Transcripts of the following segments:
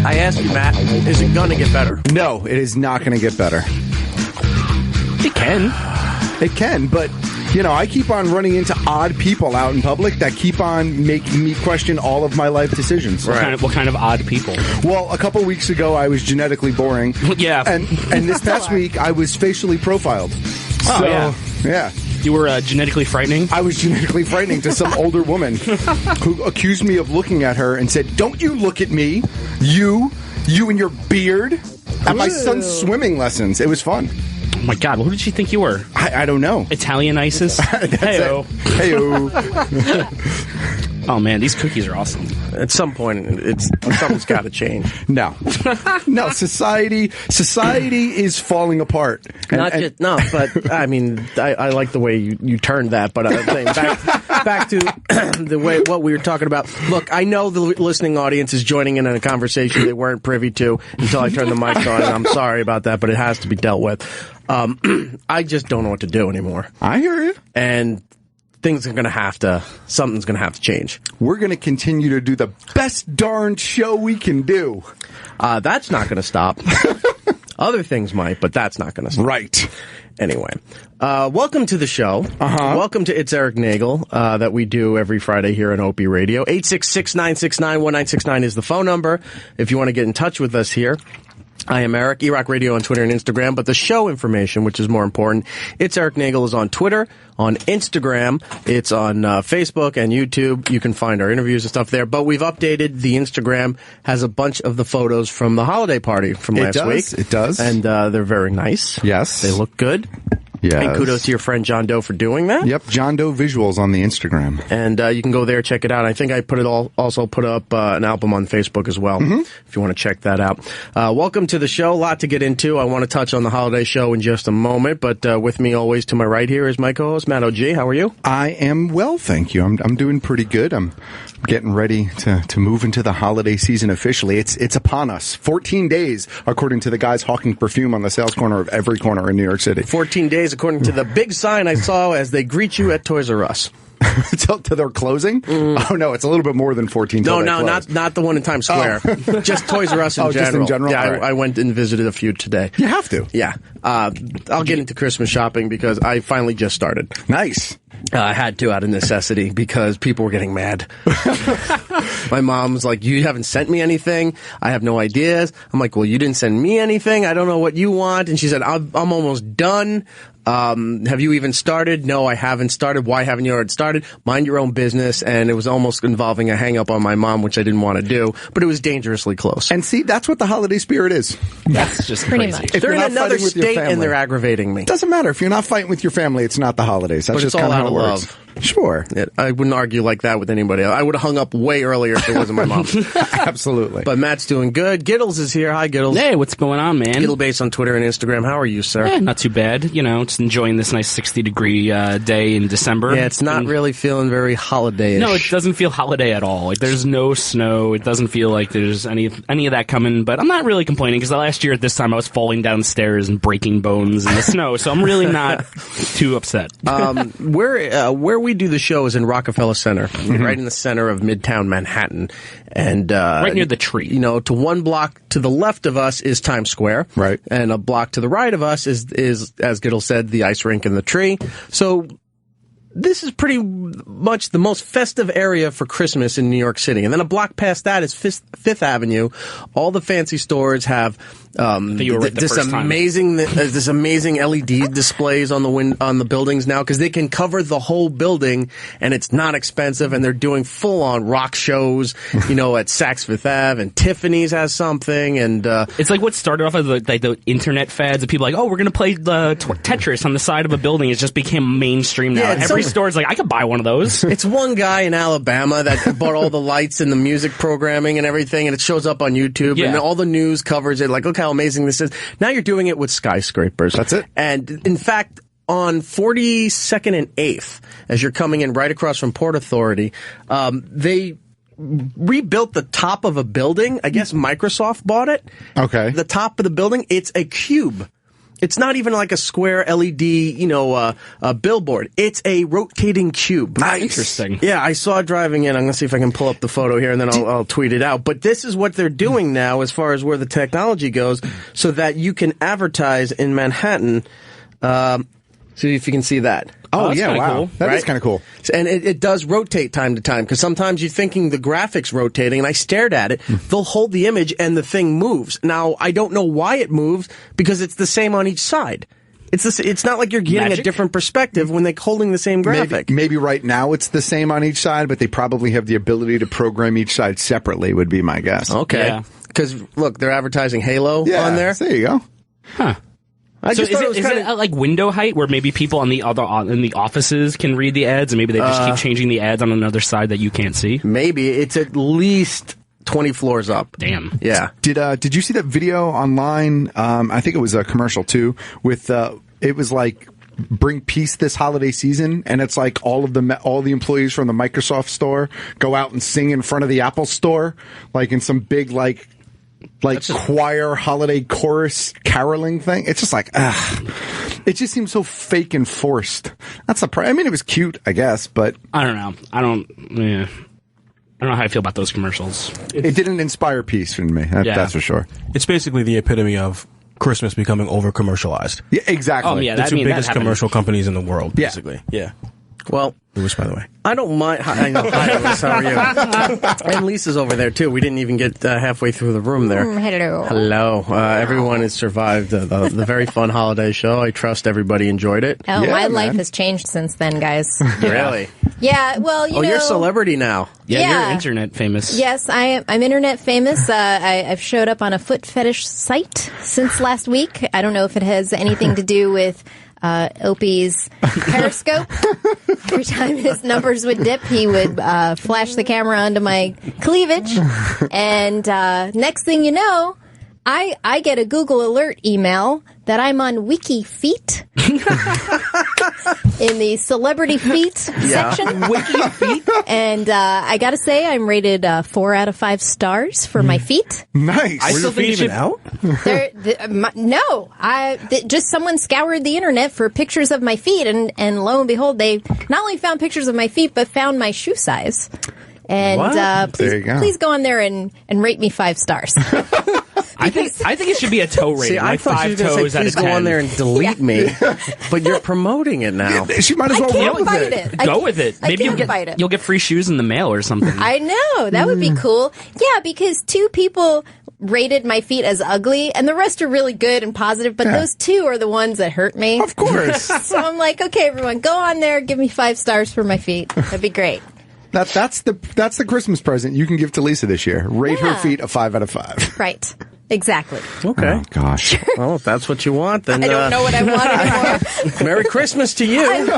I asked you, Matt, is it going to get better? No, it is not going to get better. It can. It can, but, you know, I keep on running into odd people out in public that keep on making me question all of my life decisions. Right. What kind of odd people? Well, a couple weeks ago, I was genetically boring. Yeah. And this past week, I was facially profiled. Oh, so, yeah. Yeah. You were genetically frightening? I was genetically frightening to some older woman who accused me of looking at her and said, "Don't you look at me, you and your beard," at my son's swimming lessons. It was fun. Oh my God, who did she think you were? I don't know. Italian ISIS? Hey-o. Hey-o. Oh man, these cookies are awesome. At some point, something's got to change. No. No, society is falling apart. But I mean, I like the way you turned that, but I'm saying back to the way what we were talking about. Look, I know the listening audience is joining in on a conversation they weren't privy to until I turned the mic on, and I'm sorry about that, but it has to be dealt with. I just don't know what to do anymore. I hear you. And something's going to have to change. We're going to continue to do the best darn show we can do. That's not going to stop. Other things might, but that's not going to stop. Right. Anyway, welcome to the show. Welcome to It's Erik Nagel that we do every Friday here on Opie Radio. 866-969-1969 is the phone number if you want to get in touch with us here. I am Erik, Erock Radio on Twitter and Instagram, but the show information, which is more important, It's Erik Nagel is on Twitter, on Instagram, it's on Facebook and YouTube. You can find our interviews and stuff there, but we've updated the Instagram, has a bunch of the photos from the holiday party from last week. It does. And they're very nice. Yes. They look good. Yes. And kudos to your friend John Doe for doing that. Yep, John Doe Visuals on the Instagram. And you can go there, check it out. I think I also put up an album on Facebook as well, if you want to check that out. Welcome to the show. A lot to get into. I want to touch on the holiday show in just a moment, but with me always to my right here is my co-host, Matt O.G. How are you? I am well, thank you. I'm doing pretty good. I'm getting ready to move into the holiday season officially. It's upon us. 14 days, according to the guys hawking perfume on the sales corner of every corner in New York City. 14 days, according to the big sign I saw as they greet you at Toys R Us. To their closing? Oh, no, it's a little bit more than 14. No, not the one in Times Square. Just Toys R Us in general. Just in general? Yeah, right. I went and visited a few today. You have to. Yeah. I'll get into Christmas shopping because I finally just started. Nice. I had to out of necessity because people were getting mad. My mom's like, "You haven't sent me anything. I have no ideas." I'm like, "Well, you didn't send me anything. I don't know what you want." And she said, I'm almost done. Have you even started? No, I haven't started. Why haven't you already started? Mind your own business. And it was almost involving a hang up on my mom, which I didn't want to do, but it was dangerously close. And see, that's what the holiday spirit is. That's just pretty crazy. much. They're in another state and they're aggravating me. Doesn't matter. If you're not fighting with your family, it's not the holidays. That's But just it's all kind of out how it of works. love. Sure. I wouldn't argue like that with anybody else. I would have hung up way earlier if it wasn't my mom. Absolutely. But Matt's doing good. Giddles is here. Hi, Giddles. Hey, what's going on, man? Giddle Base on Twitter and Instagram. How are you, sir? Yeah, not too bad. You know, just enjoying this nice 60-degree day in December. Yeah, it's not really feeling very holiday-ish. No, it doesn't feel holiday at all. Like, there's no snow. It doesn't feel like there's any of that coming. But I'm not really complaining because last year at this time I was falling downstairs and breaking bones in the snow. So I'm really not too upset. Where we do the show is in Rockefeller Center, right in the center of Midtown Manhattan, and right near the tree. You know, to one block to the left of us is Times Square, right, and a block to the right of us is as Giddle said, the ice rink and the tree. So this is pretty much the most festive area for Christmas in New York City. And then a block past that is Fifth Avenue. All the fancy stores have this amazing LED displays on the buildings now because they can cover the whole building and it's not expensive. And they're doing full on rock shows, you know, at Saks Fifth Ave, and Tiffany's has something. And it's like what started off as like the internet fads of people like, oh, we're gonna play Tetris on the side of a building. It just became mainstream now. Yeah, every store's like, I could buy one of those. It's one guy in Alabama that bought all the lights and the music programming and everything, and it shows up on YouTube, and all the news covers it. Like, look how amazing this is. Now you're doing it with skyscrapers. That's it. And in fact, on 42nd and 8th, as you're coming in right across from Port Authority, they rebuilt the top of a building. I guess Microsoft bought it. Okay. The top of the building, it's a cube. It's not even like a square LED, billboard. It's a rotating cube. Nice. Interesting. Yeah, I saw it driving in. I'm going to see if I can pull up the photo here, and then I'll tweet it out. But this is what they're doing now as far as where the technology goes, so that you can advertise in Manhattan. See if you can see that. Oh, that's yeah, kinda wow. cool, That is right? kind of cool. And it does rotate time to time, because sometimes you're thinking the graphic's rotating, and I stared at it. They'll hold the image, and the thing moves. Now, I don't know why it moves, because it's the same on each side. It's not like you're getting Magic? a different perspective when they're holding the same graphic. Maybe right now it's the same on each side, but they probably have the ability to program each side separately, would be my guess. Okay. Yeah. Because, look, they're advertising Halo Yeah, on there. There you go. Huh. I So just thought it was is kind it like window height where maybe people in the offices can read the ads and maybe they just keep changing the ads on another side that you can't see? maybe it's at least 20 floors up. Damn. Yeah. Did you see that video online? I think it was a commercial too. With it was like bring peace this holiday season, and it's like all the employees from the Microsoft store go out and sing in front of the Apple store, like in some big like choir holiday chorus caroling thing. It's just like, it just seems so fake and forced. That's a I mean, it was cute, I guess, but I don't know. I don't know how I feel about those commercials. it didn't inspire peace in me. That's for sure. It's basically the epitome of Christmas becoming over commercialized. Yeah, exactly. Oh, yeah, The that- two I mean, that biggest happened. commercial companies in the world, Yeah. basically. Yeah. Well, Louis, by the way. I don't mind. I know. Hi, Liz, how are you? And Lisa's over there, too. We didn't even get halfway through the room there. Hello. Hello. Everyone has survived the very fun holiday show. I trust everybody enjoyed it. Oh, Yeah, my man. life has changed since then, guys. Really? Yeah, well, you know. You're a celebrity now. Yeah, Yeah. you're internet famous. Yes, I'm internet famous. I've showed up on a foot fetish site since last week. I don't know if it has anything to do with Opie's Periscope. Every time his numbers would dip, he would flash the camera onto my cleavage. And next thing you know, I get a Google alert email that I'm on Wiki Feet in the celebrity feet section. Wiki Feet. And I got to say, I'm rated 4 out of 5 stars for my feet. Nice. Were your feet even out? Just someone scoured the internet for pictures of my feet, and lo and behold, they not only found pictures of my feet, but found my shoe size. And There you go. please go on there and rate me 5 stars. I think it should be a toe rating, See, I like thought you 5 were going to toes say, out please of go 10. on there and delete me. But you're promoting it now. She might as well can't roll with fight it. it. I Go can't- with it. I Maybe can't you'll get free shoes in the mail or something. I know. That would be cool. Yeah, because 2 people rated my feet as ugly, and the rest are really good and positive, but those 2 are the ones that hurt me. Of course. So I'm like, okay, everyone, go on there, give me 5 stars for my feet. That'd be great. That's the Christmas present you can give to Lisa this year. Rate her Yeah. feet a 5 out of 5. Right. Exactly. Okay. Oh gosh. Well, if that's what you want, then I don't know what I want anymore. Merry Christmas to you.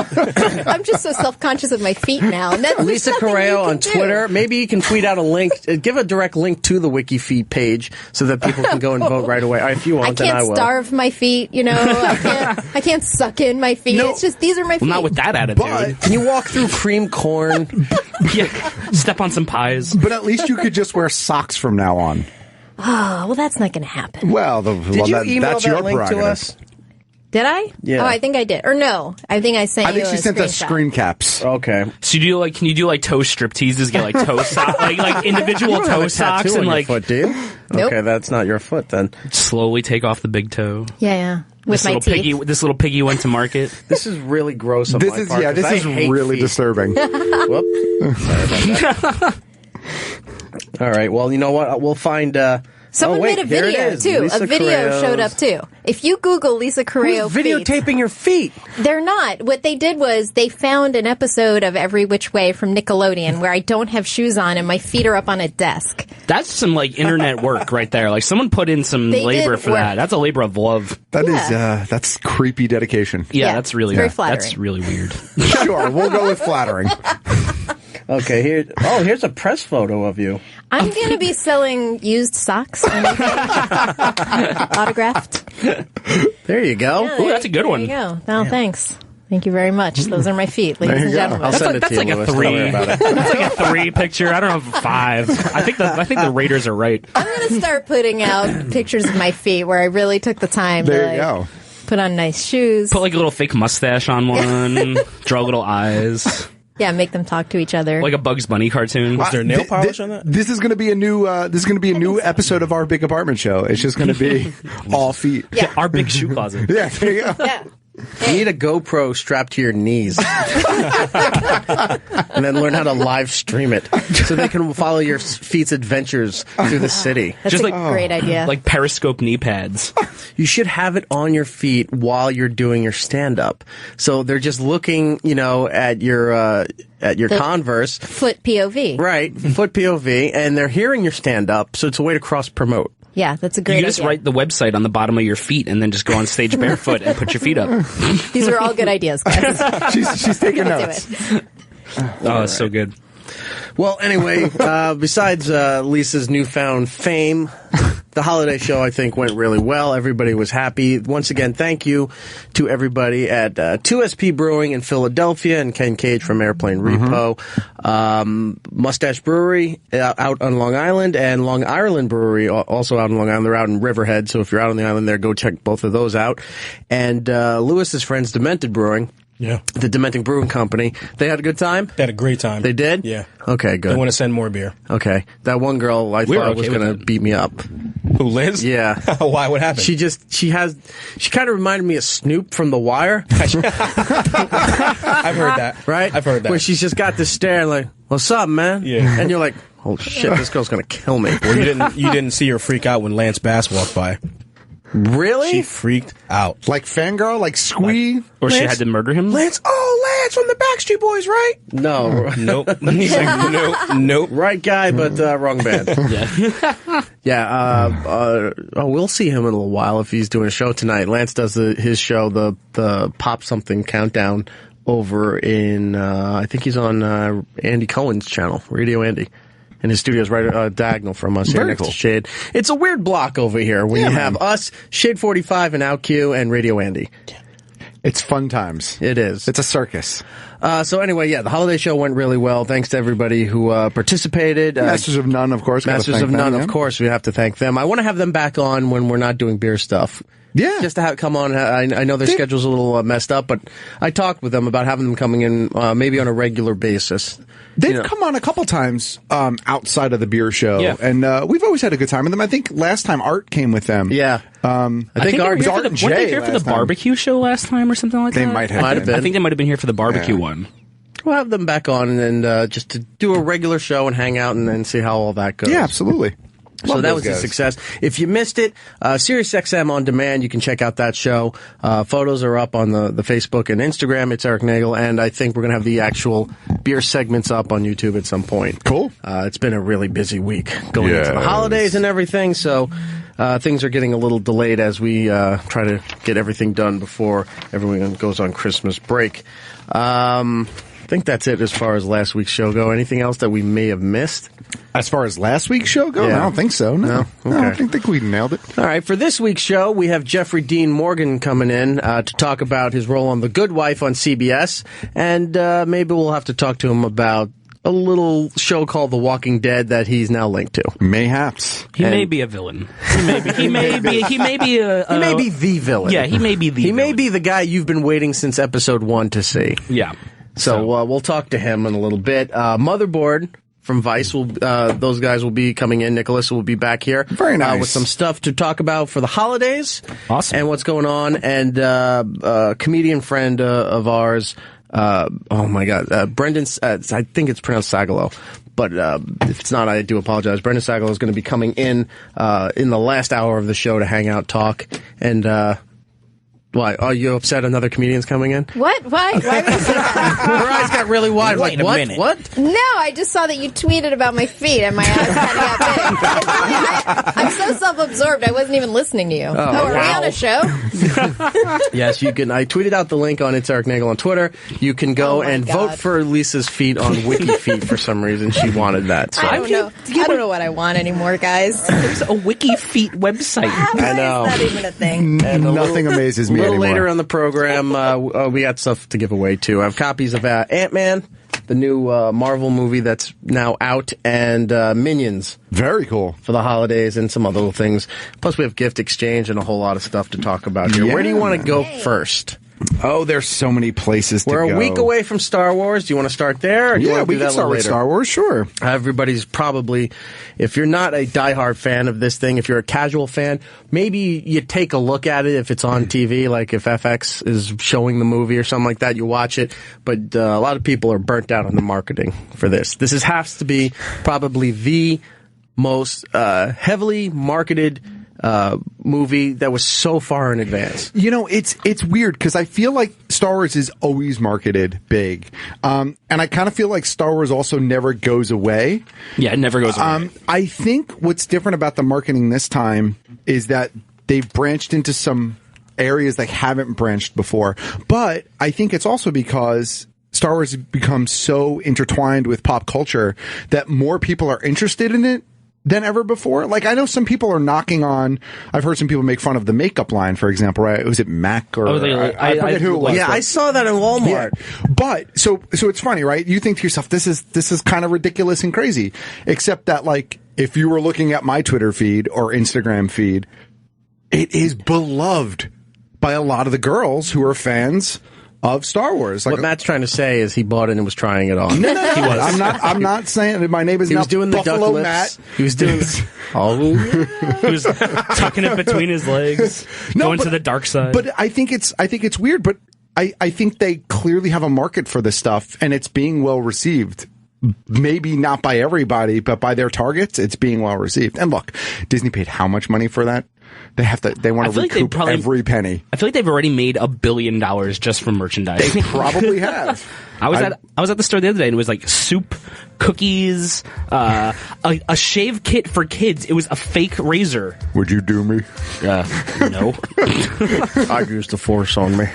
I'm just so self-conscious of my feet now. And there's Lisa nothing you Correo can on do. Twitter. Maybe you can tweet out a link. Give a direct link to the WikiFeed page so that people can go and vote right away. If you I won't, then I can't will. starve my feet, I can't suck in my feet. No. It's just, these are my feet. Well, not with that attitude. But Can you walk through cream corn? Yeah. Step on some pies. at least you could just wear socks from now on. Oh, well, that's not going to happen. Well, Did you email that's that your link prerogative. to us? Did I? Yeah. Oh, I think I did. Or no, I think I sent I think you she a sent us screenshot. screen caps. Okay. So can you do toe strip teases? Get toe socks, like individual You don't have toe a socks, tattoo and on your foot, do you? Nope. Okay, that's not your foot then. slowly take off the big toe. Yeah. With my teeth. This little piggy went to market. This is really gross on This my is part. 'cause this I is hate really feet. disturbing. Whoops. Sorry about that. All right. Well, you know what? We'll find. Someone wait, made a here it video, is. too. Lisa A video Correo's- showed up, too. If you Google Lisa Correo Who's videotaping your feet? they're not. What they did was they found an episode of Every Which Way from Nickelodeon where I don't have shoes on and my feet are up on a desk. That's some internet work right there. Like someone put in some They labor did for work. that. That's a labor of love. That's creepy dedication. Yeah, Yeah, that's really it's very flattering. That's really weird. Sure, we'll go with flattering. Okay. Here's a press photo of you. I'm going to be selling used socks. Autographed. There you go. Yeah, Ooh, that's a good one. There you go. No, thanks. Thank you very much. Those are my feet, ladies and gentlemen. I'll send it That's to you, like a Louis. Don't 3. worry about it. That's like a 3 picture. I don't know, 5. I think the Raiders are right. I'm going to start putting out pictures of my feet where I really took the time There to you go. Put on nice shoes. Put like a little fake mustache on one. Draw little eyes. Yeah, make them talk to each other. Like a Bugs Bunny cartoon. Was there nail polish on that? This is going to be a new. This is going to be a new episode of our big apartment show. It's just going to be all feet. Yeah. Our big shoe closet. Yeah, there you go. Yeah. You need a GoPro strapped to your knees. And then learn how to live stream it so they can follow your feet's adventures through the city. That's Just a like- great idea. Like Periscope knee pads. You should have it on your feet while you're doing your stand-up. So they're just looking, at your Converse. Foot POV. Right, foot POV, and they're hearing your stand-up, so it's a way to cross-promote. Yeah, that's a great You idea. just write the website on the bottom of your feet and then just go on stage barefoot and put your feet up. These are all good ideas, guys. She's taking Do notes. it. Oh, it's so good. Well, anyway, besides Lisa's newfound fame, the holiday show, I think, went really well. Everybody was happy. Once again, thank you to everybody at 2SP Brewing in Philadelphia and Ken Cage from Airplane Repo, Mustache Brewery out on Long Island, and Long Island Brewery also out on Long Island. They're out in Riverhead, so if you're out on the island there, go check both of those out. And Lewis's friends, Demented Brewing. Yeah. The Dementing Brewing Company. They had a good time? They had a great time. They did? Yeah. Okay, good. They want to send more beer. Okay. That one girl I We're thought was okay with going to that. beat me up. Who, Liz? Yeah. Why? What happened? She kind of reminded me of Snoop from The Wire. I've heard that. Right? I've heard that. Where she's just got this stare like, what's up, man? Yeah. And you're like, oh shit, this girl's going to kill me. Well, you didn't see her freak out when Lance Bass walked by. Really? She freaked out. Like fangirl, like squee. Or she Lance- had to murder him? Lance from the Backstreet Boys, right? No. Nope. He's like, nope. Right guy, but wrong band. Yeah. Yeah, we'll see him in a little while if he's doing a show tonight. Lance does his show, the Pop Something Countdown, over in, I think he's on Andy Cohen's channel, Radio Andy. And his studio's right diagonal from us here Very next cool. to Shade. It's a weird block over here when you have us, Shade 45 and OutQ, and Radio Andy. It's fun times. It is. It's a circus. So anyway, yeah, the holiday show went really well. Thanks to everybody who participated. Masters of None, of course. Gotta Masters thank of them, None, yeah. of course, we have to thank them. I want to have them back on when we're not doing beer stuff. Yeah. Just to have come on. I know their schedule's a little messed up, but I talked with them about having them coming in maybe on a regular basis. They've come on a couple times outside of the beer show, Yeah. and we've always had a good time with them. I think last time Art came with them. Yeah. I think they were Art here for Art the, and weren't they Jay here for the last time. barbecue show last time or something like They that? might have Might have been. I think they might have been here for the barbecue Yeah. one. We'll have them back on and just to do a regular show and hang out and then see how all that goes. Yeah, absolutely. So Love that those was a guys. success. If you missed it, SiriusXM On Demand, you can check out that show. Photos are up on the Facebook and Instagram. It's Erik Nagel, and I think we're going to have the actual beer segments up on YouTube at some point. Cool. It's been a really busy week going into the Yes. holidays and everything, so things are getting a little delayed as we try to get everything done before everyone goes on Christmas break. I think that's it as far as last week's show go. Anything else that we may have missed? As far as last week's show goes, Yeah. I don't think so. No, No? I Okay. think we nailed it. All right, for this week's show, we have Jeffrey Dean Morgan coming in to talk about his role on The Good Wife on CBS, and maybe we'll have to talk to him about a little show called The Walking Dead that he's now linked to. Mayhaps. He may be a villain. He may be a He may be the villain. Yeah, he may be the He may villain. be the guy you've been waiting since episode 1 to see. Yeah. So we'll talk to him in a little bit. Motherboard from Vice those guys will be coming in. Nicholas will be back here. Very nice. With some stuff to talk about for the holidays. Awesome. And what's going on. And a comedian friend of ours, oh my God, Brendan, I think it's pronounced Sagalo. But if it's not, I do apologize. Brendan Sagalo is going to be coming in the last hour of the show to hang out, talk, and why? Are you upset another comedian's coming in? What? Why? Why would you say that? Her eyes got really wide. Wait like, a what? minute. What? No, I just saw that you tweeted about my feet and my eyes kind of got big. I'm so self-absorbed, I wasn't even listening to you. Are we wow. on a show? Yes, you can. I tweeted out the link on It's Erik Nagel on Twitter. You can go Oh my and God. vote for Lisa's feet on WikiFeet for some reason. She wanted that. So. I don't know. I don't know what I want anymore, guys. There's a Wiki Feet website. Why know. is that even a thing? And Nothing amazes A me little anymore. later on the program, we got stuff to give away too. I have copies of Ant-Man, the new Marvel movie that's now out, and Minions Very cool. for the holidays, and some other little things. Plus, we have gift exchange and a whole lot of stuff to talk about here. Where do you want to go first? Oh, there's so many places to go. We're a week away from Star Wars. Do you want to start there? Or do you want to we do can that start with later? Star Wars, sure. Everybody's probably, if you're not a diehard fan of this thing, if you're a casual fan, maybe you take a look at it if it's on TV, like if FX is showing the movie or something like that, you watch it. But a lot of people are burnt out on the marketing for this. This has to be probably the most heavily marketed movie that was so far in advance. You know, it's weird because I feel like Star Wars is always marketed big. And I kind of feel like Star Wars also never goes away. Yeah, it never goes away. I think what's different about the marketing this time is that they've branched into some areas they haven't branched before. But I think it's also because Star Wars has become so intertwined with pop culture that more people are interested in it than ever before. Like, I know some people are knocking on, I've heard some people make fun of the makeup line, for example, right? Was it MAC or I forget who it was. Yeah, I saw that in Walmart. Yeah. But so it's funny, right? You think to yourself, this is kind of ridiculous and crazy. Except that, like, if you were looking at my Twitter feed or Instagram feed, it is beloved by a lot of the girls who are fans of Star Wars. Like, What Matt's trying to say is he bought it and was trying it on. no, he was. I'm not saying that my name is He not was doing the Buffalo duck lips. Matt. He was doing. He was tucking it between his legs, going to the dark side. But I think it's weird. But I think they clearly have a market for this stuff, and it's being well received. Maybe not by everybody, but by their targets, it's being well received. And look, Disney paid how much money for that? They want to recoup every penny. I feel like they've already made $1 billion just from merchandise. They probably have. I was at the store the other day and it was like soup, cookies, a shave kit for kids. It was a fake razor. Would you do me? No. I used the force on me.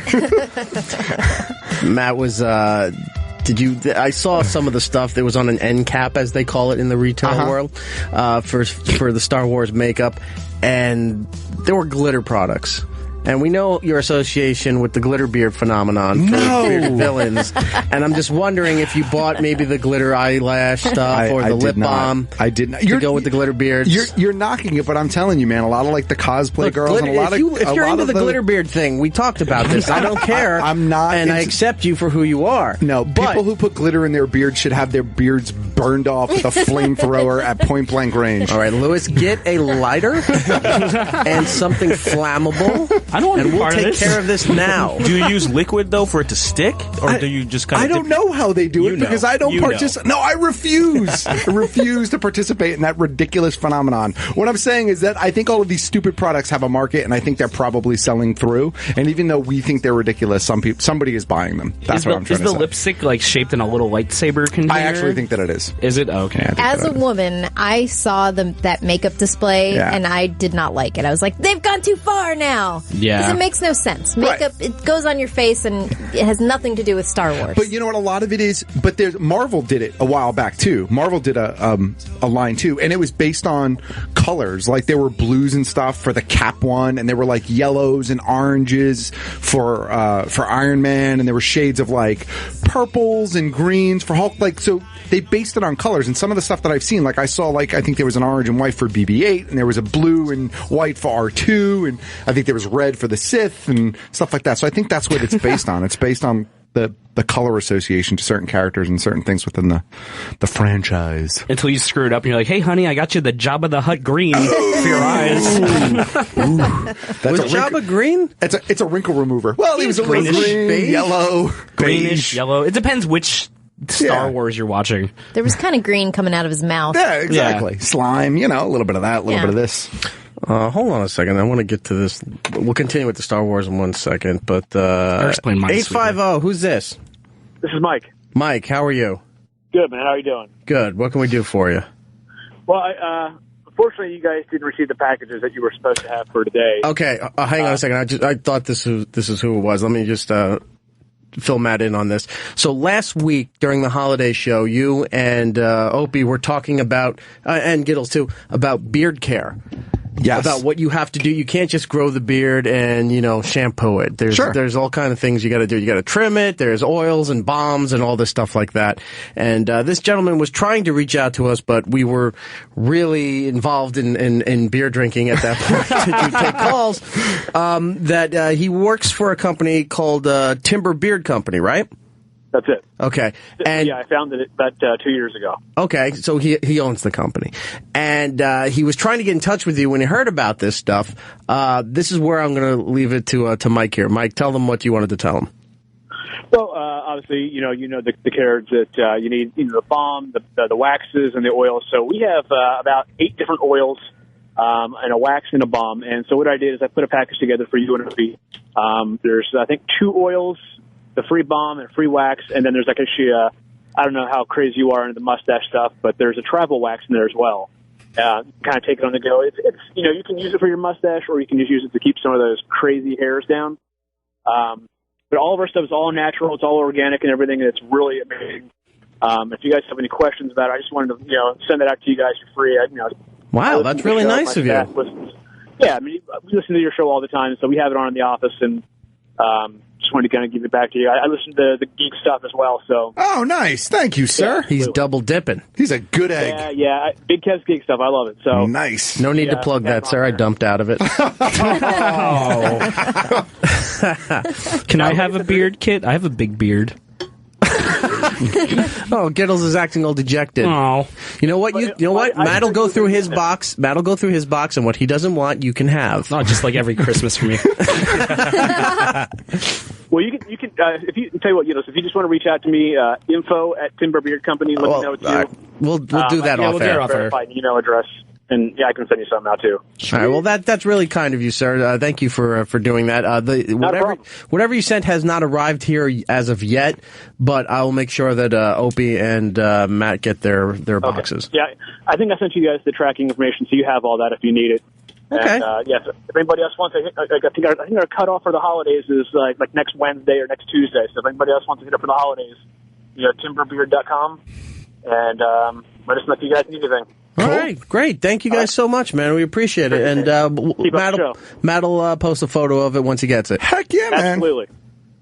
Matt was. I saw some of the stuff that was on an end cap, as they call it in the retail world, for the Star Wars makeup, and there were glitter products. And we know your association with the glitter beard phenomenon for bearded villains. And I'm just wondering if you bought maybe the glitter eyelash stuff or the lip balm. I did not. To go with the glitter beards. You're knocking it, but I'm telling you, man, a lot of like the cosplay girls and a lot if you're into the glitter beard thing, we talked about this. I don't care. I'm not. And I accept you for who you are. No, but people who put glitter in their beard should have their beards burned off with a flamethrower at point blank range. All right, Lewis, get a lighter and something flammable. I don't want and to be we'll part of take this. care of this now. Do you use liquid though for it to stick, or do you just kind of? I don't know how they do it because I don't participate. No, I refuse. I refuse to participate in that ridiculous phenomenon. What I'm saying is that I think all of these stupid products have a market, and I think they're probably selling through. And even though we think they're ridiculous, somebody is buying them. That's what I'm trying to say. Is the lipstick like shaped in a little lightsaber container? I actually think that it is. Is it? Oh, okay. As a woman, I saw that makeup display and I did not like it. I was like, they've gone too far now. Yeah. Because it makes no sense. Makeup, it goes on your face and it has nothing to do with Star Wars. But you know what? A lot of it is, but Marvel did it a while back too. Marvel did a line too, and it was based on colors. Like there were blues and stuff for the Cap one, and there were like yellows and oranges for Iron Man, and there were shades of like purples and greens for Hulk. Like, so they based it on colors. And some of the stuff that I've seen, like I saw, like I think there was an orange and white for BB-8, and there was a blue and white for R2, and I think there was red for the Sith and stuff like that. So I think that's what it's based on. It's based on the color association to certain characters and certain things within the franchise. Until you screw it up and you're like, hey, honey, I got you the Jabba the Hutt green for your eyes. That's was Jabba green? It's a wrinkle remover. Well, he was a greenish, green, beige? yellow, Greenish, beige. yellow. It depends which Star Wars you're watching. There was kind of green coming out of his mouth. Yeah, exactly. Slime, a little bit of that, a little bit of this. Hold on a second. I want to get to this. We'll continue with the Star Wars in 1 second. But explain mine 850, who's this? This is Mike. Mike, how are you? Good, man. How are you doing? Good. What can we do for you? Well, unfortunately, you guys didn't receive the packages that you were supposed to have for today. Okay, hang on a second. I thought this is who it was. Let me just fill Matt in on this. So last week during the holiday show, you and Opie were talking about, and Giddles too, about beard care. Yes. about what you have to do. You can't just grow the beard and, shampoo it. There's all kind of things you got to do. You got to trim it. There's oils and balms and all this stuff like that. And this gentleman was trying to reach out to us, but we were really involved in beer drinking at that point to take calls. That he works for a company called Timber Beard Company, right? That's it. Okay. And I founded it about 2 years ago. okay, so he owns the company. And he was trying to get in touch with you when he heard about this stuff. This is where I'm going to leave it to Mike here. Mike, tell them what you wanted to tell them. Well, obviously, the carrots that you need, the balm, the waxes, and the oils. So we have about 8 different oils and a wax and a balm. And so what I did is I put a package together for you and Opie. There's, I think, 2 oils, the free balm and free wax, and then there's actually I don't know how crazy you are into the mustache stuff, but there's a travel wax in there as well. Kind of take it on the go. It's you can use it for your mustache, or you can just use it to keep some of those crazy hairs down. But all of our stuff is all natural. It's all organic and everything, and it's really amazing. If you guys have any questions about it, I just wanted to send that out to you guys for free. Wow, that's really nice of you. Yeah, I mean, we listen to your show all the time, so we have it on in the office, and just wanted to kind of give it back to you. I listen to the Geek stuff as well, so. Oh, nice. Thank you, sir. Yeah, He's double dipping. He's a good egg. Yeah. Big Kev's Geek stuff. I love it. So Nice. No need to plug that, sir. I dumped out of it. Can I have a beard, Kit? I have a big beard. Oh, Giddles is acting all dejected. Oh. You know what? Matt'll go through his box. Matt'll go through his box, and what he doesn't want, you can have. Not just like every Christmas for me. Well, you can if you tell you what, if you just want to reach out to me, info at Timber Beard Company. Let me know what you do. We'll do that off air. Verified email address, and I can send you something out too. All right. Well, that's really kind of you, sir. Thank you for doing that. Whatever you sent has not arrived here as of yet, but I will make sure that Opie and Matt get their boxes. Yeah, I think I sent you guys the tracking information, so you have all that if you need it. Okay. And, yes, if anybody else wants, I think our cutoff for the holidays is like next Wednesday or next Tuesday. So if anybody else wants to hit up for the holidays, timberbeard.com, and let us know if you guys need anything. All right, great. Thank you guys so much, man. We appreciate it. And Matt'll post a photo of it once he gets it. Heck yeah, man. Absolutely.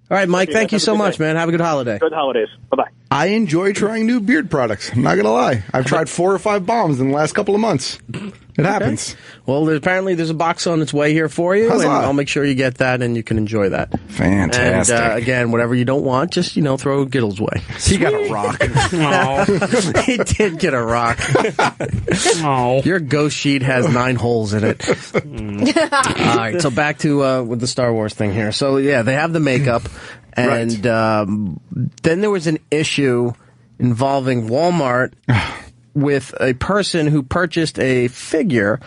All right, Mike, thank you so much, man. Have a good holiday. Good holidays. Bye-bye. I enjoy trying new beard products. I'm not going to lie. I've tried 4 or 5 balms in the last couple of months. It happens. Well, apparently there's a box on its way here for you, Huzzah. and I'll make sure you get that and you can enjoy that. Fantastic. And again, whatever you don't want, just, throw Giddles' way. He got a rock. He did get a rock. Your ghost sheet has 9 holes in it. All right, so back to with the Star Wars thing here. So, yeah, they have the makeup, and then there was an issue involving Walmart with a person who purchased a figure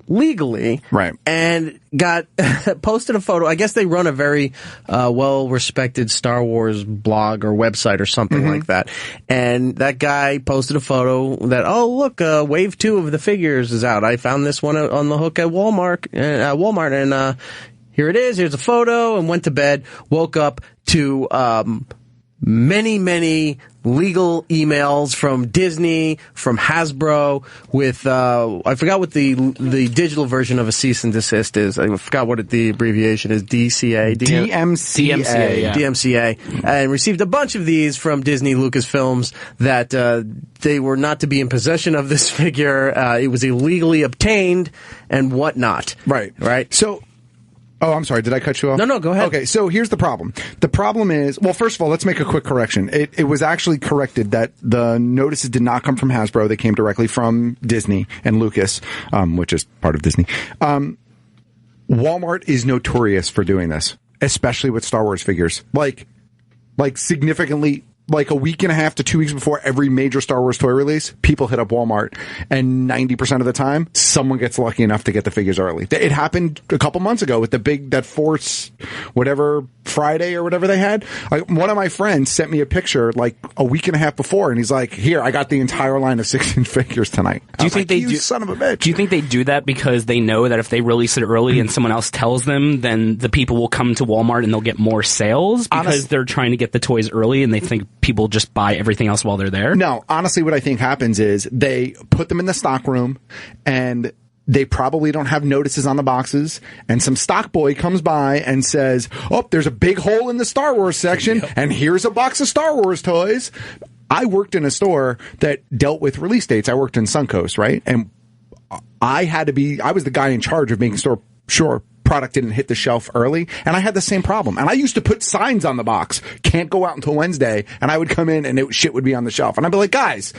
legally, and got posted a photo. I guess they run a very well-respected Star Wars blog or website or something like that. And that guy posted a photo that, oh, look, Wave 2 of the figures is out. I found this one on the hook at Walmart, and here it is. Here's a photo, and went to bed, woke up to many legal emails from Disney, from Hasbro, with I forgot what the digital version of a cease and desist is. I forgot what the abbreviation is. DMCA. DMCA. And received a bunch of these from Disney Lucasfilms that they were not to be in possession of this figure. It was illegally obtained and whatnot. Right. So. Oh, I'm sorry. Did I cut you off? No, go ahead. Okay, so here's the problem. The problem is, well, first of all, let's make a quick correction. It was actually corrected that the notices did not come from Hasbro. They came directly from Disney and Lucas, which is part of Disney. Walmart is notorious for doing this, especially with Star Wars figures. Like significantly, like a week and a half to 2 weeks before every major Star Wars toy release, people hit up Walmart, and 90% of the time, someone gets lucky enough to get the figures early. It happened a couple months ago with that Force, whatever, Friday or whatever they had. One of my friends sent me a picture like a week and a half before, and he's like, here, I got the entire line of 16 figures tonight. Do you think you son of a bitch. Do you think they do that because they know that if they release it early and someone else tells them, then the people will come to Walmart and they'll get more sales because they're trying to get the toys early and they think people just buy everything else while they're there? No, honestly, what I think happens is they put them in the stock room, and They probably don't have notices on the boxes, and some stock boy comes by and says, oh, there's a big hole in the Star Wars section, and here's a box of Star Wars toys. I worked in a store that dealt with release dates. I worked in Suncoast, right? And I was the guy in charge of making sure product didn't hit the shelf early, and I had the same problem. And I used to put signs on the box, can't go out until Wednesday, and I would come in and shit would be on the shelf. And I'd be like, guys,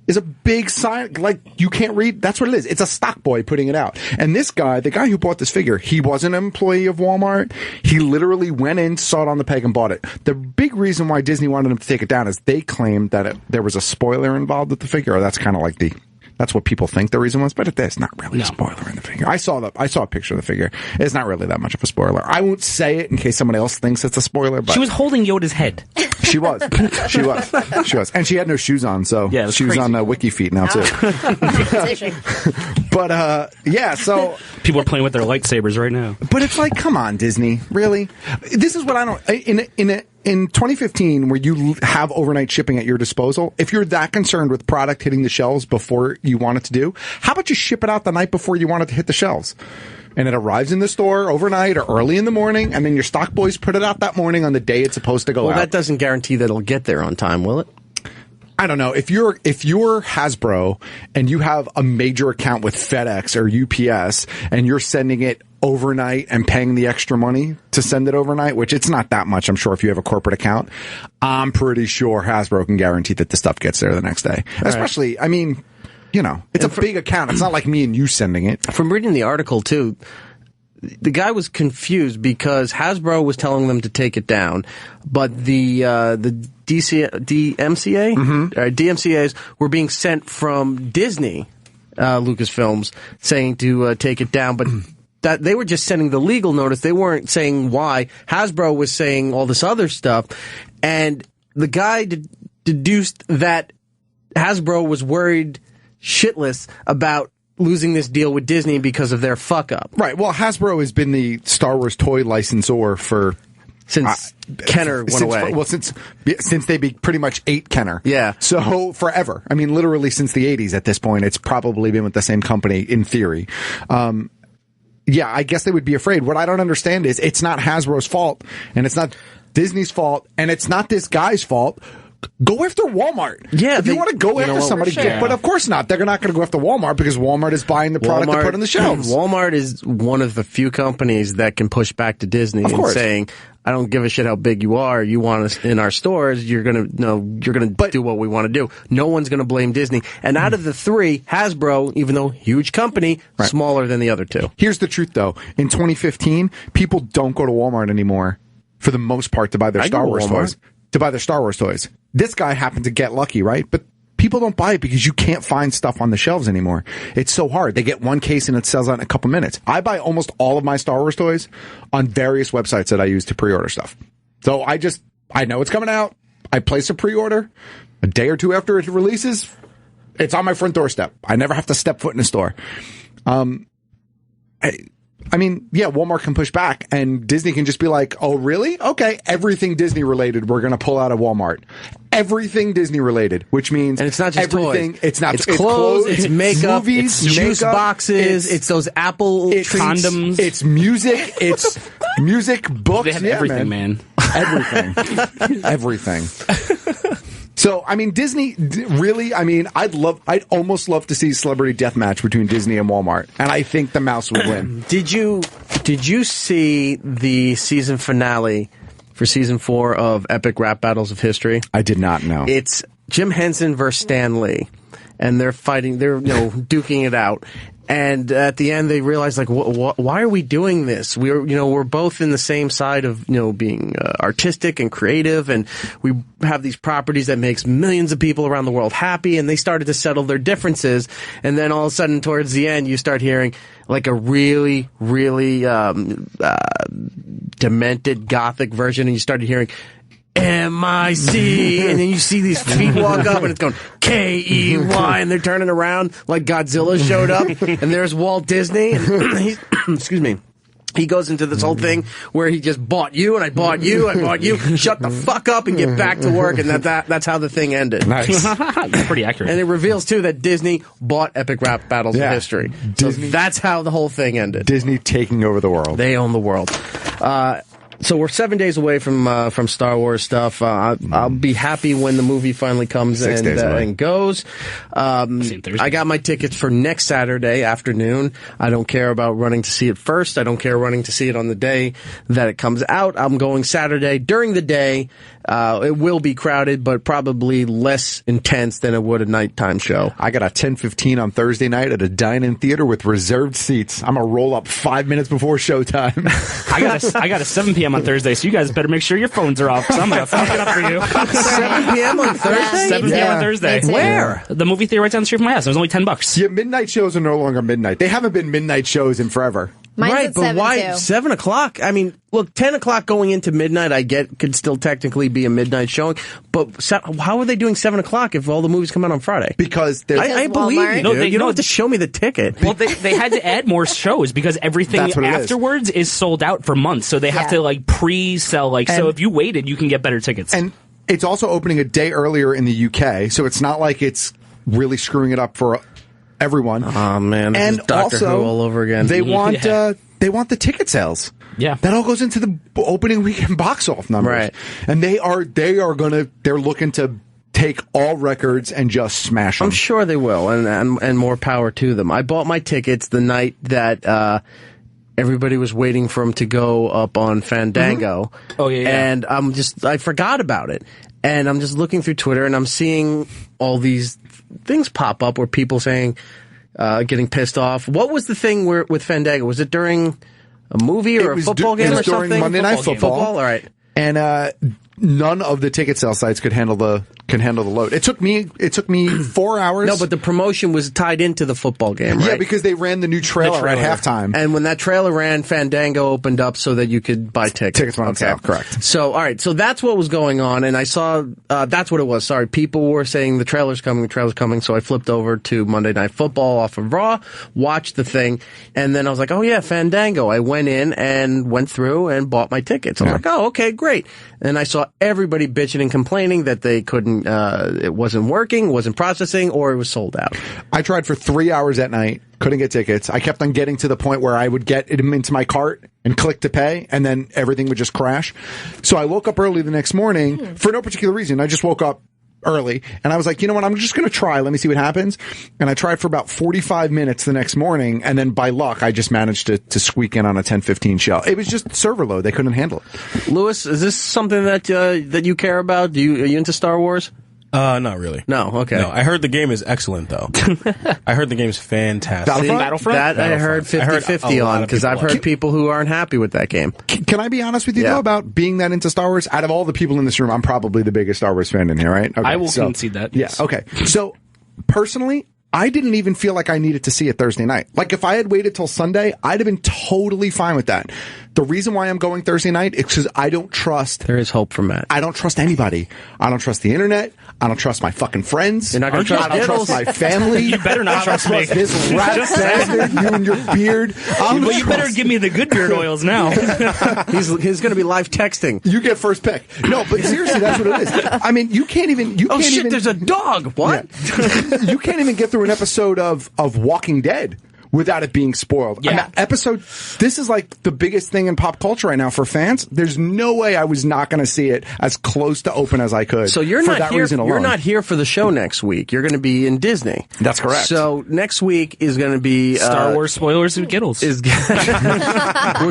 is a big sign, like, you can't read? That's what it is. It's a stock boy putting it out. And this guy, the guy who bought this figure, he wasn't an employee of Walmart. He literally went in, saw it on the peg, and bought it. The big reason why Disney wanted him to take it down is they claimed that there was a spoiler involved with the figure, or that's kind of like that's what people think the reason was, but it's not really a spoiler in the figure. I saw a picture of the figure. It's not really that much of a spoiler. I won't say it in case somebody else thinks it's a spoiler, but she was holding Yoda's head. She was. And she had no shoes on, so she was on Wiki Feet now too. But so people are playing with their lightsabers right now. But it's like, come on, Disney, really? This is what I don't. In 2015, where you have overnight shipping at your disposal, if you're that concerned with product hitting the shelves before you want it to do, how about you ship it out the night before you want it to hit the shelves? And it arrives in the store overnight or early in the morning, and then your stock boys put it out that morning on the day it's supposed to go out. Well, that doesn't guarantee that it'll get there on time, will it? I don't know. If you're Hasbro and you have a major account with FedEx or UPS and you're sending it overnight and paying the extra money to send it overnight, which it's not that much, I'm sure, if you have a corporate account, I'm pretty sure Hasbro can guarantee that the stuff gets there the next day. All Especially, right. I mean, it's a big account. It's not like me and you sending it. From reading the article, too, the guy was confused because Hasbro was telling them to take it down, but the DMCAs were being sent from Disney, Lucasfilms, saying to take it down, but that they were just sending the legal notice. They weren't saying why. Hasbro was saying all this other stuff, and the guy deduced that Hasbro was worried shitless about losing this deal with Disney because of their fuck up. Right. Well, Hasbro has been the Star Wars toy licensor since Kenner went away. Well, since they pretty much ate Kenner. Yeah. So forever. I mean, literally since the 80s at this point, it's probably been with the same company in theory. Yeah, I guess they would be afraid. What I don't understand is it's not Hasbro's fault, and it's not Disney's fault, and it's not this guy's fault. Go after Walmart. Yeah, if you want to go after somebody, sure. But of course not. They're not going to go after Walmart because Walmart is buying the product to put on the shelves. Walmart is one of the few companies that can push back to Disney and saying, "I don't give a shit how big you are. You want us in our stores. You're gonna do what we want to do." No one's going to blame Disney. And out of the three, Hasbro, even though huge company, smaller than the other two. Here's the truth, though. In 2015, people don't go to Walmart anymore for the most part to buy their Star Wars toys. This guy happened to get lucky, right? But people don't buy it because you can't find stuff on the shelves anymore. It's so hard. They get one case and it sells out in a couple minutes. I buy almost all of my Star Wars toys on various websites that I use to pre-order stuff. So I know it's coming out. I place a pre-order. A day or two after it releases, it's on my front doorstep. I never have to step foot in a store. I mean, yeah, Walmart can push back and Disney can just be like, oh, really? Okay, everything Disney related, we're going to pull out of Walmart. Everything Disney related, which means and it's not just everything. Toys. It's clothes, it's makeup, movies, it's juice boxes, it's those Apple treats, condoms, it's music, it's music, books. They have everything, man. Everything. So, I mean, Disney, really, I mean, I'd almost love to see a celebrity death match between Disney and Walmart, and I think the mouse would win. Did you see the season finale for season 4 of Epic Rap Battles of History? I did not know. It's Jim Henson versus Stan Lee, and they're fighting, they're duking it out. And at the end, they realize, like, why are we doing this? We're both in the same side of, being artistic and creative, and we have these properties that makes millions of people around the world happy, and they started to settle their differences. And then all of a sudden, towards the end, you start hearing, like, a really, really demented gothic version, and you started hearing, M-I-C, and then you see these feet walk up and it's going K-E-Y, and they're turning around like Godzilla showed up, and there's Walt Disney, and excuse me, He goes into this whole thing where he just bought you and I bought you, I bought you. Shut the fuck up and get back to work, and that's how the thing ended. Nice. That's pretty accurate. And it reveals too that Disney bought Epic Rap Battles of History. Disney, so that's how the whole thing ended. Disney taking over the world. They own the world. So we're 7 days away from Star Wars stuff. I'll be happy when the movie finally comes and goes. I got my tickets for next Saturday afternoon. I don't care about running to see it first. I don't care running to see it on the day that it comes out. I'm going Saturday during the day. It will be crowded, but probably less intense than it would a nighttime show. I got a 10:15 on Thursday night at a dine-in theater with reserved seats. I'm gonna roll up 5 minutes before showtime. I got a 7 p.m. on Thursday, so you guys better make sure your phones are off, because I'm gonna fuck it up for you. 7 p.m. on Thursday? 7 p.m. on Thursday. Where? The movie theater right down the street from my house. It was only $10. Yeah, midnight shows are no longer midnight. They haven't been midnight shows in forever. Mine's right, at but 7 why too. 7 o'clock? I mean, look, 10 o'clock going into midnight, I get could still technically be a midnight showing. But how are they doing 7 o'clock if all the movies come out on Friday? Because I believe Walmart. you. No, Dude. You don't have to show me the ticket. Well, they had to add more shows because everything That's what it is. afterwards is sold out for months. So they have to like pre-sell. So if you waited, you can get better tickets. And it's also opening a day earlier in the UK, so it's not like it's really screwing it up for everyone. Oh man, this and is Doctor also, Who all over again. They want the ticket sales. Yeah. That all goes into the opening weekend box office numbers. Right. And they're looking to take all records and just smash them. I'm sure they will, and more power to them. I bought my tickets the night that everybody was waiting for them to go up on Fandango. Mm-hmm. Oh, yeah. And I forgot about it. And I'm just looking through Twitter, and I'm seeing all these things pop up where people saying, getting pissed off. What was the thing with Fandango? Was it during a movie or a football game or during something? Monday Night Football. All right. And none of the ticket sale sites could handle the load. It took me 4 hours. No, but the promotion was tied into the football game, right? Yeah, because they ran the new trailer at halftime. And when that trailer ran, Fandango opened up so that you could buy tickets. Tickets went on sale, correct. So, all right, so that's what was going on, and I saw, that's what it was, sorry. People were saying the trailer's coming, so I flipped over to Monday Night Football off of Raw, watched the thing, and then I was like, oh yeah, Fandango. I went in and went through and bought my tickets. I was like, oh, okay, great. And I saw everybody bitching and complaining that they couldn't, it wasn't working, wasn't processing, or it was sold out. I tried for 3 hours at night, couldn't get tickets. I kept on getting to the point where I would get it into my cart and click to pay, and then everything would just crash. So I woke up early the next morning for no particular reason. I just woke up early, and I was like, you know what, I'm just going to try. Let me see what happens. And I tried for about 45 minutes the next morning, and then by luck, I just managed to squeak in on a 10:15 show. It was just server load. They couldn't handle it. Lewis, is this something that you care about? Are you into Star Wars? Not really. No, okay. No, I heard the game is excellent, though. I heard the game's fantastic. Battlefront? That I heard 50-50 on, because I've heard people who aren't happy with that game. Can I be honest with you, though, about being that into Star Wars? Out of all the people in this room, I'm probably the biggest Star Wars fan in here, right? Okay, I will concede that. Yeah, okay. So, personally, I didn't even feel like I needed to see it Thursday night. Like, if I had waited till Sunday, I'd have been totally fine with that. The reason why I'm going Thursday night is because I don't trust... There is hope for Matt. I don't trust anybody. I don't trust the internet. I don't trust my fucking friends. You're not going to trust I don't trust my family. You better not trust me. This rat bastard, you and your beard. Well, you better give me the good beard oils now. He's going to be live texting. You get first pick. No, but seriously, that's what it is. I mean, you can't even... There's a dog. What? Yeah. You can't even get through an episode of Walking Dead without it being spoiled. Yeah. This is like the biggest thing in pop culture right now for fans. There's no way I was not going to see it as close to open as I could. So you're for not that here. reason alone. You're not here for the show next week. You're going to be in Disney. That's correct. So next week is going to be Star Wars spoilers and Giddles. We're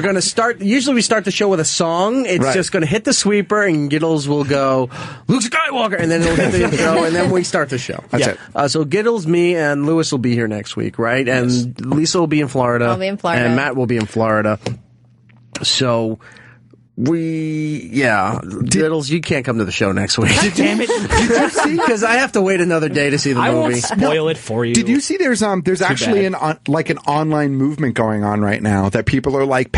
going to start. Usually we start the show with a song. It's just going to hit the sweeper, and Giddles will go Luke Skywalker, and then it'll hit the intro, and then we start the show. That's it. So Giddles, me, and Lewis will be here next week, right? And Lisa will be in Florida. I'll be in Florida. And Matt will be in Florida. So Diddles, you can't come to the show next week. Damn it! Did you see? Because I have to wait another day to see the I movie. won't spoil it for you. Did you see there's actually an online movement going on right now that people are like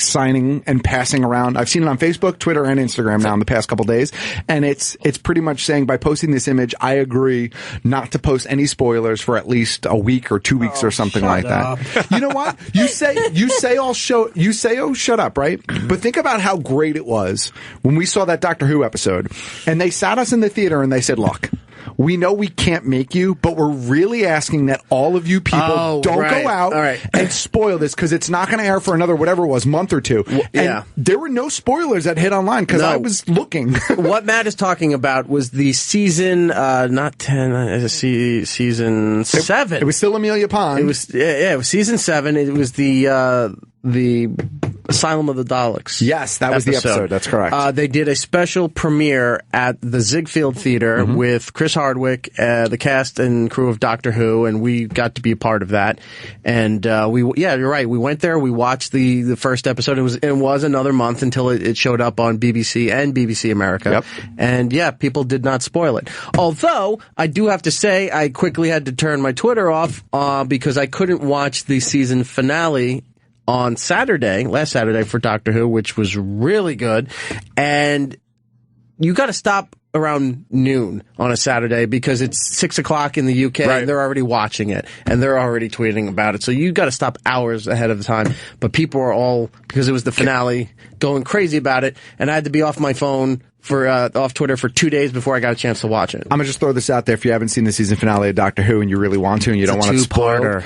signing and passing around. I've seen it on Facebook, Twitter, and Instagram now in the past couple days, and it's pretty much saying by posting this image, I agree not to post any spoilers for at least a week or 2 weeks or something like that. You know what? You say shut up, right? But think about how great it was when we saw that Doctor Who episode and they sat us in the theater and they said, look, we know we can't make you, but we're really asking that all of you people don't go out and spoil this because it's not going to air for another, whatever it was, month or two. And there were no spoilers that hit online because I was looking. What Matt is talking about was the season, not 10, season 7. It was still Amelia Pond. It was season 7. It was the Asylum of the Daleks. Yes, that was the episode. That's correct. They did a special premiere at the Ziegfeld Theater with Chris Hardwick, the cast and crew of Doctor Who, and we got to be a part of that. And you're right. We went there. We watched the first episode. It was another month until it showed up on BBC and BBC America. Yep. And people did not spoil it. Although I do have to say, I quickly had to turn my Twitter off because I couldn't watch the season finale on last Saturday for Doctor Who, which was really good. And you got to stop around noon on a Saturday because it's 6 o'clock in the UK and they're already watching it and they're already tweeting about it. So you got to stop hours ahead of the time. But people are all, because it was the finale, going crazy about it. And I had to be off my phone off Twitter for 2 days before I got a chance to watch it. I'm going to just throw this out there. If you haven't seen the season finale of Doctor Who and you really want to and you don't want to spoil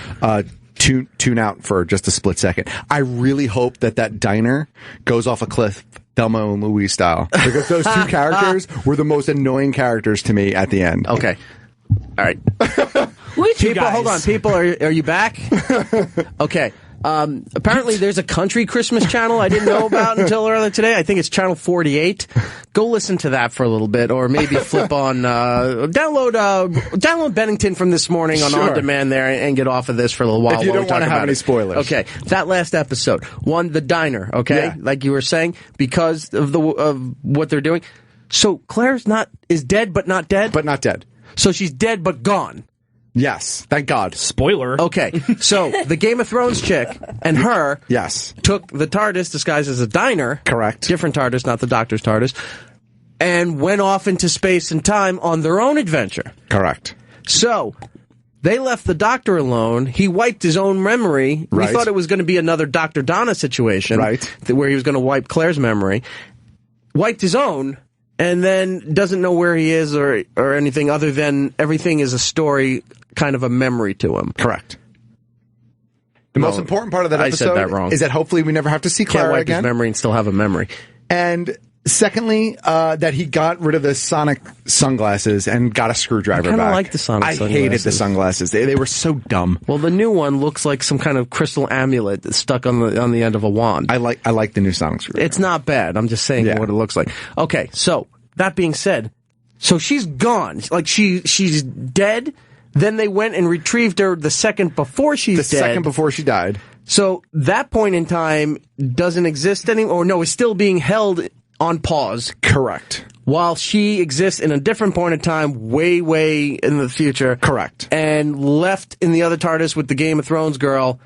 tune out for just a split second. I really hope that diner goes off a cliff, Thelma and Louise style, because those two characters were the most annoying characters to me at the end. Okay. All right. People, hold on. People, are you back? Okay. Apparently there's a country Christmas channel I didn't know about until earlier today. I think it's channel 48. Go listen to that for a little bit, or maybe flip on, download Bennington from this morning on demand there and get off of this for a little while. If you don't want to have any spoilers. Okay. That last episode. The diner, okay? Yeah. Like you were saying, because of what they're doing. So Claire's is dead, but not dead? But not dead. So she's dead, but gone. Yes, thank God. Spoiler. Okay, so the Game of Thrones chick and her took the TARDIS disguised as a diner. Correct. Different TARDIS, not the Doctor's TARDIS. And went off into space and time on their own adventure. Correct. So they left the Doctor alone. He wiped his own memory. Right. We thought it was going to be another Dr. Donna situation. Right. Where he was going to wipe Claire's memory. Wiped his own. And then doesn't know where he is or anything other than everything is a story, kind of a memory to him. Correct. The most important part of that episode is that hopefully we never have to see Clara wipe again. His memory and still have a memory. And secondly, that he got rid of the Sonic sunglasses and got a screwdriver back. I kind of like the Sonic sunglasses. I hated the sunglasses. They were so dumb. Well, the new one looks like some kind of crystal amulet that's stuck on the end of a wand. I like the new Sonic screwdriver. It's not bad. I'm just saying what it looks like. Okay, so that being said, so she's gone. Like she's dead. Then they went and retrieved her the second before she's dead. The second before she died. So that point in time doesn't exist anymore. Or no, is still being held on pause. Correct. While she exists in a different point in time, way, way in the future. Correct. And left in the other TARDIS with the Game of Thrones girl.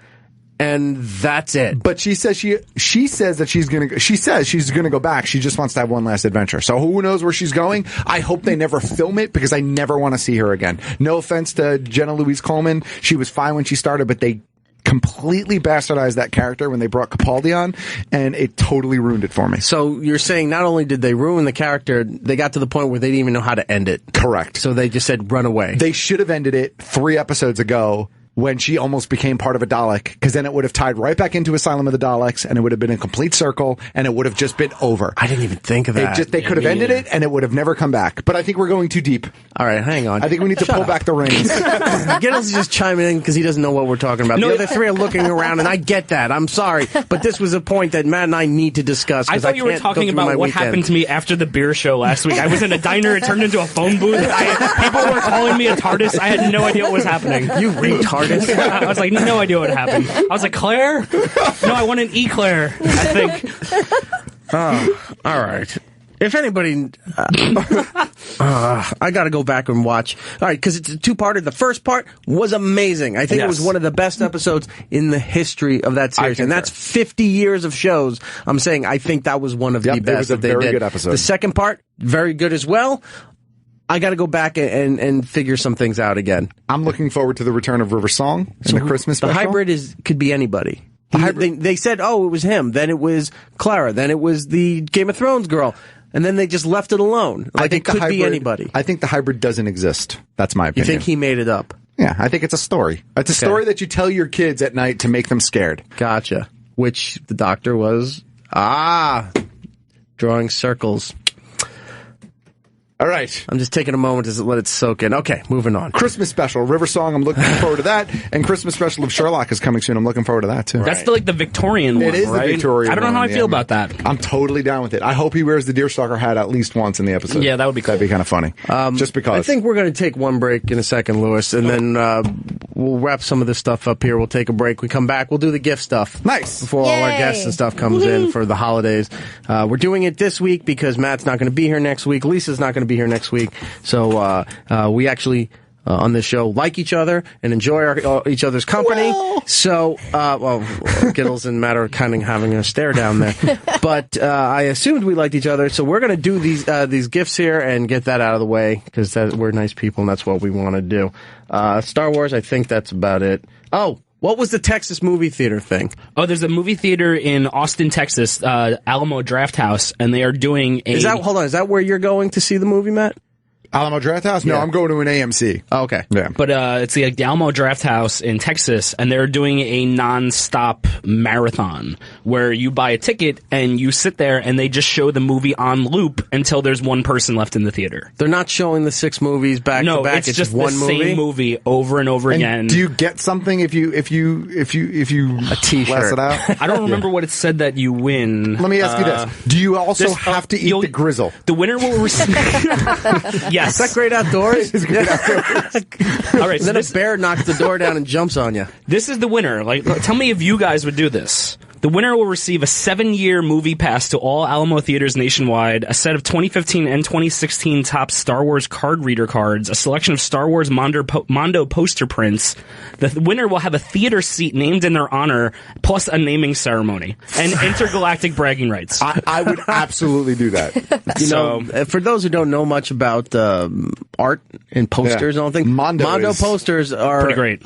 And that's it. But she says she says that she's gonna go back. She just wants to have one last adventure. So who knows where she's going? I hope they never film it because I never want to see her again. No offense to Jenna Louise Coleman. She was fine when she started, but they completely bastardized that character when they brought Capaldi on, and it totally ruined it for me. So you're saying not only did they ruin the character, they got to the point where they didn't even know how to end it. Correct. So they just said, run away. They should have ended it 3 episodes ago, when she almost became part of a Dalek, because then it would have tied right back into Asylum of the Daleks, and it would have been a complete circle, and it would have just been over. I didn't even think of that. They could have ended it, and it would have never come back. But I think we're going too deep. All right, hang on. I think we need to pull back the reins. Giddles is just chiming in because he doesn't know what we're talking about. The other 3 are looking around, and I get that. I'm sorry. But this was a point that Matt and I need to discuss. I thought you were talking about what happened to me after the beer show last week. I was in a diner. It turned into a phone booth. People were calling me a TARDIS. I had no idea what was happening. You retarded. I was like, no idea what happened. I was like, Claire? No, I want an Eclair, I think. All right. If anybody, I got to go back and watch. All right, because it's a two-parter. The first part was amazing. I think it was one of the best episodes in the history of that series, and that's 50 years of shows. I'm saying I think that was one of the best it was a that they very did. good episode. The second part, very good as well. I got to go back and figure some things out again. I'm looking forward to the return of River Song and the Christmas special. The hybrid could be anybody. They said, oh, it was him. Then it was Clara. Then it was the Game of Thrones girl. And then they just left it alone. Like, it could be anybody. I think the hybrid doesn't exist. That's my opinion. You think he made it up? Yeah, I think it's a story. It's a story that you tell your kids at night to make them scared. Gotcha. Which the doctor was, drawing circles. All right. I'm just taking a moment to let it soak in. Okay, moving on. Christmas special, River Song. I'm looking forward to that. And Christmas special of Sherlock is coming soon. I'm looking forward to that, too. That's the Victorian one, It is right? the Victorian I don't know how I one, feel about that. I'm totally down with it. I hope he wears the deerstalker hat at least once in the episode. Yeah, that would be cool. That'd be kind of funny. Just because. I think we're going to take one break in a second, Lewis, and then we'll wrap some of this stuff up here. We'll take a break. We come back. We'll do the gift stuff. Nice. Before all our guests and stuff comes in for the holidays. We're doing it this week because Matt's not going to be here next week. Lisa's not going to be here next week. So we actually, on this show, like each other and enjoy each other's company. Well. So, Giddles and Matt are kind of having a stare down there. But I assumed we liked each other, so we're going to do these gifts here and get that out of the way because we're nice people and that's what we want to do. Star Wars, I think that's about it. Oh, what was the Texas movie theater thing? Oh, there's a movie theater in Austin, Texas, Alamo Drafthouse, and they are doing a... Hold on, is that where you're going to see the movie, Matt? Alamo Draft House? No, I'm going to an AMC. Oh, okay. Yeah. But it's the Alamo Drafthouse in Texas, and they're doing a non-stop marathon where you buy a ticket and you sit there and they just show the movie on loop until there's one person left in the theater. They're not showing the 6 movies back to back. It's just one the movie? same movie over and over again. Do you get something if you a T-shirt? blast it out? I don't remember what it said that you win. Let me ask you this: do you also have to eat the grizzle? The winner will receive. Yes. Is that great outdoors? It's great outdoors. All right. Then a bear knocks the door down and jumps on you. This is the winner. Like, tell me if you guys would do this. The winner will receive a 7-year movie pass to all Alamo theaters nationwide, a set of 2015 and 2016 top Star Wars card reader cards, a selection of Star Wars Mondo poster prints. The winner will have a theater seat named in their honor, plus a naming ceremony, and intergalactic bragging rights. I would absolutely do that. You know, for those who don't know much about art and posters and all things, Mondo posters are pretty great.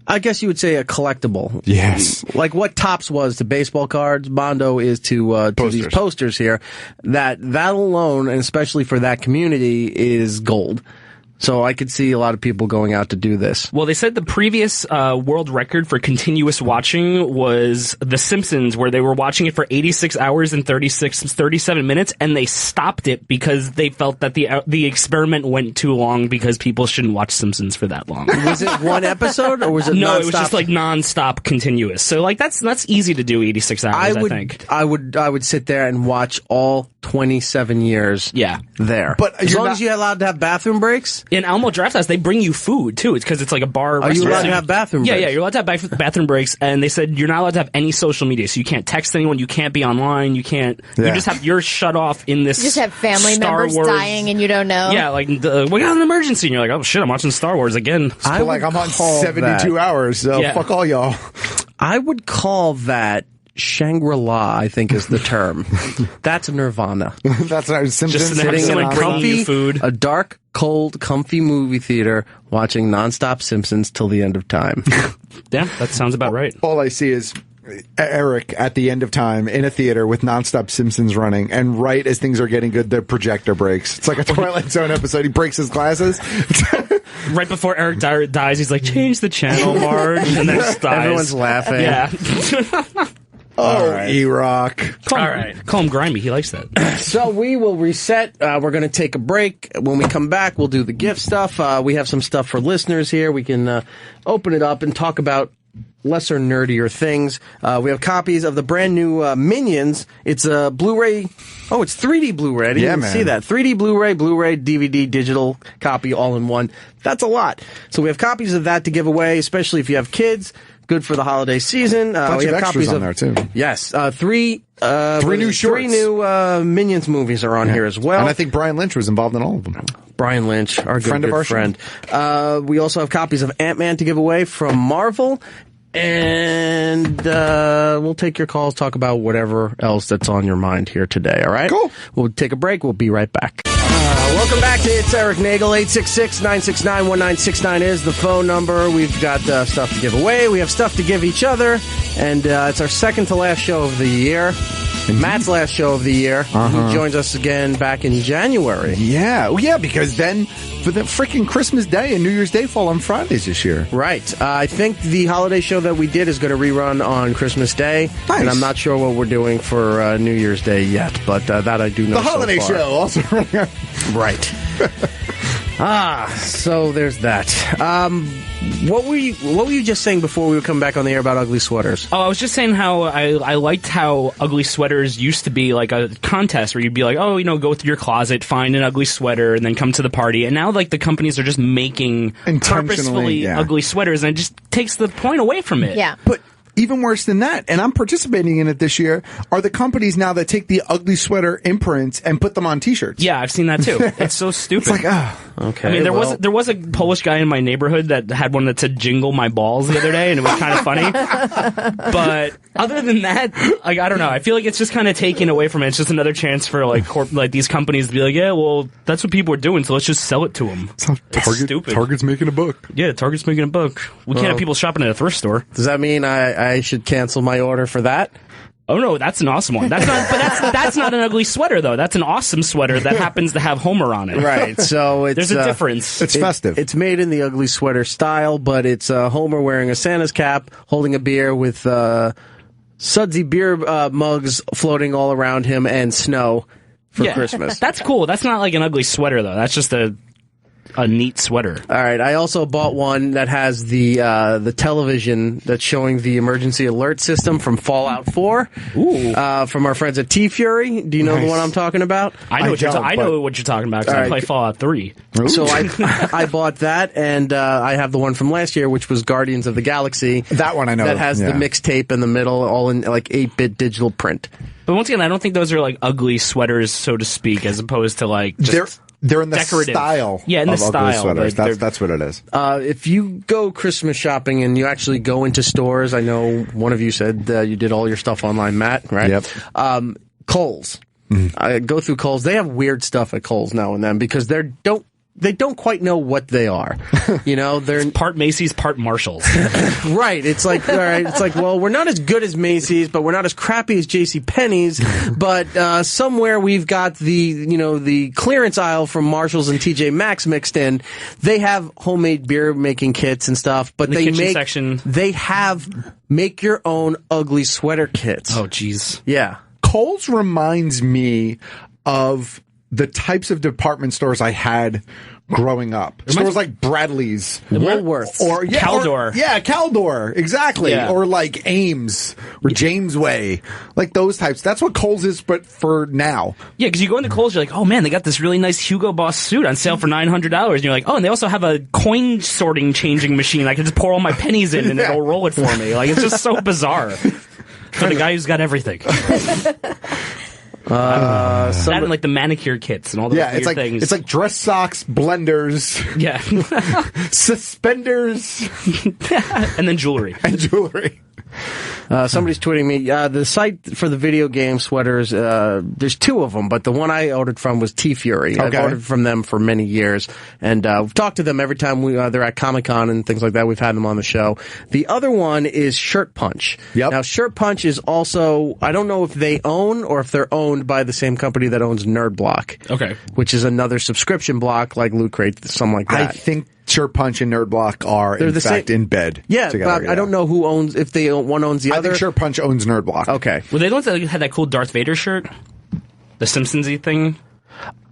I guess you would say a collectible. Yes. Like what Topps was to baseball cards, Mondo is to these posters here. That alone, and especially for that community, is gold. So I could see a lot of people going out to do this. Well, they said the previous world record for continuous watching was The Simpsons, where they were watching it for 86 hours and 37 minutes, and they stopped it because they felt that the experiment went too long because people shouldn't watch Simpsons for that long. Was it one episode, or was it No, nonstop? it was just like non-stop continuous. So like that's easy to do 86 hours, I think. I would sit there and watch all 27 years there. But as long as you're allowed to have bathroom breaks? In Alamo Drafthouse, they bring you food, too. It's because it's like a bar. Are you allowed to have bathroom breaks? Yeah, you're allowed to have bathroom breaks, and they said you're not allowed to have any social media, so you can't text anyone, you can't be online, you can't... You're shut off in this You just have family Star members Wars. Dying and you don't know. Yeah, like, we got an emergency, and you're like, oh shit, I'm watching Star Wars again. I'm on 72 hours, so fuck all y'all. I would call that Shangri-La, I think is the term. That's Nirvana. That's what I was Just sitting in a comfy food. A dark, cold, comfy movie theater watching nonstop Simpsons till the end of time. Yeah, that sounds about right. All I see is Eric at the end of time in a theater with nonstop Simpsons running, and right as things are getting good, the projector breaks. It's like a Twilight Zone episode. He breaks his glasses. Right before Eric dies, he's like, change the channel, Marge, and then just dies. Everyone's laughing. Yeah. Oh, right. E-Rock. All right. Call him Grimy. He likes that. So we will reset. We're going to take a break. When we come back, we'll do the gift stuff. We have some stuff for listeners here. We can open it up and talk about lesser nerdier things. We have copies of the brand new Minions. It's a Blu-ray. Oh, it's 3D Blu-ray. I didn't even see that. 3D Blu-ray, DVD, digital copy, all in one. That's a lot. So we have copies of that to give away, especially if you have kids. Good for the holiday season. Bunch we of have extras copies on there too. Yes, three new shorts. Three new Minions movies are on here as well. And I think Brian Lynch was involved in all of them. Brian Lynch, our Friend of our friend. We also have copies of Ant-Man to give away from Marvel. And we'll take your calls, talk about whatever else that's on your mind here today, all right? Cool. We'll take a break. We'll be right back. Welcome back to It's Erik Nagel. 866-969-1969 is the phone number. We've got stuff to give away. We have stuff to give each other. And it's our second to last show of the year. Matt's last show of the year. He joins us again back in January. Yeah. Well, yeah, because then for the freaking Christmas Day and New Year's Day fall on Fridays this year. Right. I think the holiday show that we did is going to rerun on Christmas Day. Nice. And I'm not sure what we're doing for New Year's Day yet, but that I do know. The holiday so far. show also. Right. So there's that. What were you just saying before we would come back on the air about ugly sweaters? Oh, I was just saying how I liked how ugly sweaters used to be like a contest where you'd be like, oh, go through your closet, find an ugly sweater, and then come to the party. And now, like, the companies are just making purposefully ugly sweaters, and it just takes the point away from it. Yeah. But even worse than that, and I'm participating in it this year, are the companies now that take the ugly sweater imprints and put them on T-shirts. Yeah, I've seen that too. It's so stupid. It's like, okay. I mean, there was a Polish guy in my neighborhood that had one that said "Jingle My Balls" the other day, and it was kind of funny. But other than that, like, I don't know. I feel like it's just kind of taken away from it. It's just another chance for like these companies to be like, yeah, well, that's what people are doing, so let's just sell it to them. It's stupid. Target's making a book. Yeah, Target's making a book. We can't have people shopping at a thrift store. Does that mean I should cancel my order for that? Oh no, that's an awesome one. That's not an ugly sweater though. That's an awesome sweater that happens to have Homer on it. Right. So there's a difference. It's festive. It's made in the ugly sweater style, but it's Homer wearing a Santa's cap, holding a beer with sudsy beer mugs floating all around him and snow for Christmas. That's cool. That's not like an ugly sweater though. That's just a neat sweater. All right. I also bought one that has the television that's showing the emergency alert system from Fallout 4. Ooh. From our friends at T-Fury. Do you know the one I'm talking about? I know what you're talking about because I play Fallout 3. Ooh. So I bought that, and I have the one from last year, which was Guardians of the Galaxy. That one I know. That has the mixtape in the middle, all in like 8-bit digital print. But once again, I don't think those are like ugly sweaters, so to speak, as opposed to like just They're in the decorative style in the of style, ugly sweaters. That's what it is. If you go Christmas shopping and you actually go into stores, I know one of you said you did all your stuff online, Matt, right? Yep. Kohl's. I go through Kohl's. They have weird stuff at Kohl's now and then because they don't quite know what they are. They're part Macy's, part Marshalls. Right. It's like, all right. It's like, well, we're not as good as Macy's, but we're not as crappy as JCPenney's. But somewhere we've got the clearance aisle from Marshalls and TJ Maxx mixed in. They have homemade beer making kits and stuff, but they have make your own ugly sweater kits. Oh, jeez. Yeah. Kohl's reminds me of the types of department stores I had growing up. Stores like Bradley's, Woolworths, or Caldor. Caldor, exactly. Yeah. Or like Ames or Jamesway, like those types. That's what Kohl's is, but for now. Yeah, because you go into Kohl's, you're like, oh man, they got this really nice Hugo Boss suit on sale for $900, and you're like, oh, and they also have a coin sorting changing machine. I can just pour all my pennies in and it'll roll it for me. Like, it's just so bizarre for the guy who's got everything. That and like the manicure kits and all those weird things. It's like dress socks, blenders, suspenders, and then jewelry. Somebody's tweeting me, the site for the video game sweaters, there's two of them, but the one I ordered from was T-Fury. I've ordered from them for many years, and we've talked to them every time they're at Comic-Con and things like that. We've had them on the show. The other one is Shirt Punch. Yep. Now, Shirt Punch is also, I don't know if they own or if they're owned by the same company that owns Nerd Block. Okay. Which is another subscription block like Loot Crate, something like that. I think Shirt Punch and Nerd Block are, in fact, in bed. Yeah, together, but I don't know who owns, if one owns the other. I think Shirt Punch owns Nerd Block. Okay. Were they the ones that had that cool Darth Vader shirt? The Simpsons-y thing?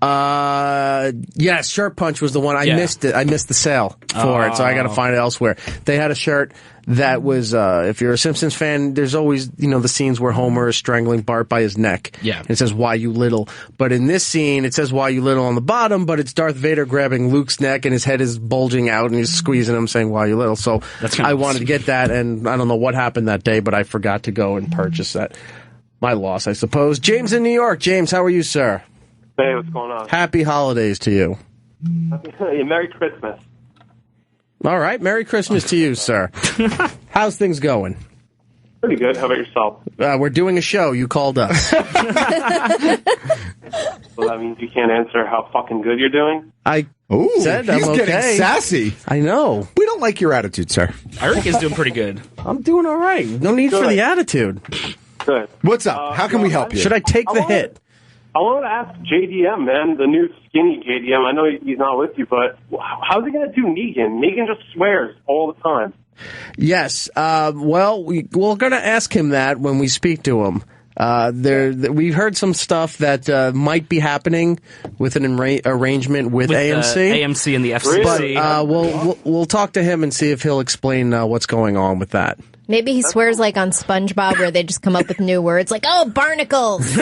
Yes, Shirt Punch was the one. I missed it. I missed the sale for it, so I got to find it elsewhere. They had a shirt that was, if you're a Simpsons fan, there's always, the scenes where Homer is strangling Bart by his neck. Yeah. And it says, "Why you little?" But in this scene, it says, "Why you little" on the bottom, but it's Darth Vader grabbing Luke's neck and his head is bulging out and he's squeezing him saying, "Why you little?" So I wanted to get that, and I don't know what happened that day, but I forgot to go and purchase that. My loss, I suppose. James in New York. James, how are you, sir? Hey, what's going on? Happy holidays to you. Merry Christmas. All right, Merry Christmas to you, sir. How's things going? Pretty good. How about yourself? We're doing a show. You called us. Well, that means you can't answer how fucking good you're doing? I said he's I'm okay. getting sassy. I know. We don't like your attitude, sir. Eric is doing pretty good. I'm doing all right. No need for the attitude. Good. What's up? How can we help you? Should I take the hit? I wanted to ask JDM, man, the new skinny JDM. I know he's not with you, but how's he going to do Negan? Negan just swears all the time. Yes. Well, we're going to ask him that when we speak to him. We heard some stuff that might be happening with an arrangement with AMC. AMC and the FCC. But we'll talk to him and see if he'll explain what's going on with that. Maybe he swears like on SpongeBob where they just come up with new words like, "Oh, barnacles."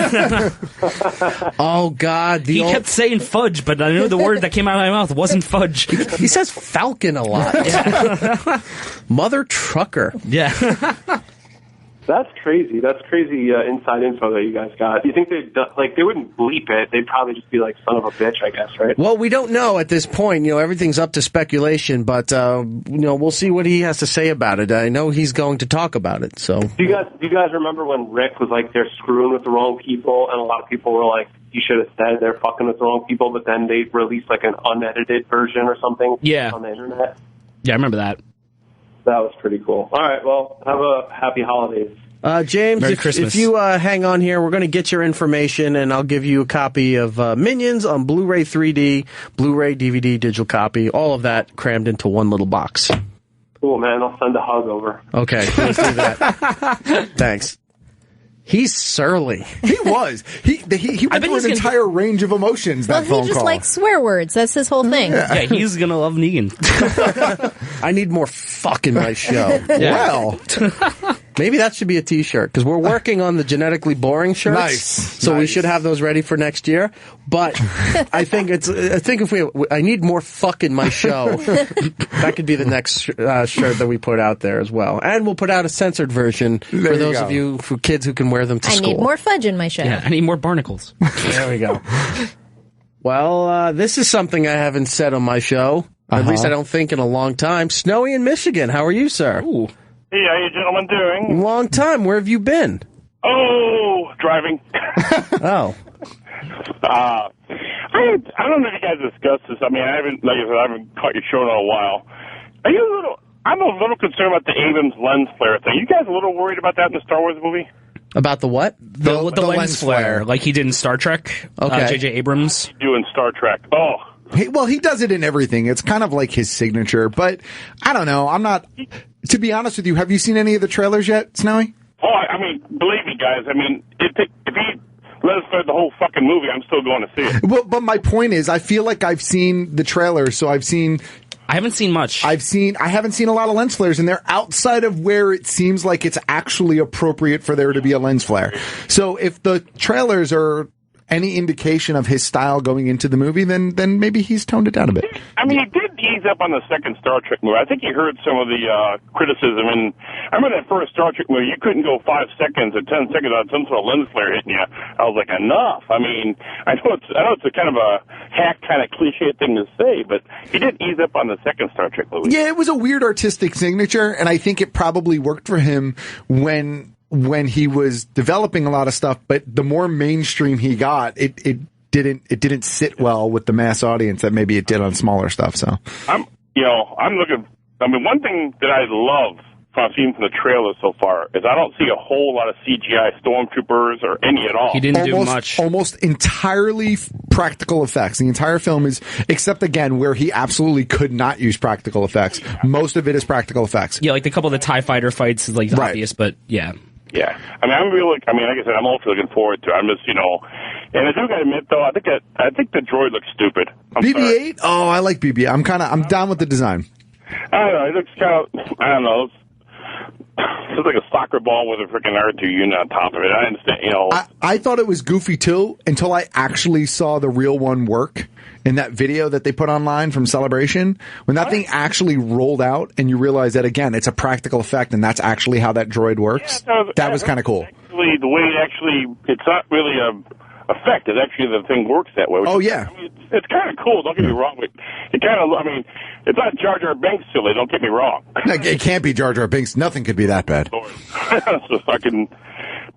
Oh, God. He kept saying fudge, but I knew the word that came out of my mouth wasn't fudge. He says falcon a lot. Yeah. Mother trucker. Yeah. That's crazy. That's crazy inside info that you guys got. You think they wouldn't bleep it? They'd probably just be like, "Son of a bitch," I guess, right? Well, we don't know at this point. Everything's up to speculation, but we'll see what he has to say about it. I know he's going to talk about it. So, do you guys remember when Rick was like, "They're screwing with the wrong people," and a lot of people were like, "You should have said they're fucking with the wrong people," but then they released like an unedited version or something on the internet. Yeah, I remember that. That was pretty cool. All right, well, have a happy holidays. James, Merry Christmas. If you hang on here, we're going to get your information, and I'll give you a copy of Minions on Blu-ray 3D, Blu-ray, DVD, digital copy, all of that crammed into one little box. Cool, man. I'll send a hug over. Okay, let's do that. Thanks. He's surly. He was. He went through an entire range of emotions, that phone call. Well, he just likes swear words. That's his whole thing. Yeah, he's going to love Negan. I need more fuck in my show. Well, maybe that should be a T-shirt, because we're working on the genetically boring shirts. Nice. So we should have those ready for next year. But I think I need more fuck in my show. That could be the next shirt that we put out there as well. And we'll put out a censored version for those of you, for kids who can wear them to school. I need more fudge in my show. Yeah, I need more barnacles. There we go. Well, this is something I haven't said on my show. At least I don't think in a long time. Snowy in Michigan. How are you, sir? Ooh. Hey, how you gentlemen doing? Long time. Where have you been? Oh, driving. Oh. I don't know if you guys discussed this. I mean, I haven't caught your show in a while. I'm a little concerned about the Abrams lens flare thing. You guys a little worried about that in the Star Wars movie? About the what? The lens flare, like he did in Star Trek. Okay. J.J. Abrams. Doing Star Trek. Oh. He does it in everything. It's kind of like his signature, but I don't know. I'm not, to be honest with you, have you seen any of the trailers yet, Snowy? Oh, I mean, believe me, guys. I mean, if he let us flare the whole fucking movie, I'm still going to see it. Well, but my point is, I feel like I've seen the trailer, so I haven't seen much. I haven't seen a lot of lens flares, and they're outside of where it seems like it's actually appropriate for there to be a lens flare. So if the trailers are any indication of his style going into the movie, then maybe he's toned it down a bit. I mean, he did ease up on the second Star Trek movie. I think he heard some of the criticism, and I remember that first Star Trek movie, you couldn't go 5 seconds or 10 seconds without some sort of lens flare hitting you. I was like, enough. I mean, I know it's a kind of a hack kind of cliche thing to say, but he did ease up on the second Star Trek movie. Yeah, it was a weird artistic signature, and I think it probably worked for him when he was developing a lot of stuff, but the more mainstream he got, it didn't sit well with the mass audience that maybe it did on smaller stuff. So I'm looking. I mean, one thing that I love I've seen from the trailer so far is I don't see a whole lot of CGI stormtroopers or any at all. He didn't do much. Almost entirely practical effects. The entire film is, except again where he absolutely could not use practical effects. Most of it is practical effects. Yeah, like a couple of the TIE fighter fights is like obvious, but yeah. Yeah. I mean, like I said, I'm also looking forward to it. I'm just, and I do got to admit, though, I think the droid looks stupid. BB-8? Oh, I like BB-8. I'm down with the design. I don't know. It looks kind of, I don't know. It looks like a soccer ball with a freaking R2 unit on top of it. I understand, I thought it was goofy, too, until I actually saw the real one work in that video that they put online from Celebration. When that thing actually rolled out and you realize that, again, it's a practical effect and that's actually how that droid works, that was kind of cool. Actually, the way it's not really a effect. It's actually the thing works that way. Yeah. It's kind of cool. Don't get me wrong. But it's not Jar Jar Binks silly. Don't get me wrong. It can't be Jar Jar Binks. Nothing could be that bad. So I can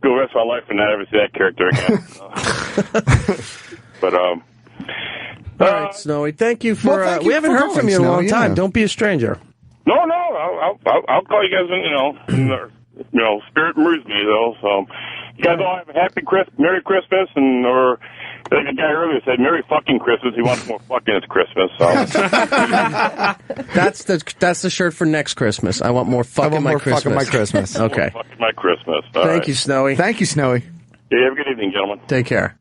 go the rest of my life and not ever see that character again. But all right, Snowy. Thank you for. We haven't heard from you in a long time. Don't be a stranger. No. I'll call you guys. Spirit moves me though. So you guys all have a happy Merry Christmas, or like the guy earlier said, Merry fucking Christmas. He wants more fucking at Christmas. So that's the shirt for next Christmas. I want more fucking my Christmas. Fucking my Christmas. Okay. Fucking my Christmas. Thank you, Snowy. Thank you, Snowy. Yeah, have a good evening, gentlemen. Take care.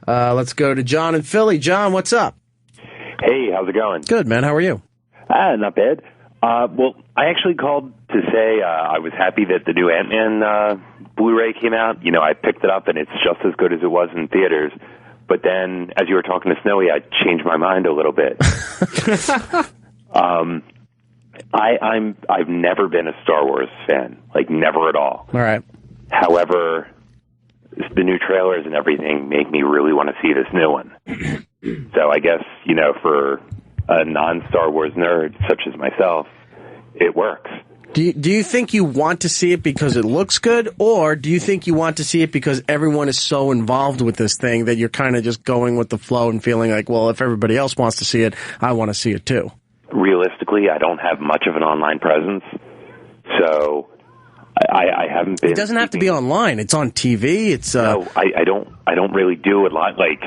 Let's go to John in Philly. John, what's up? Hey, how's it going? Good, man. How are you? Not bad. Well, I actually called to say I was happy that the new Ant-Man Blu-ray came out. I picked it up, and it's just as good as it was in theaters. But then, as you were talking to Snowy, I changed my mind a little bit. I've never been a Star Wars fan, like never at all. All right. However, the new trailers and everything make me really want to see this new one. So I guess, for a non-Star Wars nerd such as myself, it works. Do you think you want to see it because it looks good, or do you think you want to see it because everyone is so involved with this thing that you're kind of just going with the flow and feeling like, well, if everybody else wants to see it, I want to see it too? Realistically, I don't have much of an online presence, so I haven't been. It doesn't have to be online. It's on TV. It's no, I don't really do a lot. Like,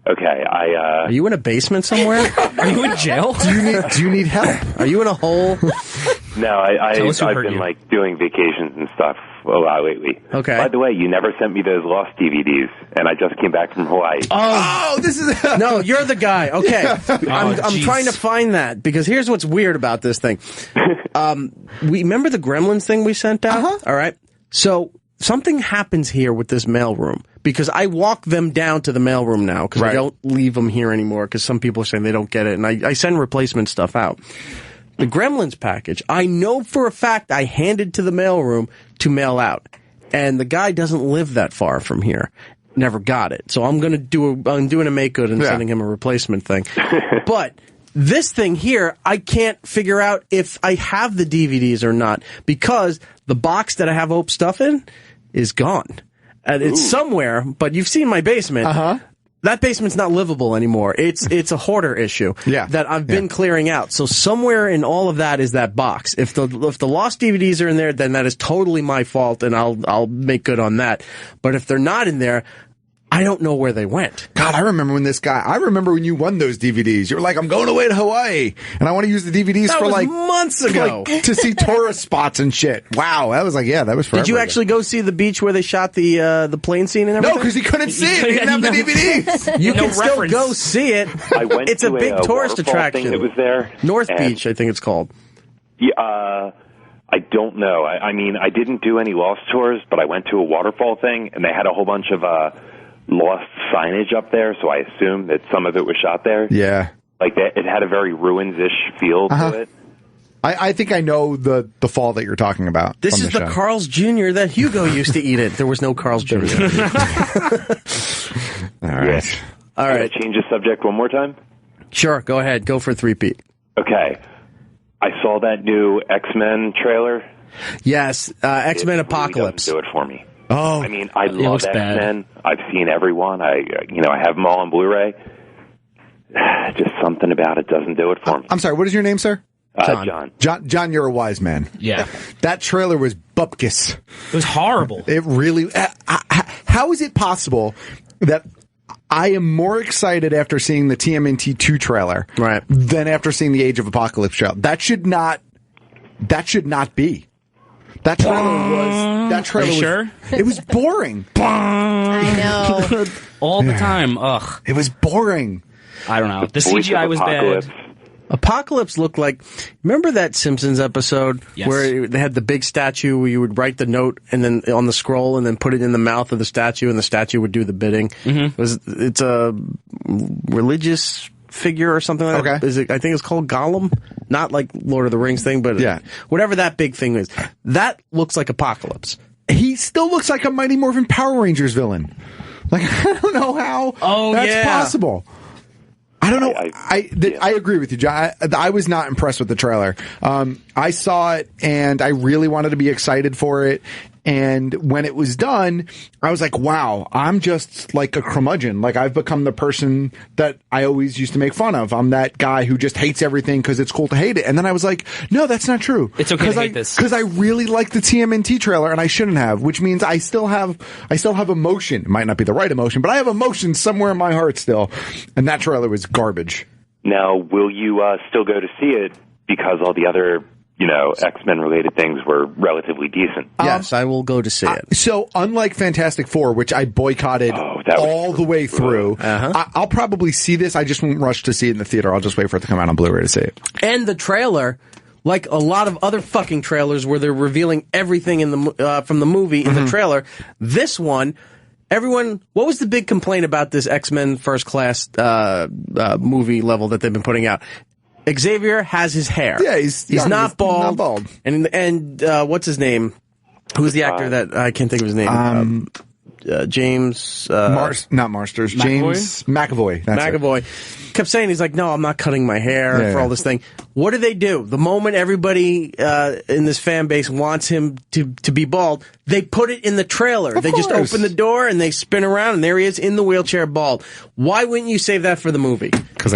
okay, Are you in a basement somewhere? Are you in jail? Do you need help? Are you in a hole? No, I've been like doing vacations and stuff a lot lately. Okay. By the way, you never sent me those Lost DVDs, and I just came back from Hawaii. Oh, this is no, you're the guy. Okay, I'm trying to find that because here's what's weird about this thing. We remember the Gremlins thing we sent out. Uh-huh. All right, so something happens here with this mailroom because I walk them down to the mailroom now because I don't leave them here anymore because some people are saying they don't get it, and I send replacement stuff out. The Gremlins package, I know for a fact I handed to the mailroom to mail out. And the guy doesn't live that far from here. Never got it. So I'm doing a make good and sending him a replacement thing. But this thing here, I can't figure out if I have the DVDs or not because the box that I have Ope stuff in is gone. And it's somewhere, but you've seen my basement. Uh-huh. That basement's not livable anymore. It's a hoarder issue that I've been clearing out. So somewhere in all of that is that box. If the lost DVDs are in there, then that is totally my fault, and I'll make good on that. But if they're not in there, I don't know where they went. God, I remember when you won those DVDs. You were like, I'm going away to Hawaii, and I want to use the DVDs that was months ago to see tourist spots and shit. Wow, that was that was forever. Did you actually go see the beach where they shot the plane scene and everything? No, because he couldn't see it. He didn't have the DVDs. You can still go see it. It's a big tourist attraction. Thing that was there. North Beach, I think it's called. Yeah, I don't know. I mean, I didn't do any Lost tours, but I went to a waterfall thing, and they had a whole bunch of Lost signage up there, so I assume that some of it was shot there. Yeah. Like that, it had a very ruins-ish feel to it. I think I know the fall that you're talking about. This is the Carl's Jr. that Hugo used to eat it. There was no Carl's Jr. All right. Yeah. All right. Change the subject one more time? Sure, go ahead. Go for a three-peat. Okay. I saw that new X-Men trailer. Yes, X-Men Apocalypse. Really doesn't do it for me. Oh, I mean, I love X-Men. I've seen everyone. I have them all on Blu-ray. Just something about it doesn't do it for me. I'm sorry, what is your name, sir? John, you're a wise man. Yeah. That trailer was bupkis. It was horrible. It really... how is it possible that I am more excited after seeing the TMNT 2 trailer than after seeing the Age of Apocalypse trailer? That should not be. That trailer was sure? It was boring. I know. All the time. Ugh. It was boring. I don't know. The CGI was bad. Apocalypse looked like, remember that Simpsons episode where they had the big statue where you would write the note and then on the scroll and then put it in the mouth of the statue and the statue would do the bidding? Mm-hmm. It's a religious figure or something like that. I think it's called Gollum. Not like Lord of the Rings thing, but whatever that big thing is. That looks like Apocalypse. He still looks like a Mighty Morphin Power Rangers villain. Like, I don't know how that's possible. I don't know. I agree with you, John. I was not impressed with the trailer. I saw it and I really wanted to be excited for it. And when it was done, I was like, wow, I'm just like a curmudgeon. Like, I've become the person that I always used to make fun of. I'm that guy who just hates everything because it's cool to hate it. And then I was like, no, that's not true. It's okay to hate this. Because I really like the TMNT trailer and I shouldn't have, which means I still have emotion. It might not be the right emotion, but I have emotion somewhere in my heart still. And that trailer was garbage. Now, will you still go to see it because all the other X-Men related things were relatively decent? Yes, I will go to see it. So, unlike Fantastic Four, which I boycotted all the way through, I'll probably see this. I just won't rush to see it in the theater. I'll just wait for it to come out on Blu-ray to see it. And the trailer, like a lot of other fucking trailers where they're revealing everything in the from the movie in the trailer, this one, everyone, what was the big complaint about this X-Men First Class movie level that they've been putting out? Xavier has his hair. Yeah, he's not bald. Not bald. And what's his name? Who's the actor that I can't think of his name? James not Marsters. James McAvoy. That's McAvoy kept saying, he's like, no, I'm not cutting my hair for all this thing. What do? The moment everybody in this fan base wants him to be bald, they put it in the trailer. They just open the door and they spin around and there he is in the wheelchair bald. Why wouldn't you save that for the movie? Is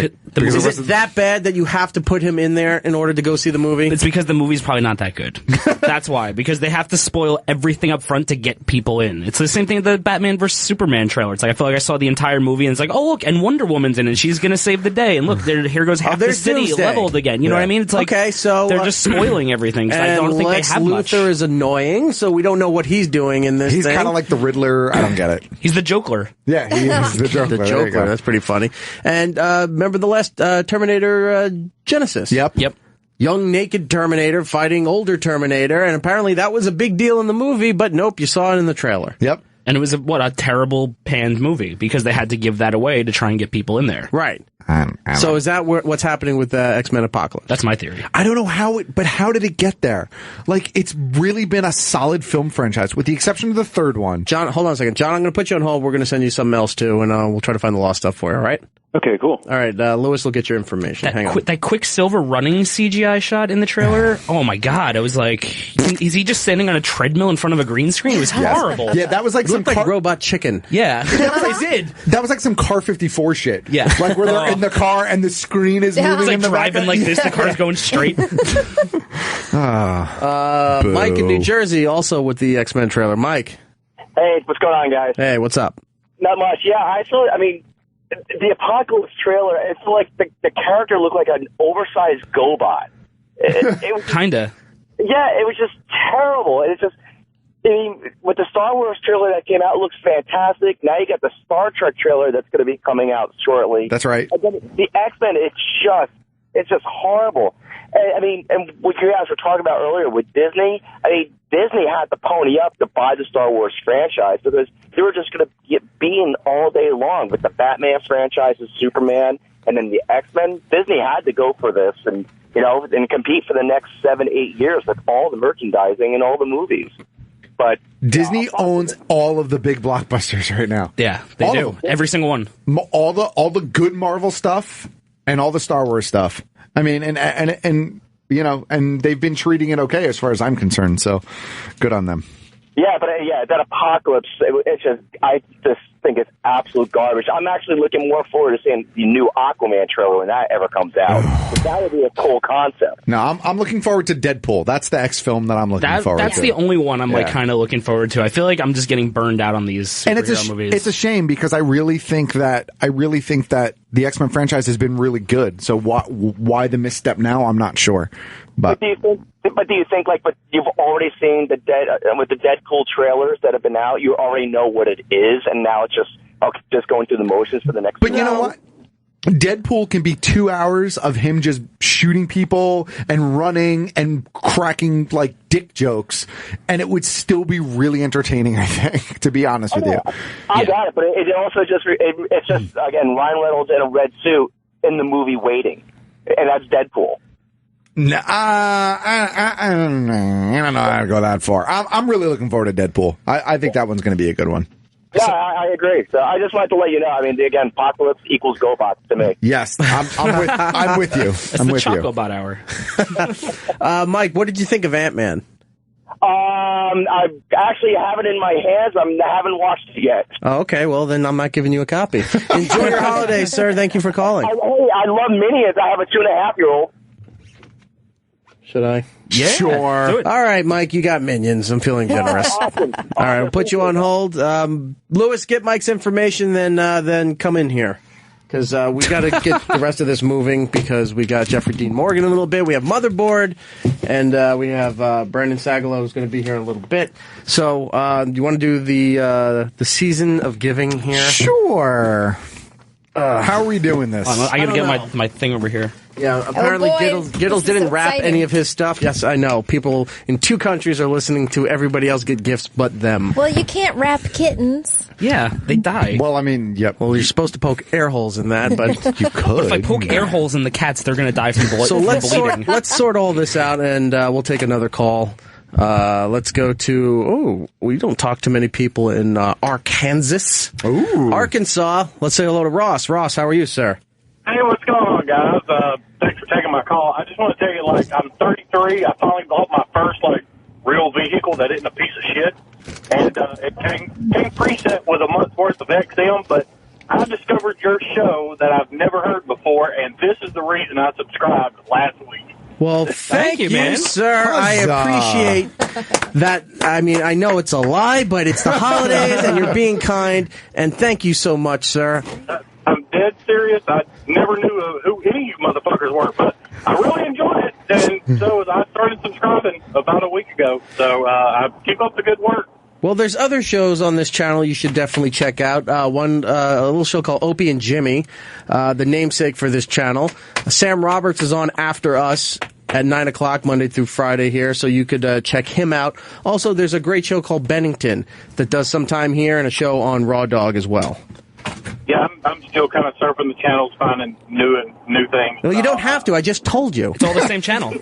it that bad that you have to put him in there in order to go see the movie? It's because the movie's probably not that good. That's why. Because they have to spoil everything up front to get people in. It's the same thing with the Batman vs. Superman trailer. It's like, I feel like I saw the entire movie and it's like, oh, look, and Wonder Woman's in it and she's gonna save the day. And look, here goes half the city leveled again. You know what I mean? It's like, okay, so they're just spoiling everything. And I don't think they have much. Luthor is annoying, so we don't know what he's doing in this He's thing. kind of like the Riddler. I don't get it. He's the Joker. Yeah, he is the Joker. The Joker. That's pretty funny. And remember the last Terminator Genesis? Yep. Young naked Terminator fighting older Terminator, and apparently that was a big deal in the movie, but nope, you saw it in the trailer. Yep. And it was a terrible panned movie because they had to give that away to try and get people in there. Right. So is that what's happening with X-Men Apocalypse? That's my theory. I don't know how did it get there? Like, it's really been a solid film franchise, with the exception of the third one. John, hold on a second. John, I'm going to put you on hold. We're going to send you something else, too, and we'll try to find the lost stuff for you, all right? Okay, cool. All right, Lewis will get your information. Hang on. That Quicksilver running CGI shot in the trailer, oh my god, I was like, is he just standing on a treadmill in front of a green screen? It was horrible. Yeah, that was like some looked like Robot Chicken. Yeah, they did. That was like some Car 54 shit. Yeah. Like where they're in the car and the screen is moving. It's like in the driving like this, the car's going straight. Mike in New Jersey, also with the X-Men trailer. Mike. Hey, what's going on, guys? Hey, what's up? Not much. Yeah, I mean, the Apocalypse trailer, it felt like the character looked like an oversized GoBot. It was Kinda. Yeah, it was just terrible. And it's just, I mean, with the Star Wars trailer that came out, it looks fantastic. Now you got the Star Trek trailer that's going to be coming out shortly. That's right. And then the X-Men, it's just horrible. I mean, and what you guys were talking about earlier with Disney, I mean, Disney had to pony up to buy the Star Wars franchise because they were just going to get beaten all day long with the Batman franchise and Superman and then the X-Men. Disney had to go for this and, and compete for the next 7-8 years with all the merchandising and all the movies. But Disney owns all of the big blockbusters right now. Yeah, they do. Every single one. All the good Marvel stuff and all the Star Wars stuff. I mean, and they've been treating it okay as far as I'm concerned. So, good on them. Yeah, but that Apocalypse, I just think it's absolute garbage. I'm actually looking more forward to seeing the new Aquaman trailer when that ever comes out. That would be a cool concept. No, I'm looking forward to Deadpool. That's the X film that I'm looking forward to. That's the only one I'm kind of looking forward to. I feel like I'm just getting burned out on these superhero movies. It's a shame because I really think that the X-Men franchise has been really good. So why the misstep now? I'm not sure. But do you think like, but you've already seen with the Deadpool trailers that have been out, you already know what it is, and now it's just going through the motions for the next. But you know what? Deadpool can be 2 hours of him just shooting people and running and cracking like dick jokes, and it would still be really entertaining, I think, to be honest with you. I got it, but it also it's just again, Ryan Reynolds in a red suit in the movie Waiting, and that's Deadpool. No, I don't know how to go that far. I'm really looking forward to Deadpool. I think that one's going to be a good one. Yeah, I agree. So I just wanted to let you know. I mean, again, apocalypse equals GoBots to me. Yes, I'm with you. It's I'm the with you. Chocobot hour. Mike, what did you think of Ant-Man? I actually have it in my hands. I haven't watched it yet. Oh, okay, well, then I'm not giving you a copy. Enjoy your holiday, sir. Thank you for calling. I love Minions. I have a 2.5-year-old. Should I? Yeah. Sure. All right, Mike, you got Minions. I'm feeling generous. Awesome. All right, we'll put you on hold. Lewis, get Mike's information, then come in here. Because we got to get the rest of this moving because we got Jeffrey Dean Morgan in a little bit. We have Motherboard, and we have Brandon Sagalow who's going to be here in a little bit. So, do you want to do the season of giving here? Sure. How are we doing this? I got to get my thing over here. Yeah, apparently Giddles didn't wrap any of his stuff. Yes, I know. People in 2 countries are listening to everybody else get gifts but them. Well, you can't wrap kittens. Yeah, they die. Well, I mean, yep. Well, you're supposed to poke air holes in that, but you could. If I poke air holes in the cats, they're going to die from So bleeding. let's sort all this out, and we'll take another call. Let's go to, we don't talk to many people in Arkansas. Ooh. Arkansas. Let's say hello to Ross. Ross, how are you, sir? Hey, what's going on, guys? Thanks for taking my call. I just want to tell you, I'm 33. I finally bought my first, real vehicle that isn't a piece of shit. And it came preset with a month's worth of XM, but I discovered your show that I've never heard before, and this is the reason I subscribed last week. Well, thank you, man. sir. I appreciate that. I mean, I know it's a lie, but it's the holidays, and you're being kind, and thank you so much, sir. I'm dead serious. I never knew who any of you motherfuckers were, but I really enjoyed it, and so I started subscribing about a week ago. So I keep up the good work. Well, there's other shows on this channel you should definitely check out. A little show called Opie and Jimmy, the namesake for this channel. Sam Roberts is on after us at 9 o'clock Monday through Friday here, so you could check him out. Also, there's a great show called Bennington that does some time here, and a show on Raw Dog as well. Yeah, I'm still kind of surfing the channels, finding new things. Well, you don't have to. I just told you. It's all the same channel.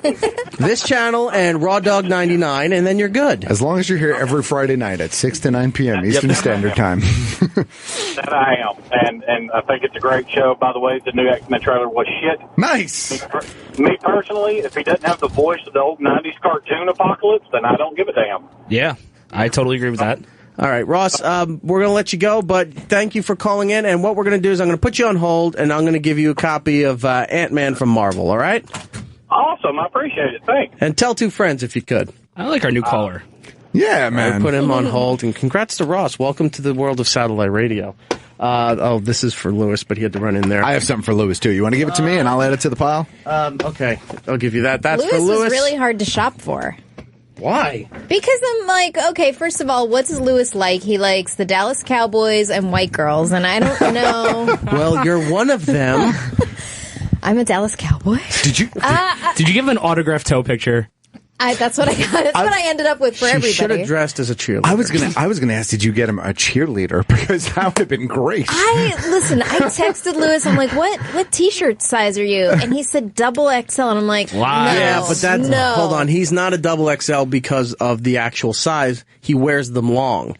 This channel and Raw Dog 99, and then you're good. As long as you're here every Friday night at 6 to 9 p.m. Eastern Standard Time. That I am, and I think it's a great show. By the way, the new X-Men trailer was shit. Nice! Me personally, if he doesn't have the voice of the old 90s cartoon Apocalypse, then I don't give a damn. Yeah, I totally agree with that. All right, Ross, we're going to let you go, but thank you for calling in. And what we're going to do is I'm going to put you on hold, and I'm going to give you a copy of Ant-Man from Marvel, all right? Awesome. I appreciate it. Thanks. And tell 2 friends if you could. I like our new caller. Yeah, man. Put him on hold, and congrats to Ross. Welcome to the world of satellite radio. This is for Lewis, but he had to run in there. I have something for Lewis, too. You want to give it to me, and I'll add it to the pile? Okay, I'll give you that. That's Lewis for Lewis. was really hard to shop for. Why? Because I'm like, okay, first of all, what's Lewis like? He likes the Dallas Cowboys and white girls, and I don't know. Well, you're one of them. I'm a Dallas Cowboy. Did you give an autographed toe picture? That's what I got. That's what I ended up with for everybody. She should have dressed as a cheerleader. I was gonna ask, did you get him a cheerleader? Because that would have been great. I texted Lewis. I'm like, what T-shirt size are you? And he said double XL, and I'm like, wow. No, yeah, but that's no. Hold on. He's not a double XL because of the actual size. He wears them long.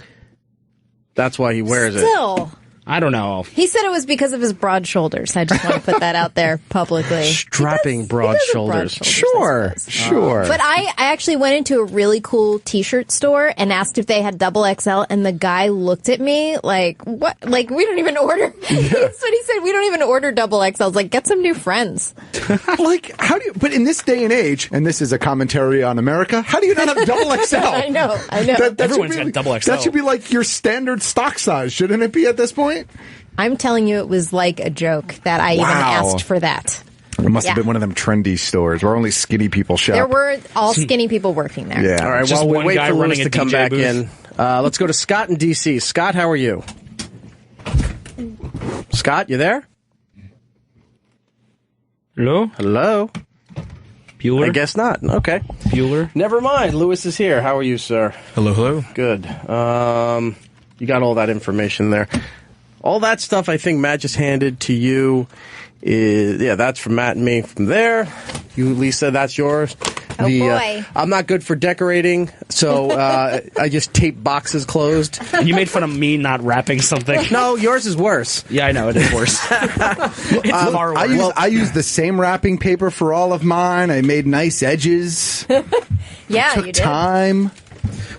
That's why he wears it. Still. I don't know. He said it was because of his broad shoulders. I just want to put that out there publicly. Strapping broad shoulders. Sure. But I actually went into a really cool T-shirt store and asked if they had double XL, and the guy looked at me like, what? Like, we don't even order. Yeah. That's what he said. We don't even order double XL. I was like, get some new friends. Like, how do you, but in this day and age, and this is a commentary on America, how do you not have double XL? I know. Everyone's got double XL. That should be like your standard stock size, shouldn't it be at this point? I'm telling you, it was like a joke that I even asked for that. It must have been one of them trendy stores where only skinny people shop. There were all skinny people working there. Yeah. All right, Just while we one wait guy for Lewis running to a come DJ back booth. in, let's go to Scott in D.C. Scott, how are you? Scott, you there? Hello? Hello? Bueller? I guess not. Okay. Bueller? Never mind. Lewis is here. How are you, sir? Hello. Good. You got all that information there. All that stuff I think Matt just handed to you is, that's from Matt and me from there. You, Lisa, that's yours. Oh, boy. I'm not good for decorating, so I just tape boxes closed. You made fun of me not wrapping something. No, yours is worse. Yeah, I know, it is worse. It's far worse. I use the same wrapping paper for all of mine. I made nice edges. Yeah, Took you did. time.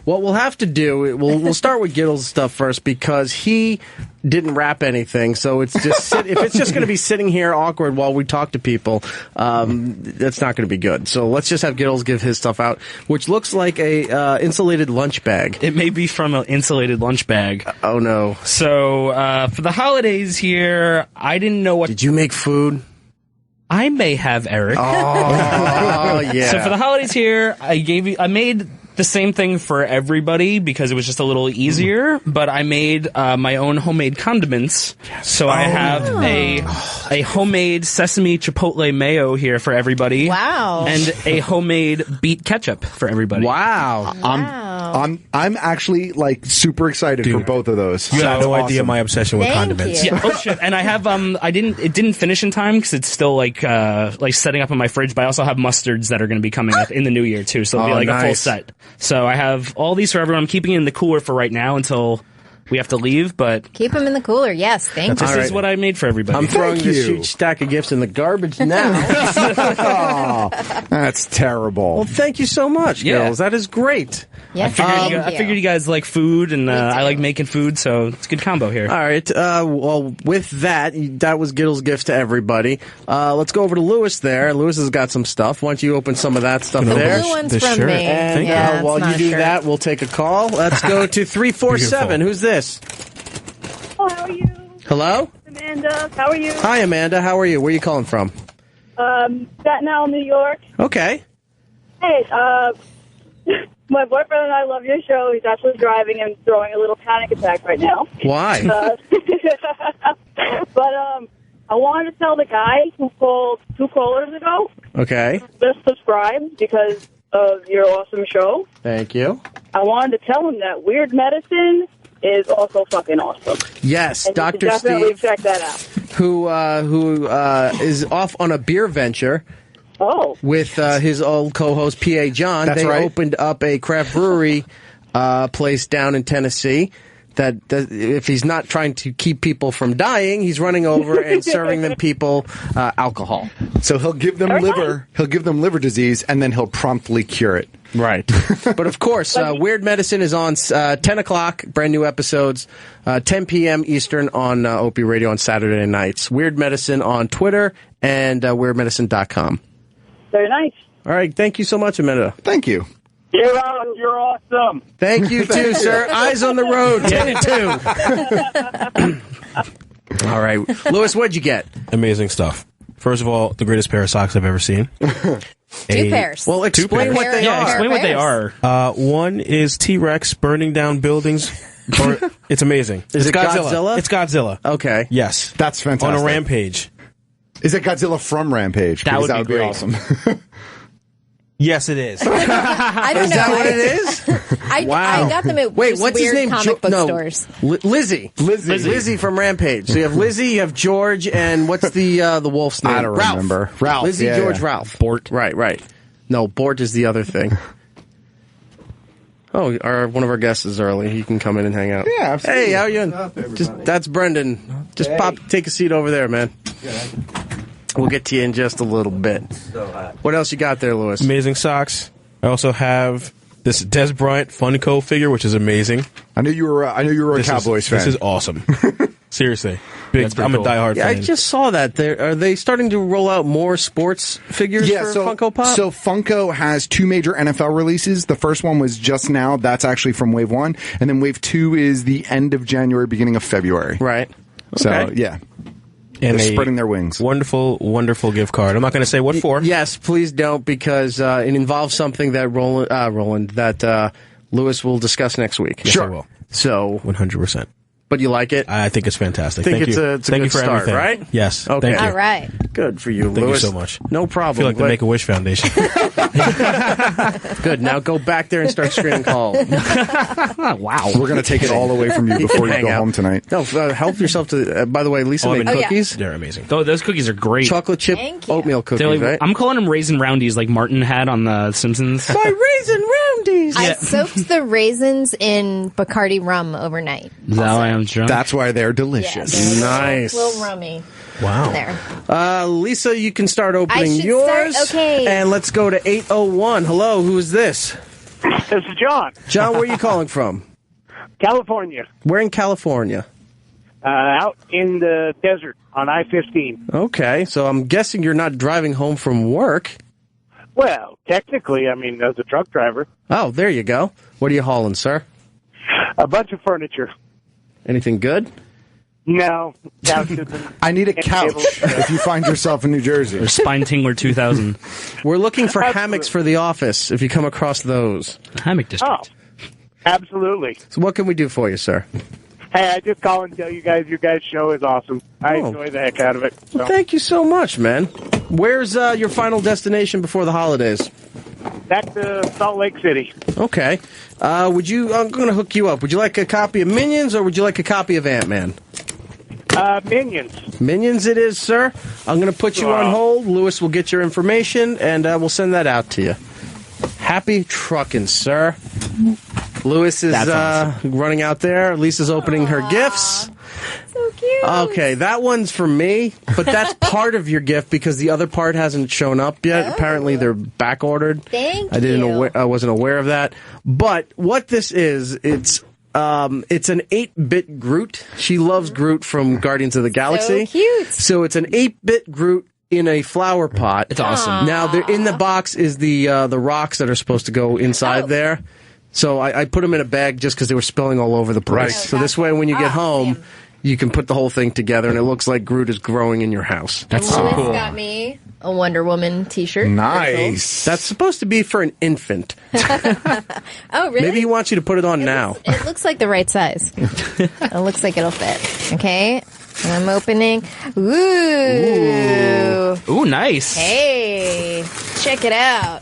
What we'll have to do, we'll start with Gittle's stuff first because he didn't wrap anything. So it's just if it's just going to be sitting here awkward while we talk to people, that's not going to be good. So let's just have Gittles give his stuff out, which looks like a insulated lunch bag. It may be from an insulated lunch bag. Oh no! So for the holidays here, I didn't know what. Did you make food? I may have, Eric. Oh yeah. So for the holidays here, I made the same thing for everybody because it was just a little easier, but I made my own homemade condiments. So I have a homemade sesame chipotle mayo here for everybody. Wow. And a homemade beet ketchup for everybody. Wow. I'm actually like super excited for both of those. You have no That's idea awesome. my obsession with Thank condiments. you. Yeah, oh shit. And I have it didn't finish in time because it's still like setting up in my fridge, but I also have mustards that are going to be coming up in the new year too, so it'll be like a full nice. set. So I have all these for everyone. I'm keeping it in the cooler for right now until we have to leave, but Keep them in the cooler. Yes, thank you. this is what I made for everybody. I'm throwing Thank this you. huge stack of gifts in the garbage now. Oh, that's terrible. Well, thank you so much, Yeah. Gittles. That is great. Yes, I figured you guys like food, and I like making food, so it's a good combo here. All right. Well, with that was Gittle's gift to everybody. Let's go over to Lewis there. Lewis has got some stuff. Why don't you open some of that stuff The there? blue one's this from shirt. me. And Yeah, it's while not you a do shirt. that, we'll take a call. Let's go to 347. Who's this? Oh, how are you? Hello? Amanda, how are you? Hi, Amanda. How are you? Where are you calling from? Staten Island, New York. Okay. Hey, my boyfriend and I love your show. He's actually driving and throwing a little panic attack right now. Why? But I wanted to tell the guy who called 2 callers ago, Okay. just subscribe because of your awesome show. Thank you. I wanted to tell him that Weird Medicine is also fucking awesome. Yes, And you Dr. should definitely Steve, check that out. who is off on a beer venture Oh. with his old co-host P.A. John. That's they right. opened up a craft brewery place down in Tennessee. That if he's not trying to keep people from dying, he's running over and serving them people alcohol. So he'll give them liver disease, and then he'll promptly cure it. Right. But of course, Weird Medicine is on 10 o'clock, brand new episodes, 10 p.m. Eastern on Opie Radio on Saturday nights. Weird Medicine on Twitter and weirdmedicine.com. Very nice. All right. Thank you so much, Amanda. Thank you. You're out. You're awesome. Thank you, too, sir. Eyes on the road, 10 and 2. All right. Lewis, what'd you get? Amazing stuff. First of all, the greatest pair of socks I've ever seen. 2 pairs. Well, explain what they Yeah, are. explain what they are. One is T-Rex burning down buildings. It's amazing. Is it Godzilla? It's Godzilla. Okay. Yes. That's fantastic. On a rampage. Is it Godzilla from Rampage? That Because would be great. awesome. Yes, it is. I don't Is know. that what it is? I got them at Wait, just what's his weird name? comic book stores. Lizzie. Lizzie from Rampage. So you have Lizzie, you have George, and what's the wolf's name? I don't Ralph. remember. Ralph. Lizzie, Yeah, George, yeah. Ralph. Bort. Right. No, Bort is the other thing. Oh, one of our guests is early. He can come in and hang out. Yeah, absolutely. Hey, how you doing? That's Brendan. Just take a seat over there, man. We'll get to you in just a little bit. What else you got there, Lewis? Amazing socks. I also have this Des Bryant Funko figure, which is amazing. I knew you were a Cowboys fan. This is awesome. Seriously. I'm a diehard Yeah, fan. I just saw that. Are they starting to roll out more sports figures for Funko Pop? So Funko has 2 major NFL releases. The first one was just now. That's actually from Wave 1. And then Wave 2 is the end of January, beginning of February. Right. So, Okay. yeah. And They're spreading their wings. Wonderful, wonderful gift card. I'm not going to say what for. Yes, please don't, because it involves something that Lewis will discuss next week. Yes, I will. So 100%. But you like it? I think it's fantastic. Think Thank it's you. a Thank good you for start, everything. right? Yes. Okay. Thank you. All right. Good for you, Thank Lewis. you so much. No problem. I feel like the Make-A-Wish Foundation. Good. Now go back there and start screening calls. Wow. We're going to take it all away from you before you Hang go out. home tonight. No, help yourself to. By the way, Lisa made cookies. They're amazing. Oh, those cookies are great. Chocolate chip oatmeal cookies, They're like- right? I'm calling them raisin roundies, like Martin had on The Simpsons. My raisin roundies. I soaked the raisins in Bacardi rum overnight. Is that why I'm drunk? That's why they're delicious. Nice. Little rummy. Wow. There. Lisa, you can start opening I should yours. start? Okay. And let's go to 801. Hello, who is this? This is John. John, where are you calling from? California. Where in California? Out in the desert on I-15. Okay, so I'm guessing you're not driving home from work. Well, technically, I mean, as a truck driver. Oh, there you go. What are you hauling, sir? A bunch of furniture. Anything good? No. Couches I need a couch if you find yourself in New Jersey. Or Spine Tingler 2000. We're looking for hammocks for the office, if you come across those. Hammock district. Oh, absolutely. So what can we do for you, sir? Hey, I just call and tell you guys your guys' show is awesome. I enjoy the heck out of it. So. Well, thank you so much, man. Where's your final destination before the holidays? Back to Salt Lake City. Okay. I'm going to hook you up. Would you like a copy of Minions or would you like a copy of Ant-Man? Minions. Minions it is, sir. I'm going to put you on hold. Lewis will get your information, and we'll send that out to you. Happy trucking, sir. Lewis is running out there. Lisa's opening her gifts. So cute. Okay, that one's for me, but that's part of your gift because the other part hasn't shown up yet. Apparently, they're back ordered. Thank you. I wasn't aware of that. But what this is, it's an 8-bit Groot. She loves Groot from Guardians of the Galaxy. So cute. So it's an 8-bit Groot in a flower pot. It's awesome. Now, in the box is the rocks that are supposed to go inside there. So I put them in a bag just because they were spilling all over the place. Right. So this way, when you get home, you can put the whole thing together, and it looks like Groot is growing in your house. That's so Lewis cool. got me a Wonder Woman t-shirt. Nice. That's supposed to be for an infant. Oh, really? Maybe he wants you to put it on now. It looks like the right size. It looks like it'll fit. Okay. And I'm opening. Ooh. Nice. Hey. Check it out.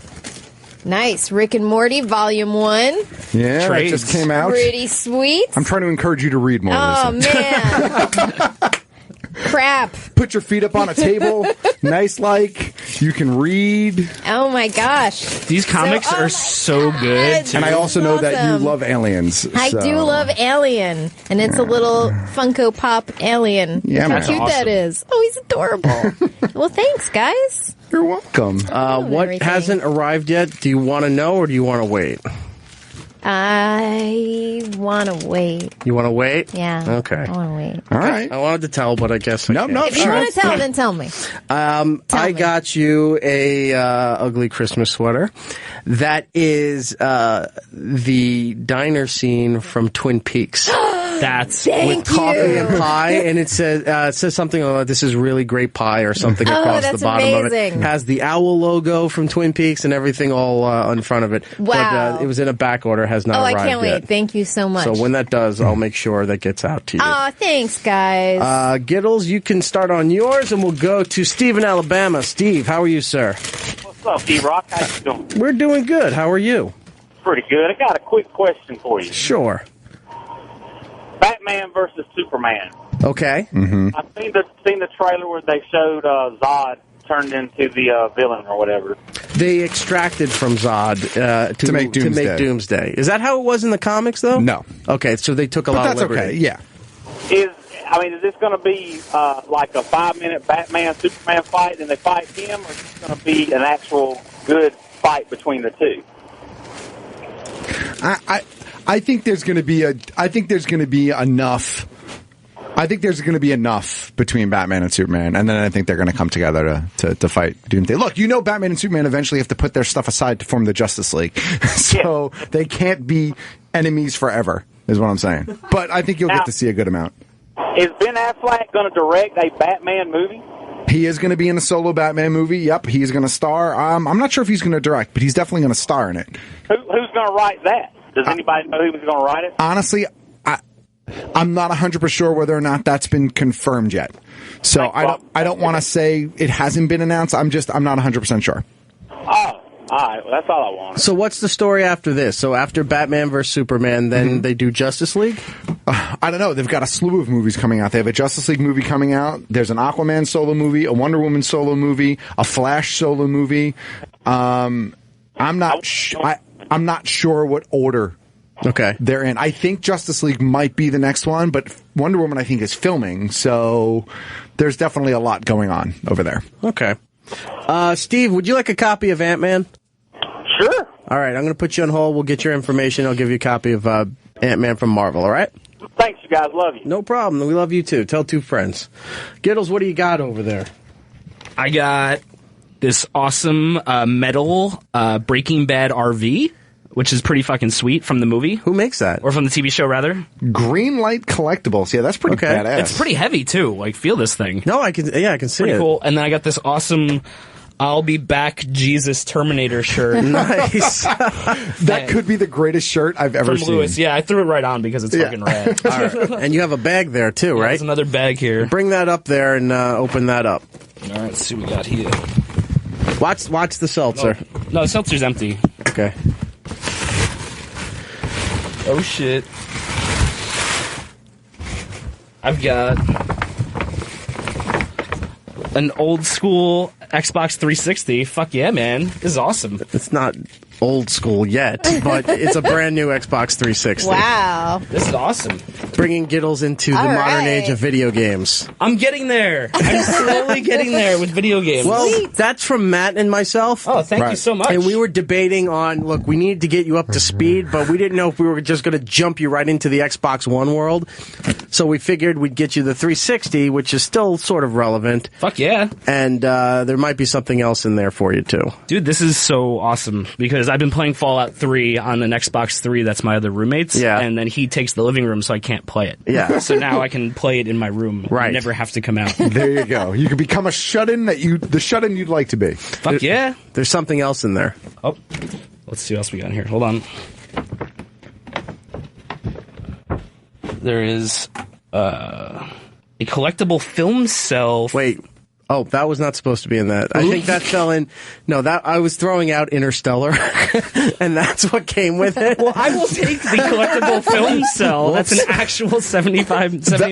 Nice. Rick and Morty, Volume 1. Yeah, that just came out. Pretty sweet. I'm trying to encourage you to read more, Oh, Lisa. man. Crap. Put your feet up on a table. Nice, like. You can read. Oh, my gosh. These comics are so good. And I also know that you awesome. love aliens. I so- do love Alien, and it's a little Funko Pop Alien. Yeah, Look man. how cute that is. Oh, he's adorable. Well, thanks, guys. You're welcome. What everything. hasn't arrived yet? Do you want to know, or do you want to wait? I want to wait. You want to wait? Yeah. Okay. I want to wait. All right. I wanted to tell, but I guess I can't. If you want to tell, then tell me. I got you a ugly Christmas sweater. That is the diner scene from Twin Peaks. That's Thank with coffee you. and pie, and it says something like "This is really great pie" or something across that's the bottom of amazing. it. Has the owl logo from Twin Peaks and everything all in front of it. Wow. But it was in a back order, has not Oh, I arrived can't wait. yet. Thank you so much. So when that does, I'll make sure that gets out to you. Aw, thanks, guys. Giddles, you can start on yours, and we'll go to Steve in Alabama. Steve, how are you, sir? What's up, D-Rock? How you doing? We're doing good. How are you? Pretty good. I got a quick question for you. Sure. Batman versus Superman. Okay. Mm-hmm. I've seen the trailer where they showed Zod turned into the villain or whatever. They extracted from Zod To make Doomsday. Is that how it was in the comics, though? No. Okay, so they took a But lot that's of liberty. okay. Yeah. Is this going to be like a 5-minute Batman-Superman fight and they fight him, or is this going to be an actual good fight between the two? I think there's going to be enough. I think there's going to be enough between Batman and Superman, and then I think they're going to come together to fight Doomsday. Look, Batman and Superman eventually have to put their stuff aside to form the Justice League, so they can't be enemies forever, is what I'm saying. But I think you'll get to see a good amount. Is Ben Affleck going to direct a Batman movie? He is going to be in a solo Batman movie. Yep, he's going to star. I'm not sure if he's going to direct, but he's definitely going to star in it. Who's going to write that? Does anybody know who's going to write it? Honestly, I'm not 100% sure whether or not that's been confirmed yet. So I don't want to say it hasn't been announced. I'm not 100% sure. Oh. All right, well, that's all I want. So what's the story after this? So after Batman vs. Superman, then they do Justice League? I don't know. They've got a slew of movies coming out. They have a Justice League movie coming out. There's an Aquaman solo movie, a Wonder Woman solo movie, a Flash solo movie. I'm not sure what order they're in. I think Justice League might be the next one, but Wonder Woman I think is filming, so there's definitely a lot going on over there. Okay. Steve, would you like a copy of Ant-Man? Sure. All right, I'm going to put you on hold. We'll get your information. I'll give you a copy of Ant-Man from Marvel, all right? Thanks, you guys. Love you. No problem. We love you, too. Tell two friends. Giddles, what do you got over there? I got this awesome metal Breaking Bad RV, which is pretty fucking sweet, from the movie. Who makes that? Or from the TV show, rather. Green Light Collectibles. Yeah, that's pretty badass. It's pretty heavy, too. Like, feel this thing. No, I can see pretty it. Cool. And then I got this awesome I'll Be Back Jesus Terminator shirt. Nice. That could be the greatest shirt I've ever seen. From Lewis. Yeah, I threw it right on because it's fucking rad. All right. And you have a bag there, too, right? There's another bag here. Bring that up there and open that up. All right, let's see what we got here. Watch the seltzer. No, the seltzer's empty. Okay. Oh, shit. I've got an old school Xbox 360. Fuck yeah, man. This is awesome. It's not old school yet, but it's a brand new Xbox 360. Wow. This is awesome. Bringing Giddles into the modern age of video games. I'm getting there. I'm slowly getting there with video games. Well, that's from Matt and myself. Oh, thank you so much. And we were debating on, look, we needed to get you up to speed, but we didn't know if we were just going to jump you right into the Xbox One world. So we figured we'd get you the 360, which is still sort of relevant. Fuck yeah. And there might be something else in there for you, too. Dude, this is so awesome because I've been playing Fallout 3 on an Xbox 3. That's my other roommate's. Yeah. And then he takes the living room, so I can't play it. Yeah. So now I can play it in my room. Right. And never have to come out. There you go. You can become a shut-in the shut-in you'd like to be. Fuck yeah. There's something else in there. Oh. Let's see what else we got in here. Hold on. There is a collectible film cell. Wait. Oh, that was not supposed to be in that. I think that fell in. No, that I was throwing out Interstellar, and that's what came with it. Well, I will take the collectible film cell. That's an actual 70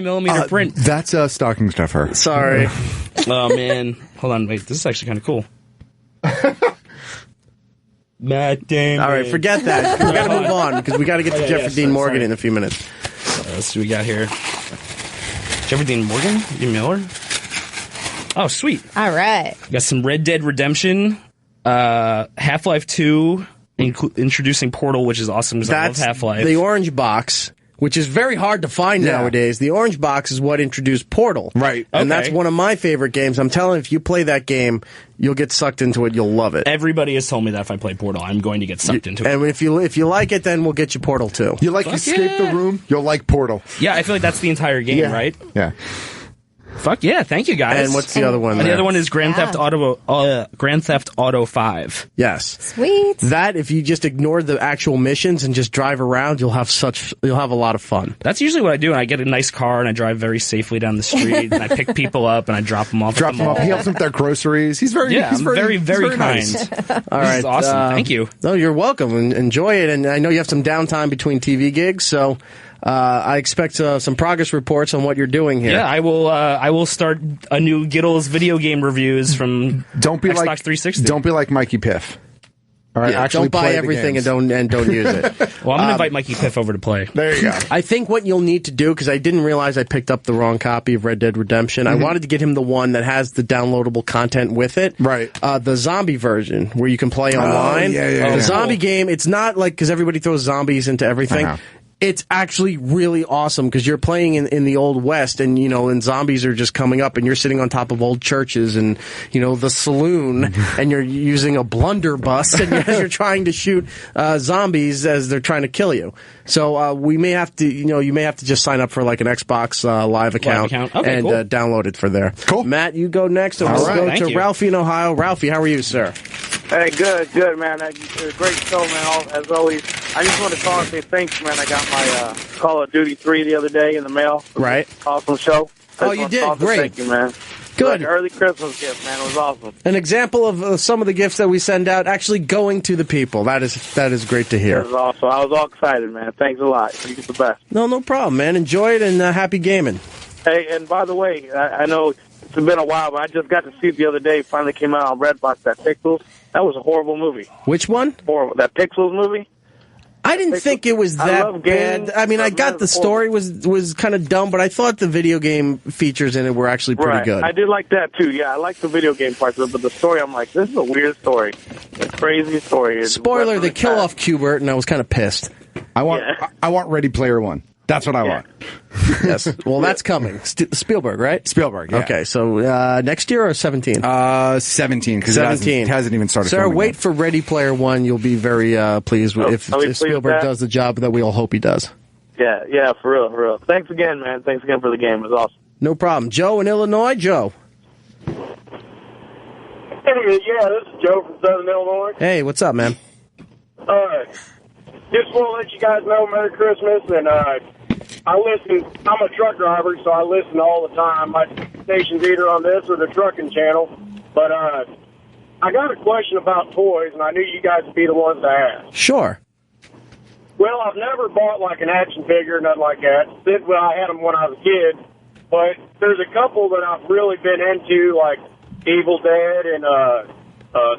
millimeter print. That's stocking stuffer. Sorry. Oh, man. Hold on. Wait. This is actually kind of cool. Matt Damon. All right, forget that. We got to move on because we got to get to Jeffrey Dean Morgan in a few minutes. Let's see what we got here. Jeffrey Dean Morgan? Dean Miller? Oh, sweet. All right. Got some Red Dead Redemption, Half-Life 2, introducing Portal, which is awesome because I love Half-Life. The orange box, which is very hard to find nowadays. The orange box is what introduced Portal. Right. And that's one of my favorite games. I'm telling you, if you play that game, you'll get sucked into it. You'll love it. Everybody has told me that if I play Portal, I'm going to get sucked into it. And if you like it, then we'll get you Portal 2. You like Escape the Room? You'll like Portal. Yeah, I feel like that's the entire game, right? Yeah. Fuck yeah, thank you guys. And what's the other one? The other one is Grand Theft Auto 5. Yes. Sweet. That, if you just ignore the actual missions and just drive around, you'll have a lot of fun. That's usually what I do. And I get a nice car and I drive very safely down the street and I pick people up and I drop them off. He helps them with their groceries. He's very very kind. Nice. All right, this is awesome. Thank you. No, you're welcome. And enjoy it. And I know you have some downtime between TV gigs, so I expect some progress reports on what you're doing here. Yeah, I will start a new Giddles video game reviews from Xbox 360. Don't be like Mikey Piff. All right, actually don't buy everything and don't use it. Well, I'm going to invite Mikey Piff over to play. There you go. I think what you'll need to do, because I didn't realize I picked up the wrong copy of Red Dead Redemption. I wanted to get him the one that has the downloadable content with it. Right. The zombie version, where you can play online. Yeah. The zombie game, it's not like, because everybody throws zombies into everything. It's actually really awesome because you're playing in the Old West, and and zombies are just coming up, and you're sitting on top of old churches, and the saloon, and you're using a blunderbuss, and you're trying to shoot zombies as they're trying to kill you. So we may have to, you may have to just sign up for like an Xbox Live account, Okay, and cool. Download it for there. Cool. Matt, you go next, and we'll go to Ralphie in Ohio. Ralphie, how are you, sir? Hey, good, man. Great show, man. As always, I just want to call and say thanks, man. I got my Call of Duty 3 the other day in the mail. Right. Awesome show. Oh, you did? Great. Thank you, man. Good. Like early Christmas gift, man. It was awesome. An example of some of the gifts that we send out actually going to the people. That is great to hear. It was awesome. I was all excited, man. Thanks a lot. You're the best. No problem, man. Enjoy it, and happy gaming. Hey, and by the way, I know it's been a while, but I just got to see it the other day. Finally came out on Redbox, that Pixels. That was a horrible movie. Which one? Horrible. That Pixels movie. I didn't think it was that bad. I mean, I got the story was kind of dumb, but I thought the video game features in it were actually pretty good. I did like that, too. Yeah, I like the video game parts of it, but the story, I'm like, this is a weird story. A crazy story. Spoiler, they kill off Qbert, and I was kind of pissed. I want Ready Player One. That's what I want. Yes. Well, that's coming. Spielberg, right? Spielberg, yeah. Okay, so next year or 17? 17, because it hasn't even started. Sarah, wait for Ready Player One. You'll be very pleased if Spielberg does the job that we all hope he does. Yeah, for real. Thanks again, man. Thanks again for the game. It was awesome. No problem. Joe in Illinois. Joe. Hey, yeah, this is Joe from Southern Illinois. Hey, what's up, man? Just want to let you guys know Merry Christmas, and I listen. I'm a truck driver, so I listen all the time. My station's either on this or the trucking channel. But I got a question about toys, and I knew you guys would be the ones to ask. Sure. Well, I've never bought like an action figure or nothing like that. Well, I had them when I was a kid, but there's a couple that I've really been into, like Evil Dead and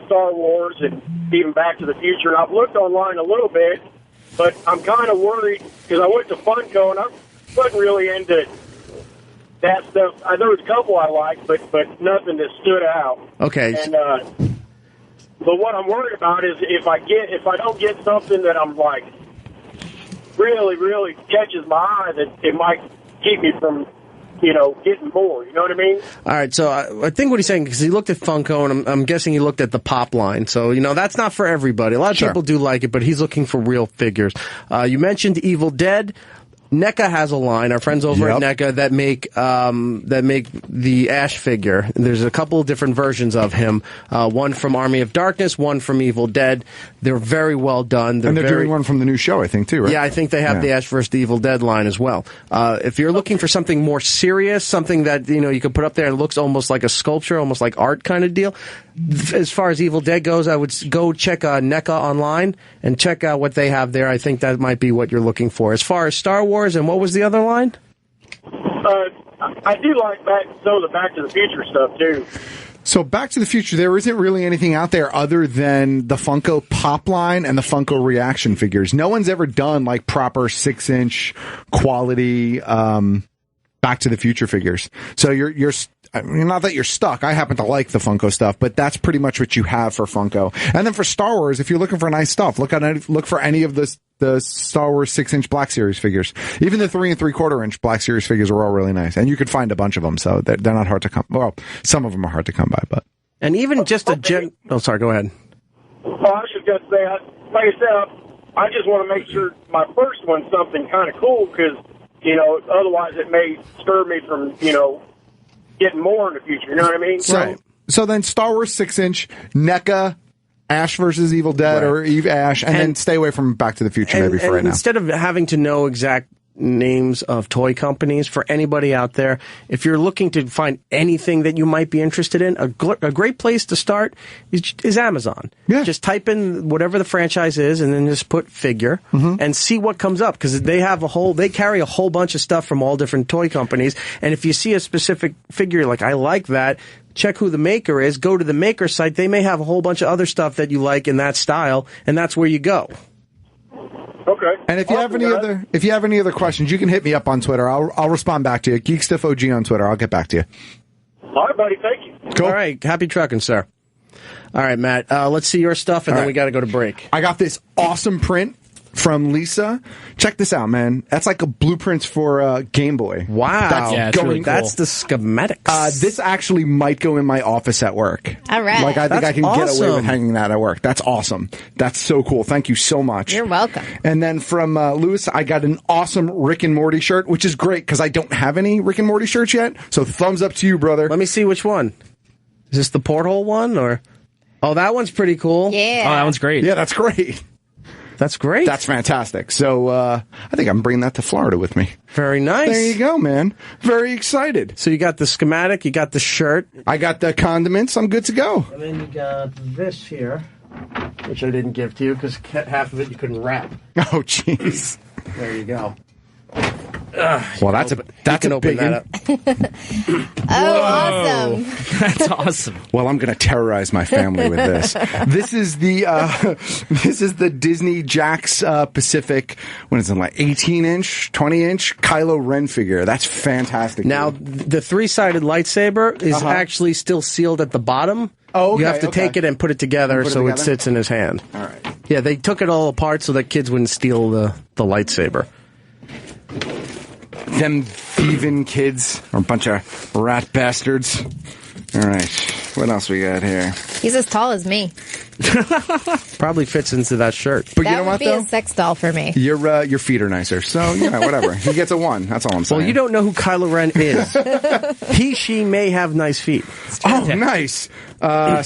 Star Wars and even Back to the Future. And I've looked online a little bit, but I'm kind of worried because I went to Funko and I wasn't really into that stuff. There was a couple I liked, but nothing that stood out. Okay. And but what I'm worried about is if I don't get something that I'm like really, really catches my eye, that it might keep me from getting more. You know what I mean? All right, so I think what he's saying, because he looked at Funko, and I'm guessing he looked at the Pop line. So, that's not for everybody. A lot of people do like it, but he's looking for real figures. You mentioned Evil Dead. NECA has a line, our friends over at NECA, that make the Ash figure. There's a couple of different versions of him. One from Army of Darkness, one from Evil Dead. They're very well done. They're doing one from the new show, I think, too, right? Yeah, I think they have the Ash vs. the Evil Dead line as well. If you're looking for something more serious, something that, you can put up there and looks almost like a sculpture, almost like art kind of deal, as far as Evil Dead goes, I would go check NECA online and check out what they have there. I think that might be what you're looking for. As far as Star Wars, and what was the other line? I do like some of the Back to the Future stuff, too. So Back to the Future, there isn't really anything out there other than the Funko Pop line and the Funko Reaction figures. No one's ever done like proper 6-inch quality Back to the Future figures. So you're not that you're stuck. I happen to like the Funko stuff, but that's pretty much what you have for Funko. And then for Star Wars, if you're looking for nice stuff, look for any of the Star Wars 6-inch Black Series figures. Even the 3 3/4-inch Black Series figures are all really nice, and you could find a bunch of them. So they're not hard to come. Well, some of them are hard to come by, but even just Oh, sorry. Go ahead. Well, I was just going to say, like I said, I just want to make sure my first one's something kind of cool because otherwise it may stir me from getting more in the future. You know what I mean? So then Star Wars 6-inch, NECA, Ash versus Evil Dead, or Eve Ash, and then stay away from Back to the Future maybe for right now. Instead of having to know exact names of toy companies, for anybody out there, if you're looking to find anything that you might be interested in, a great place to start is Amazon. Yeah. Just type in whatever the franchise is and then just put figure and see what comes up, because they carry a whole bunch of stuff from all different toy companies, and if you see a specific figure like, I like that, check who the maker is, go to the maker site. They may have a whole bunch of other stuff that you like in that style, and that's where you go. Okay. And if you have any other questions, you can hit me up on Twitter. I'll respond back to you. Geek Stuff OG on Twitter. I'll get back to you. All right, buddy. Thank you. Cool. All right. Happy trucking, sir. All right, Matt. Let's see your stuff, and then we got to go to break. I got this awesome print from Lisa. Check this out, man. That's like a blueprints for Game Boy. Wow. That's really cool. That's the schematics. This actually might go in my office at work. All right. Like, I think That's I can get away awesome. with hanging that at work. That's awesome. That's so cool. Thank you so much. You're welcome. And then from Lewis, I got an awesome Rick and Morty shirt, which is great because I don't have any Rick and Morty shirts yet. So thumbs up to you, brother. Let me see which one. Is this the porthole one or? Oh, that one's pretty cool. Yeah. Oh, that one's great. Yeah, that's great. That's great. That's fantastic. So I think I'm bringing that to Florida with me. Very nice. There you go, man. Very excited. So you got the schematic, you got the shirt. I got the condiments. I'm good to go. And then you got this here, which I didn't give to you because half of it you couldn't wrap. Oh, jeez. There you go. Well, that's a open big that one. up. Awesome. That's awesome. Well, I'm going to terrorize my family with this. This is the Disney Jakks Pacific. What is it, like 18-inch, 20-inch Kylo Ren figure? That's fantastic. Now, the 3-sided lightsaber is actually still sealed at the bottom. Oh, okay, you have to take it and put it together so it together? sits in his hand. All right. Yeah, they took it all apart so that kids wouldn't steal the lightsaber. Them thieving kids are a bunch of rat bastards. All right. What else we got here? He's as tall as me. Probably fits into that shirt. But That you know would what, be though? a sex doll for me. Your feet are nicer. So, yeah, whatever. He gets a 1. That's all I'm saying. Well, you don't know who Kylo Ren is. She may have nice feet. Oh, nice.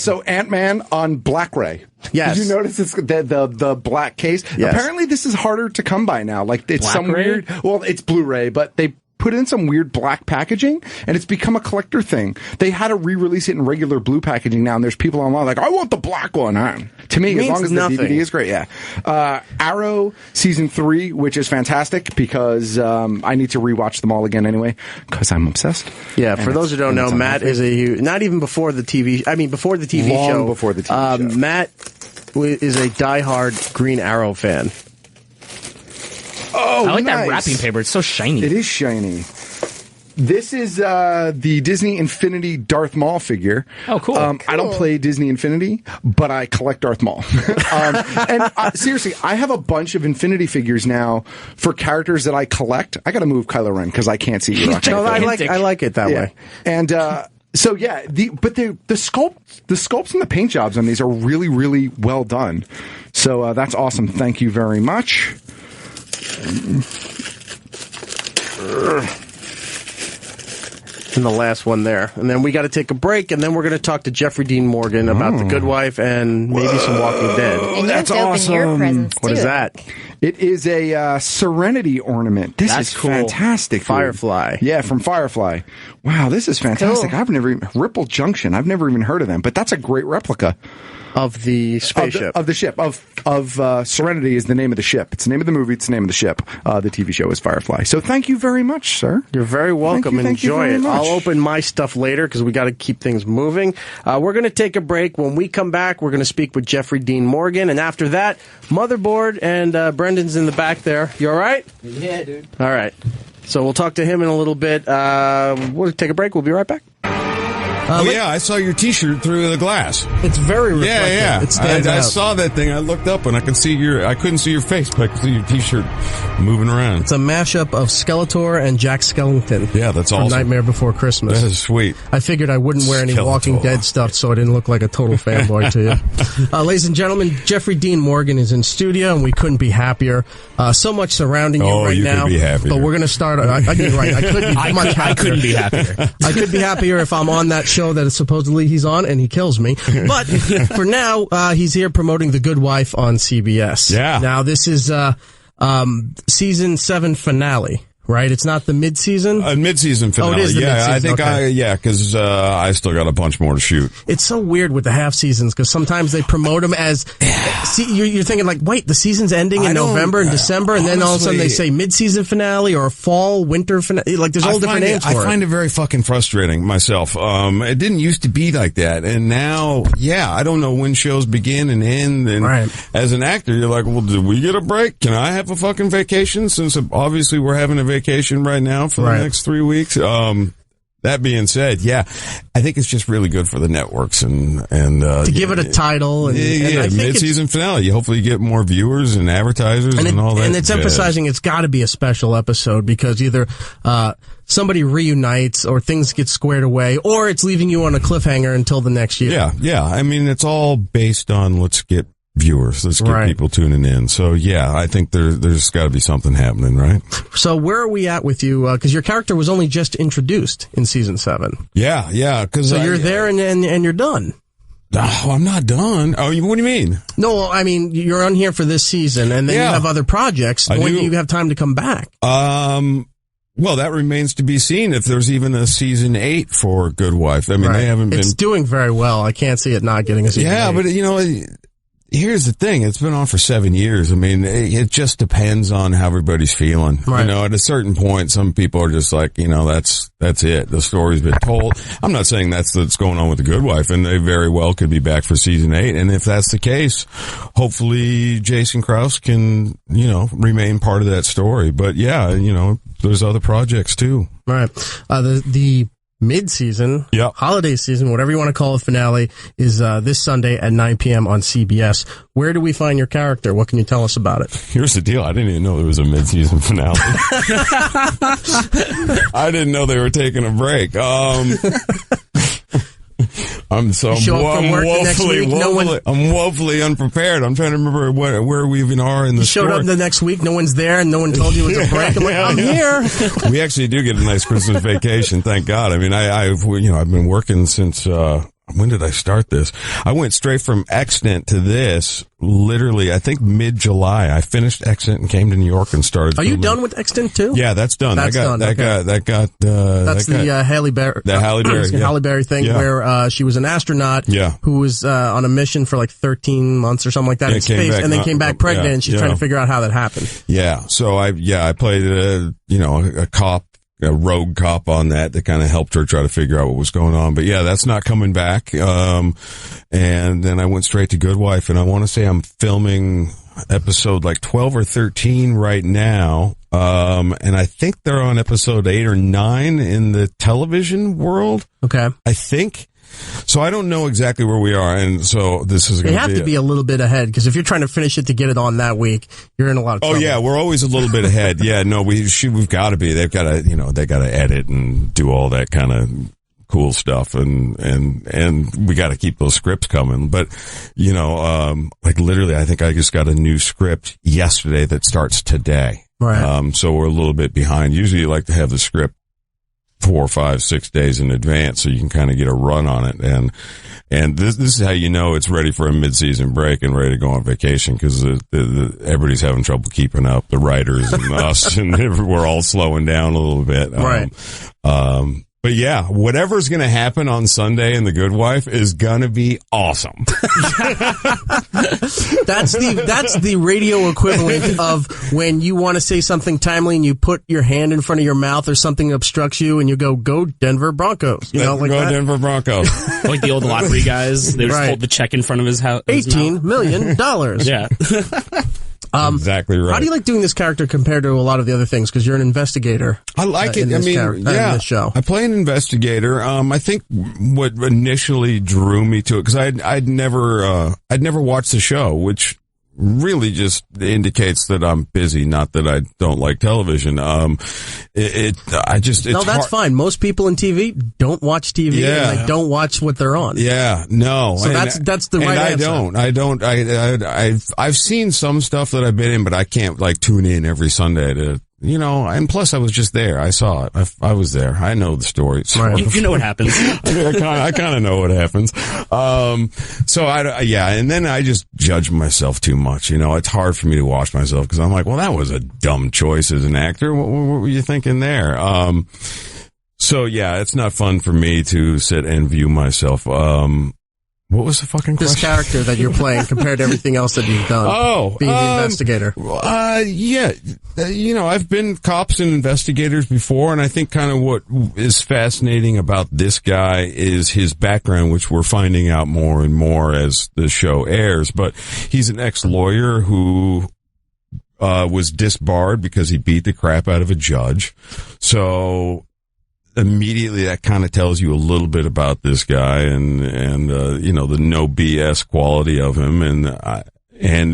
So Ant-Man on Black Ray. Yes. Did you notice it's the black case? Yes. Apparently this is harder to come by now. Like it's Black some Ray? weird. Well, it's Blu-ray, but they put in some weird black packaging, and it's become a collector thing. They had to re-release it in regular blue packaging now, and there's people online like, I want the black one. To me, as long as nothing. the DVD is great, yeah. Arrow Season 3, which is fantastic because I need to rewatch them all again anyway because I'm obsessed. Yeah, for those who don't know, Matt is a huge, not even before the TV Long show. before the TV show. Matt is a diehard Green Arrow fan. Oh, I like nice. that wrapping paper. It's so shiny. It is shiny. This is the Disney Infinity Darth Maul figure. Oh, cool. I don't play Disney Infinity, but I collect Darth Maul. Seriously, I have a bunch of Infinity figures now for characters that I collect. I got to move Kylo Ren because I can't see you. No, I like it that way. And so yeah, the sculpts and the paint jobs on these are really, really well done. So that's awesome. Thank you very much. And the last one there. And then we got to take a break, and then we're going to talk to Jeffrey Dean Morgan about The Good Wife and maybe some Walking Dead. And you That's have to open your awesome. presents, too. What is that? It is a Serenity ornament. This That's is cool. fantastic. dude. Firefly. Yeah, from Firefly. Wow, this is fantastic. Cool. I've never even Ripple Junction. I've never even heard of them, but that's a great replica Of the spaceship. of the ship of Serenity is the name of the ship. It's the name of the movie. It's the name of the ship. The TV show is Firefly. So thank you very much, sir. You're very welcome. Thank you Enjoy very it. much. I'll open my stuff later because we got to keep things moving. We're going to take a break. When we come back, we're going to speak with Jeffrey Dean Morgan. And after that, Motherboard and Brendan's in the back there. You all right? Yeah, dude. All right. So we'll talk to him in a little bit. We'll take a break. We'll be right back. Yeah, I saw your T-shirt through the glass. It's very reflective. Yeah. It stands I out. saw that thing. I looked up and I couldn't see your face, but I could see your T-shirt moving around. It's a mashup of Skeletor and Jack Skellington. Yeah, that's from awesome. Nightmare Before Christmas. That is sweet. I figured I wouldn't wear any Skeletor. Walking Dead stuff so I didn't look like a total fanboy to you. Ladies and gentlemen, Jeffrey Dean Morgan is in studio, and we couldn't be happier. So much surrounding you right you now. could be happier. But we're going to start. You're right. I could be much happier. I couldn't be happier. I could be happier if I'm on that show that supposedly he's on and he kills me. But for now, he's here promoting The Good Wife on CBS. Yeah. Now, this is season 7 finale, right? It's not the mid-season? Mid-season finale. Oh, it is the mid-season. I think Okay. because I still got a bunch more to shoot. It's so weird with the half seasons because sometimes they promote them as. See, you're thinking like, wait, the season's ending in November and December, and then all of a sudden they say mid-season finale or fall, winter finale. Like there's all different names for it. I find it very fucking frustrating myself. It didn't used to be like that, and now, I don't know when shows begin and end. And as an actor, you're like, well, did we get a break? Can I have a fucking vacation? Since obviously we're having a vacation right now for the next 3 weeks. that being said, yeah, I think it's just really good for the networks and to give it a title and mid-season finale. Hopefully you get more viewers and advertisers and all that. And it's emphasizing it's got to be a special episode because either somebody reunites or things get squared away or it's leaving you on a cliffhanger until the next year. Yeah. I mean, it's all based on let's get viewers. Let's get people tuning in. So, yeah, I think there's got to be something happening, right? So where are we at with you? Because your character was only just introduced in season 7. Yeah. So you're there and you're done. Oh, I'm not done. Oh, what do you mean? No, I mean, you're on here for this season, and then you have other projects. When do you have time to come back? Well, that remains to be seen if there's even a season 8 for Good Wife. I mean, they haven't been... It's doing very well. I can't see it not getting a season 8. Yeah, but, here's the thing. It's been on for 7 years. I mean, it just depends on how everybody's feeling. Right. At a certain point, some people are just like, that's it. The story's been told. I'm not saying that's what's going on with The Good Wife, and they very well could be back for season 8. And if that's the case, hopefully Jason Krause can, remain part of that story. But yeah, there's other projects too. Right. The mid-season, holiday season, whatever you want to call it, finale is this Sunday at 9 p.m. on CBS. Where do we find your character? What can you tell us about it? Here's the deal. I didn't even know there was a mid-season finale. I didn't know they were taking a break. I'm woefully unprepared. I'm trying to remember where we even are in the story. You showed up the next week, no one's there, and no one told you it was a break. I'm like, I'm here. We actually do get a nice Christmas vacation, thank God. I mean, I've been working since, when did I start this? I went straight from Extant to this, literally, I think mid-July. I finished Extant and came to New York and started. Are you done with Extant too? Yeah, that's done. That's the Halle Berry. The Halle Berry. Halle Berry thing where she was an astronaut who was on a mission for like 13 months or something like that in space, and then came back pregnant, and she's trying to figure out how that happened. Yeah. So I played a cop. A rogue cop on that kind of helped her try to figure out what was going on. But yeah, that's not coming back. And then I went straight to Good Wife, and I want to say I'm filming episode like 12 or 13 right now. And I think they're on episode 8 or 9 in the television world. Okay. I think. So I don't know exactly where we are, and so this is going to be... You have to be a little bit ahead, because if you're trying to finish it to get it on that week, you're in a lot of trouble. Oh yeah, we're always a little bit ahead. Yeah, no, we've got to be. They've got to, they got to edit and do all that kind of cool stuff, and we got to keep those scripts coming. But like literally, I think I just got a new script yesterday that starts today. Right. So we're a little bit behind. Usually, you like to have the script 4, 5, 6 days in advance so you can kind of get a run on it. And this is how you know it's ready for a mid-season break and ready to go on vacation, because everybody's having trouble keeping up, the writers and us, and we're all slowing down a little bit. Right. But yeah, whatever's going to happen on Sunday in The Good Wife is going to be awesome. That's the radio equivalent of when you want to say something timely and you put your hand in front of your mouth or something obstructs you and you go Denver Broncos. Like go that. Denver Broncos. Like the old lottery guys. They just hold the check in front of his house. $18 million. Yeah. Exactly right. How do you like doing this character compared to a lot of the other things? Because you're an investigator. I like it. In this show. I play an investigator. I think what initially drew me to it, because I'd never watched the show, which really just indicates that I'm busy, not that I don't like television. That's fine. Most people in TV don't watch TV and they don't watch what they're on. Yeah, no. So that's the right answer. I've seen some stuff that I've been in, but I can't like tune in every Sunday to, and plus I was just there. I saw it. I was there. I know the story. Right. You know what happens. I kind of know what happens. And then I just judge myself too much. It's hard for me to watch myself because I'm like, well, that was a dumb choice as an actor. What were you thinking there? So yeah, it's not fun for me to sit and view myself. What was the fucking question? This character that you're playing compared to everything else that you've done. Being the investigator. I've been cops and investigators before, and I think kind of what is fascinating about this guy is his background, which we're finding out more and more as the show airs. But he's an ex-lawyer who was disbarred because he beat the crap out of a judge. So immediately that kind of tells you a little bit about this guy and you know, the no BS quality of him and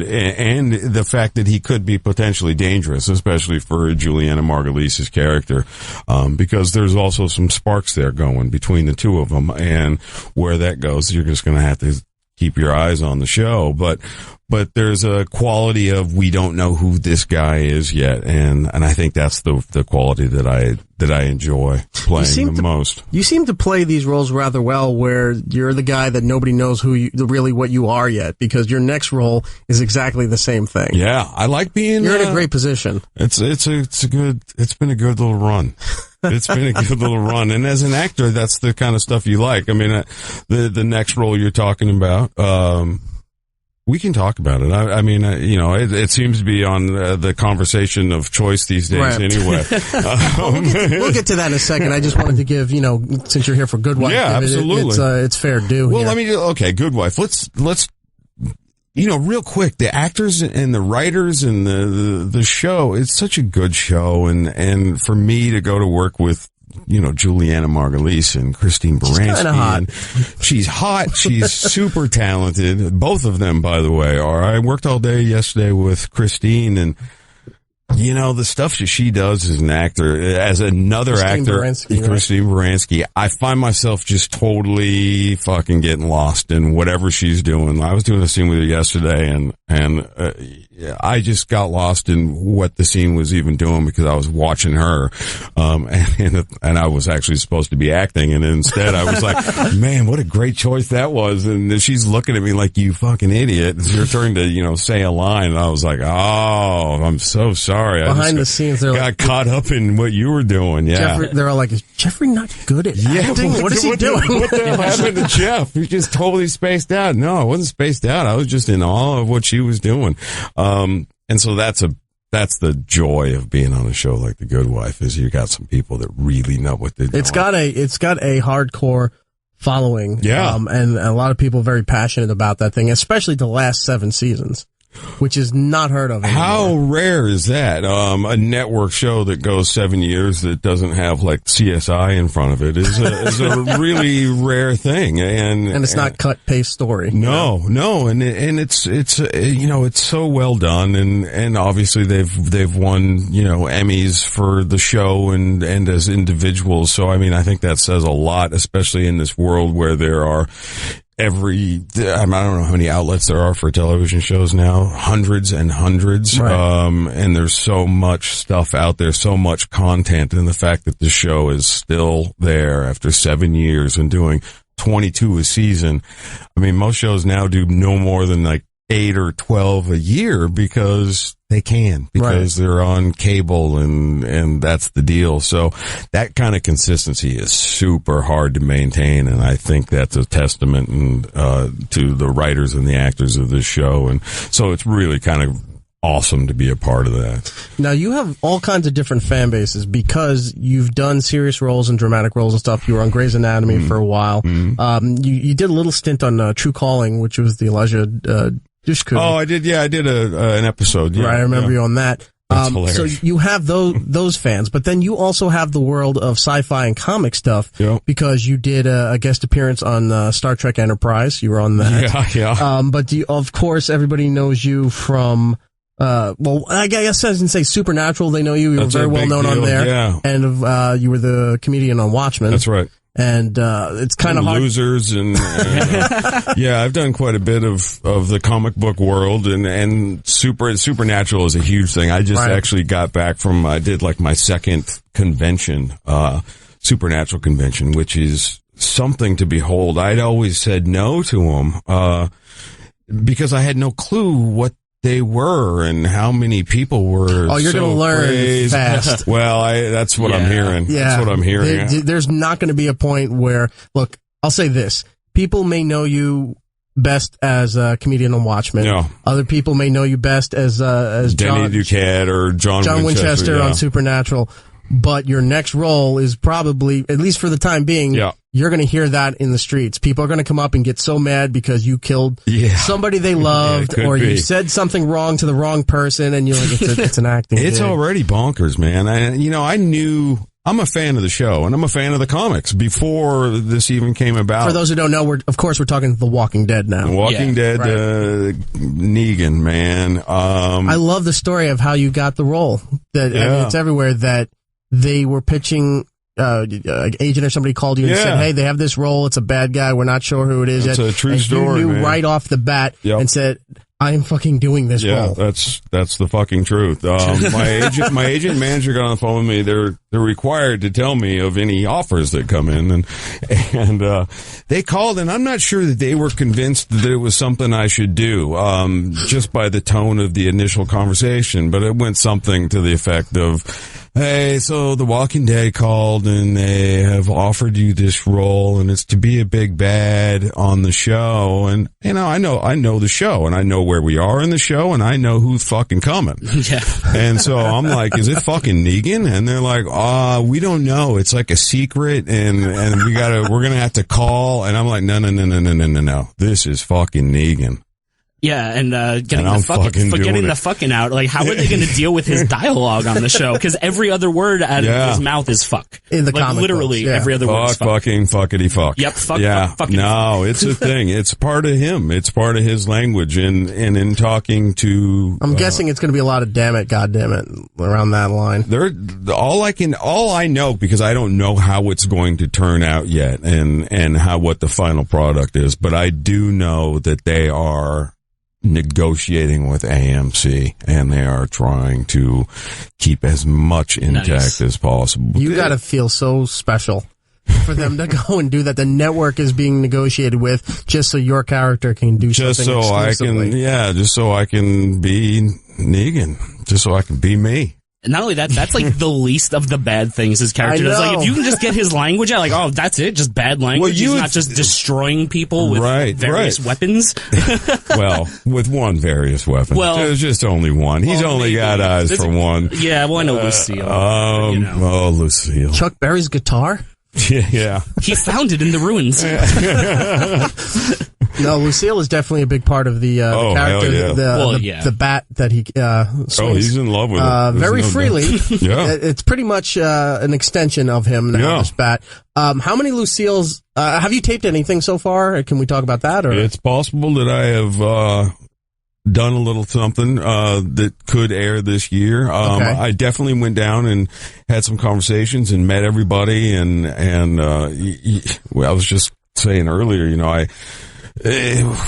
the fact that he could be potentially dangerous, especially for Juliana Margulies' character, because there's also some sparks there going between the two of them, and where that goes, you're just going to have to keep your eyes on the show. But there's a quality of, we don't know who this guy is yet, and I think that's the quality that I enjoy playing the most. You seem to play these roles rather well, where you're the guy that nobody knows really what you are yet, because your next role is exactly the same thing. Yeah, I like being. You're in a great position. It's been a good little run. It's been a good little run, and as an actor, that's the kind of stuff you like. I mean, the next role you're talking about. We can talk about it. I mean, you know, it seems to be on the conversation of choice these days, right. Anyway. We'll get to that in a second. I just wanted to give, you know, since you're here for Good Wife, yeah, absolutely, it's fair due. Well, here. I mean, okay, Good Wife. Let's you know, real quick, the actors and the writers and the show. It's such a good show, and for me to go to work with, you know, Juliana Margulies and Christine Baranski. She's kinda hot. She's hot. She's super talented. Both of them, by the way, are. I worked all day yesterday with Christine, and you know, the stuff that she does as an actor, as another actor, Christine Baranski, I find myself just totally fucking getting lost in whatever she's doing. I was doing a scene with her yesterday, and I just got lost in what the scene was even doing because I was watching her, and I was actually supposed to be acting, and instead I was like, man, what a great choice that was. And she's looking at me like, you fucking idiot. It's your turn to, you know, say a line. And I was like, oh, I'm so sorry. Behind the scenes, they're got caught up in what you were doing. Yeah. They're all like, is Jeffrey not good at acting? What is he doing? What the hell happened to Jeff? He just totally spaced out. No, I wasn't spaced out. I was just in awe of what she was doing. And so that's the joy of being on a show like The Good Wife, is you got some people that really know what they're doing. It's got a hardcore following. Yeah. And a lot of people very passionate about that thing, especially the last 7 seasons, which is not heard of anymore. How rare is that? A network show that goes 7 years that doesn't have like CSI in front of it is a really rare thing, and it's not cut paste story. No, and it's you know, it's so well done, and obviously they've won, you know, Emmys for the show and as individuals. So I mean, I think that says a lot, especially in this world where there are. I don't know how many outlets there are for television shows now, hundreds and hundreds. Right. And there's so much stuff out there, so much content, and the fact that the show is still there after 7 years and doing 22 a season. I mean, most shows now do no more than like 8 or 12 a year because they're on cable, and that's the deal. So that kind of consistency is super hard to maintain, and I think that's a testament to the writers and the actors of this show, and so it's really kind of awesome to be a part of that. Now, you have all kinds of different fan bases because you've done serious roles and dramatic roles and stuff. You were on Grey's Anatomy for a while. You did a little stint on True Calling, which was the Elijah Dushku. Oh, I did. Yeah, I did an episode. Yeah, right, I remember you on that. So you have those fans, but then you also have the world of sci-fi and comic stuff because you did a guest appearance on Star Trek Enterprise. You were on that. Yeah. But of course, everybody knows you from. Well, I guess I didn't say Supernatural. They know you. You were very well known on there. Yeah. And you were the comedian on Watchmen. That's right. And it's kind of hard. Losers and yeah, I've done quite a bit of the comic book world, and Supernatural is a huge thing. I just actually got back from, I did like my second convention, Supernatural convention, which is something to behold. I'd always said no to them because I had no clue what they were and how many people were. Oh, you're going to learn fast. Well, that's what I'm hearing. Yeah. That's what I'm hearing. There's not going to be a point where, look, I'll say this. People may know you best as a comedian on Watchmen. Yeah. Other people may know you best as Denny Duquette or John Winchester on Supernatural. But your next role is probably, at least for the time being, you're going to hear that in the streets. People are going to come up and get so mad because you killed somebody they loved, or you said something wrong to the wrong person, and you're like, it's an acting It's gig. already bonkers, man. I knew I'm a fan of the show, and I'm a fan of the comics before this even came about. For those who don't know, we're talking The Walking Dead now. The Walking Dead, right. Negan, man. I love the story of how you got the role. I mean, it's everywhere that they were pitching. An agent or somebody called you and said, "Hey, they have this role. It's a bad guy. We're not sure who it is." It's yet. a true and story. You knew man. right off the bat and said, "I am fucking doing this role." That's the fucking truth. My agent manager got on the phone with me. They're required to tell me of any offers that come in, and they called, and I'm not sure that they were convinced that it was something I should do, just by the tone of the initial conversation. But it went something to the effect of, "Hey, so The Walking Dead called and they have offered you this role, and it's to be a big bad on the show." And I know the show, and I know where we are in the show, and I know who's fucking coming. Yeah. And so I'm like, "Is it fucking Negan?" And they're like, "We don't know. It's like a secret, and we're gonna have to call." And I'm like, "No. This is fucking Negan." Yeah, and getting the fucking out. Like, how are they going to deal with his dialogue on the show? Because every other word out of his mouth is fuck. In the comic literally, books, every other word is fuck. Fucking, fuckity fuck. Yep, fuck, fucking No, it's a thing. It's part of him. It's part of his language. And in talking to... I'm guessing it's going to be a lot of damn it, goddamn it, around that line. All I know, because I don't know how it's going to turn out yet and what the final product is, but I do know that they are negotiating with AMC, and they are trying to keep as much intact as possible. You got to feel so special for them to go and do that. The network is being negotiated with just so your character can do something exclusively. Just so I can be Negan, just so I can be me. And not only that, that's like the least of the bad things his character does. Like, if you can just get his language out, like, oh, that's it, just bad language. He's not just destroying people with various weapons. Well, with one various weapon. Well, there's just only one. He's only got eyes for one. Yeah, well, I know Lucille. Oh, Lucille. Chuck Berry's guitar? Yeah. He found it in the ruins. No, Lucille is definitely a big part of the character, the bat that he swings. Oh, he's in love with it. Very freely. Yeah. It's pretty much an extension of him now, this bat. How many Lucilles, have you taped anything so far? Can we talk about that? Or? It's possible that I have done a little something that could air this year. I definitely went down and had some conversations and met everybody, and I was just saying earlier,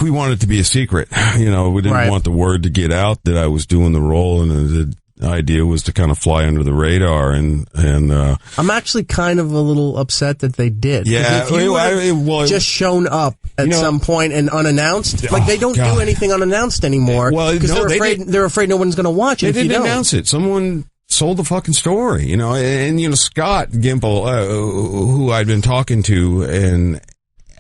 we wanted it to be a secret. We didn't want the word to get out that I was doing the role, and the idea was to kind of fly under the radar. And I'm actually kind of a little upset that they did. Yeah, if you just shown up at some point and unannounced, like they don't do anything unannounced anymore. Well, because they're afraid no one's going to watch it. They didn't announce it. Someone sold the fucking story, and Scott Gimple, who I'd been talking to, and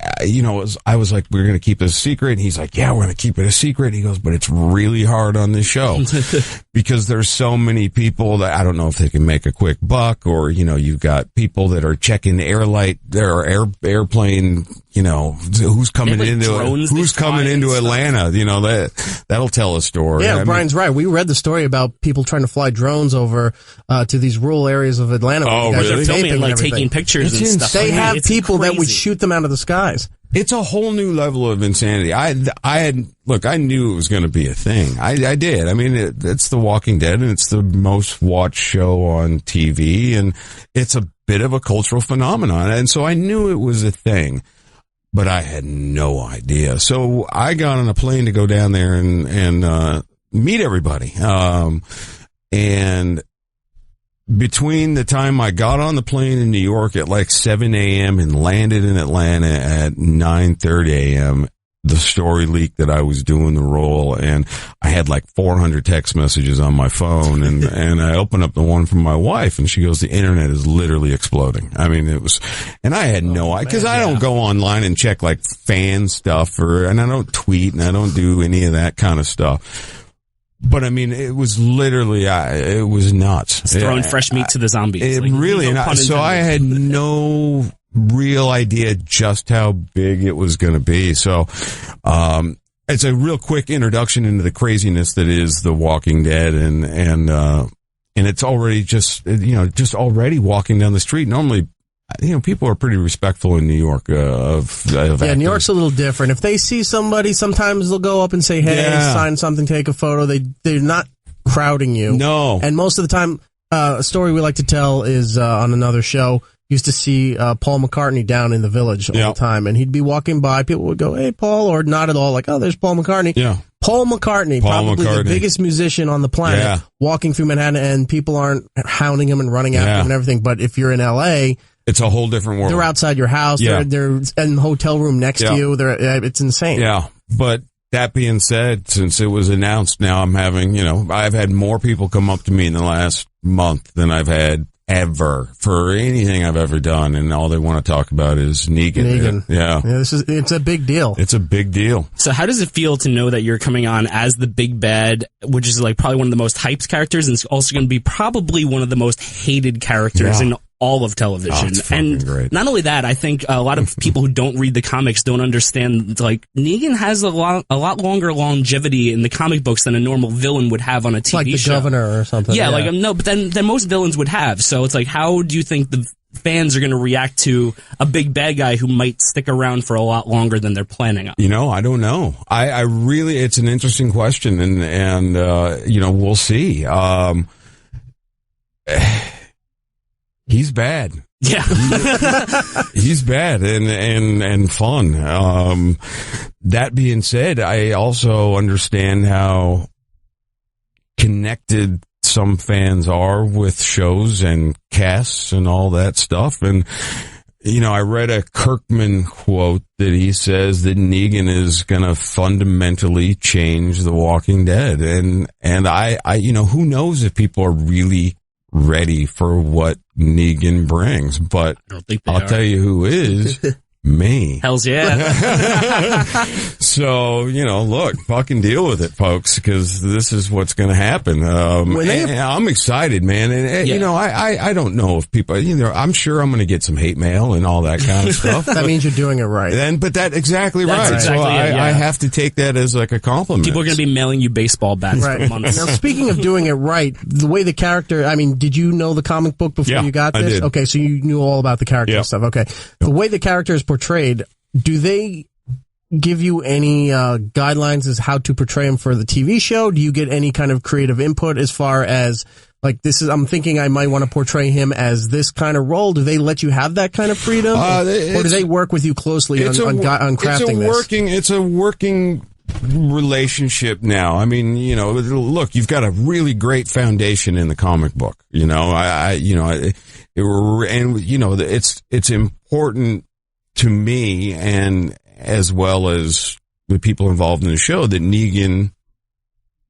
I was like, we're going to keep this a secret. And he's like, yeah, we're going to keep it a secret. He goes, but it's really hard on this show because there's so many people that I don't know if they can make a quick buck, or, you've got people that are checking their airplane, who's coming into Atlanta, that'll tell a story. Yeah, Brian's right. We read the story about people trying to fly drones over to these rural areas of Atlanta. Oh, really? They're filming and taking pictures and stuff. They have people that would shoot them out of the skies. It's a whole new level of insanity. I knew it was going to be a thing. I did. I mean, it's The Walking Dead, and it's the most watched show on TV, and it's a bit of a cultural phenomenon. And so I knew it was a thing, but I had no idea. So I got on a plane to go down there and meet everybody. And between the time I got on the plane in New York at like 7 a.m. and landed in Atlanta at 9:30 a.m., the story leaked that I was doing the role, and I had like 400 text messages on my phone, and I opened up the one from my wife, and she goes, the internet is literally exploding. I mean, and I had no idea, because I don't go online and check like fan stuff, and I don't tweet, and I don't do any of that kind of stuff. But I mean, it was literally, it was nuts. It's throwing fresh meat to the zombies. So I had no real idea just how big it was going to be. So, it's a real quick introduction into the craziness that is The Walking Dead, and it's already just already walking down the street. Normally, people are pretty respectful in New York of actors. New York's a little different. If they see somebody, sometimes they'll go up and say, hey, sign something, take a photo. They're not crowding you. No. And most of the time, a story we like to tell is on another show. Used to see Paul McCartney down in the Village all the time, and he'd be walking by. People would go, hey, Paul, or not at all, like, oh, there's Paul McCartney. Yeah. Paul McCartney, probably the biggest musician on the planet, walking through Manhattan, and people aren't hounding him and running after him and everything. But if you're in L.A., it's a whole different world. They're outside your house. They're in the hotel room next to you. It's insane. Yeah. But that being said, since it was announced, now I'm having, I've had more people come up to me in the last month than I've had ever for anything I've ever done, and all they want to talk about is Negan. Yeah, it's a big deal. It's a big deal. So how does it feel to know that you're coming on as the big bad, which is like probably one of the most hyped characters, and it's also going to be probably one of the most hated characters in all of television? And great. Not only that, I think a lot of people who don't read the comics don't understand, like, Negan has a lot longer longevity in the comic books than a normal villain would have on a TV show. Like the Governor or something. Yeah, like, no, but then most villains would have. So it's like, how do you think the fans are going to react to a big bad guy who might stick around for a lot longer than they're planning on? I don't know. I really, it's an interesting question, and we'll see. He's bad. Yeah. He's bad and fun. That being said, I also understand how connected some fans are with shows and casts and all that stuff. And, I read a Kirkman quote that he says that Negan is going to fundamentally change The Walking Dead. And I who knows if people are really ready for what Negan brings, but I'll tell you who is. Me. Hells yeah. So, look, fucking deal with it, folks, because this is what's going to happen. I'm excited, man. And, I don't know if people, I'm sure I'm going to get some hate mail and all that kind of stuff. That means you're doing it right. That's exactly right. Exactly so I have to take that as like a compliment. People are going to be mailing you baseball bats for months. Now, speaking of doing it right, the way the character, did you know the comic book before you got this? I did. Okay, so you knew all about the character and stuff. Okay. The way the character is portrayed, do they give you any guidelines as how to portray him for the TV show? Do you get any kind of creative input as far as, like, I'm thinking I might want to portray him as this kind of role? Do they let you have that kind of freedom? Or do they work with you closely on crafting this? It's a working relationship now. Look, you've got a really great foundation in the comic book. It's important to me, and as well as the people involved in the show, that Negan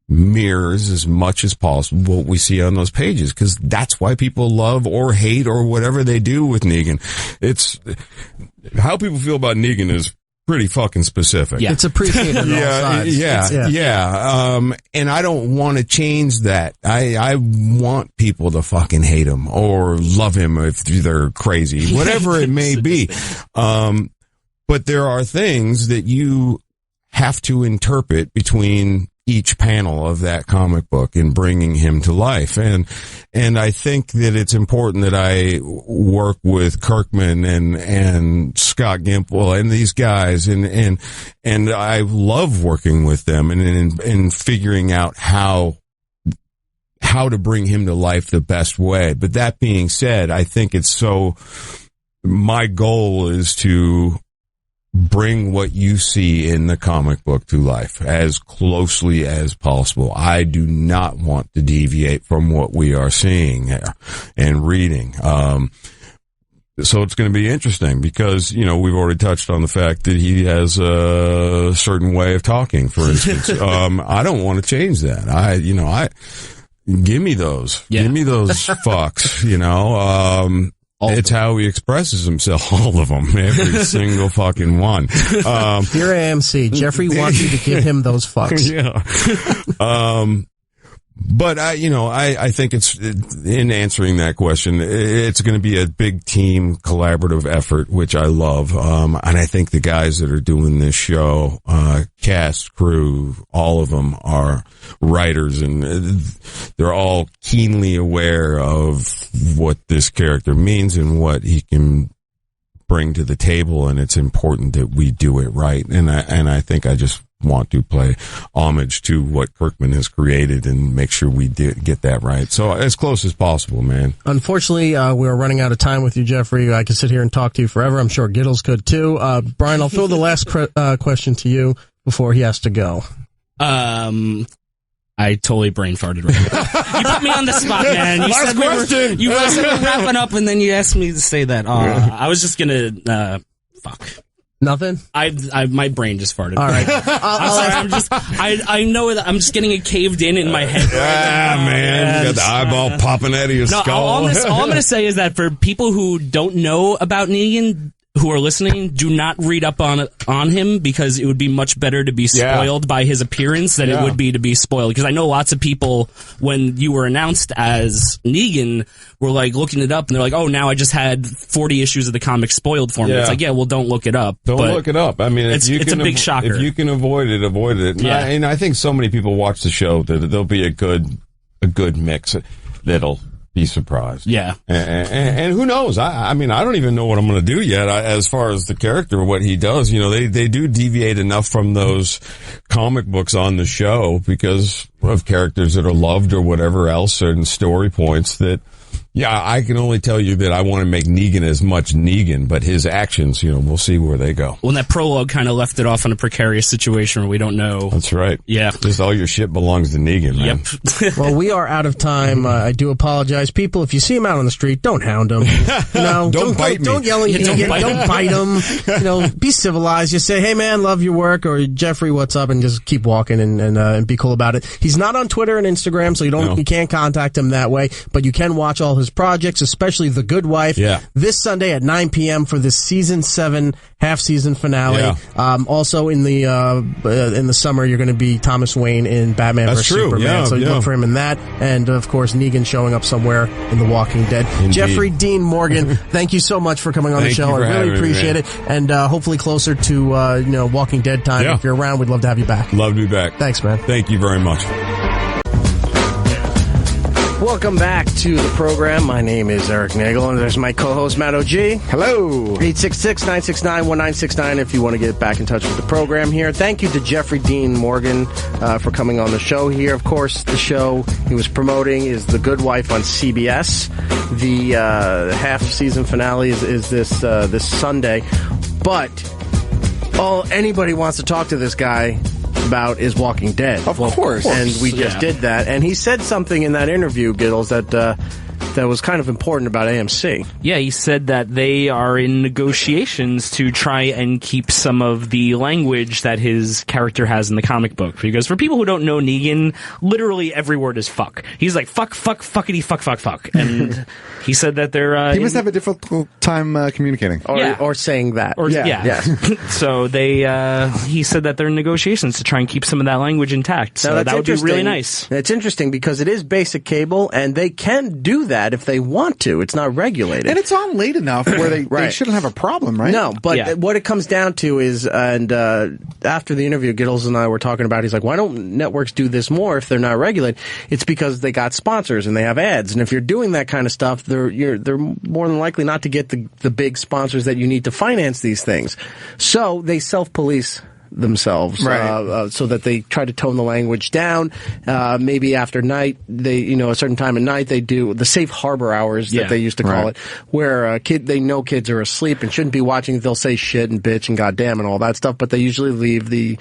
mirrors as much as possible what we see on those pages, because that's why people love or hate or whatever they do with Negan. It's how people feel about Negan is pretty fucking specific. Yeah. It's appreciated on all sides. Yeah. And I don't want to change that. I want people to fucking hate him or love him if they're crazy, whatever it may be. But there are things that you have to interpret between each panel of that comic book in bringing him to life. And I think that it's important that I work with Kirkman and Scott Gimple and these guys, and I love working with them and figuring out how to bring him to life the best way. But that being said, I think my goal is to bring what you see in the comic book to life as closely as possible. I do not want to deviate from what we are seeing here and reading. So it's going to be interesting because, we've already touched on the fact that he has a certain way of talking, for instance. I don't want to change that. Give me those. Yeah. Give me those fucks, It's how he expresses himself, all of them, every single fucking one. Dear AMC, Jeffrey wants you to give him those fucks. Yeah. But I think it's, in answering that question, it's going to be a big team collaborative effort, which I love. And I think the guys that are doing this show, cast, crew, all of them are writers, and they're all keenly aware of what this character means and what he can bring to the table. And it's important that we do it right. And I think I just want to play homage to what Kirkman has created and make sure we get that right. So as close as possible, man. Unfortunately, we're running out of time with you, Jeffrey. I could sit here and talk to you forever. I'm sure Giddles could too. Brian, I'll throw the last question to you before he has to go. I totally brain farted right now. You put me on the spot, man. You said we were wrapping up, and then you asked me to say that. I was just gonna fuck. Nothing? My brain just farted. All right. I'm sorry. I know that I'm just getting it caved in my head. Man. You got the eyeball popping out of your skull. All I'm going to say is that for people who don't know about Negan, who are listening, do not read up on him, because it would be much better to be spoiled by his appearance than it would be to be spoiled. Because I know lots of people, when you were announced as Negan, were like looking it up, and they're like, "Oh, now I just had 40 issues of the comic spoiled for me." It's like, well, don't look it up. Don't look it up. I mean, it's a big shocker. If you can avoid it, avoid it. Yeah. And I think so many people watch the show that there'll be a good mix that'll be surprised. Yeah. And who knows? I mean, I don't even know what I'm going to do yet as far as the character, what he does. They do deviate enough from those comic books on the show because of characters that are loved or whatever else, and story points that, I can only tell you that I want to make Negan as much Negan, but his actions, we'll see where they go. Well, that prologue kind of left it off in a precarious situation where we don't know. That's right. Yeah. Just all your shit belongs to Negan, man. Yep. Well, we are out of time. I do apologize. People, if you see him out on the street, don't hound him. Don't bite me. Don't yell at Negan. Don't bite him. Be civilized. Just say, "Hey, man, love your work," or "Jeffrey, what's up?" and just keep walking and be cool about it. He's not on Twitter and Instagram, so you can't contact him that way, but you can watch all his projects, especially The Good Wife, this Sunday at 9 p.m. for the season 7 half-season finale. Also in the summer, you're going to be Thomas Wayne in Batman vs. Superman, so you look for him in that, and of course Negan showing up somewhere in The Walking Dead. Indeed. Jeffrey Dean Morgan, thank you so much for coming on the show. I really appreciate it, and hopefully closer to Walking Dead time. If you're around, we'd love to have you back. Love to be back. Thanks, man. Thank you very much. Welcome back to the program. My name is Erik Nagel, and there's my co-host, Matt O.G. Hello. 866-969-1969 if you want to get back in touch with the program here. Thank you to Jeffrey Dean Morgan for coming on the show here. Of course, the show he was promoting is The Good Wife on CBS. The half-season finale is this Sunday. But all anybody wants to talk to this guy about is Walking Dead. Of course. And we just did that. And he said something in that interview, Giddles, that was kind of important about AMC. Yeah, he said that they are in negotiations to try and keep some of the language that his character has in the comic book. Because for people who don't know Negan, literally every word is fuck. He's like, fuck, fuck, fuckity, fuck, fuck, fuck. And he said that they're... he must have a difficult time communicating. Or saying that. So he said that they're in negotiations to try and keep some of that language intact. So that would be really nice. It's interesting because it is basic cable, and they can do that if they want to. It's not regulated. And it's on late enough where they shouldn't have a problem, right? No, but what it comes down to is, and after the interview, Giddles and I were talking about, he's like, why don't networks do this more if they're not regulated? It's because they got sponsors and they have ads. And if you're doing that kind of stuff, they're more than likely not to get the big sponsors that you need to finance these things. So they self-police themselves, so that they try to tone the language down. Maybe after night, a certain time of night, they do the safe harbor hours that they used to call it, where they know kids are asleep and shouldn't be watching. They'll say shit and bitch and goddamn and all that stuff, but they usually leave the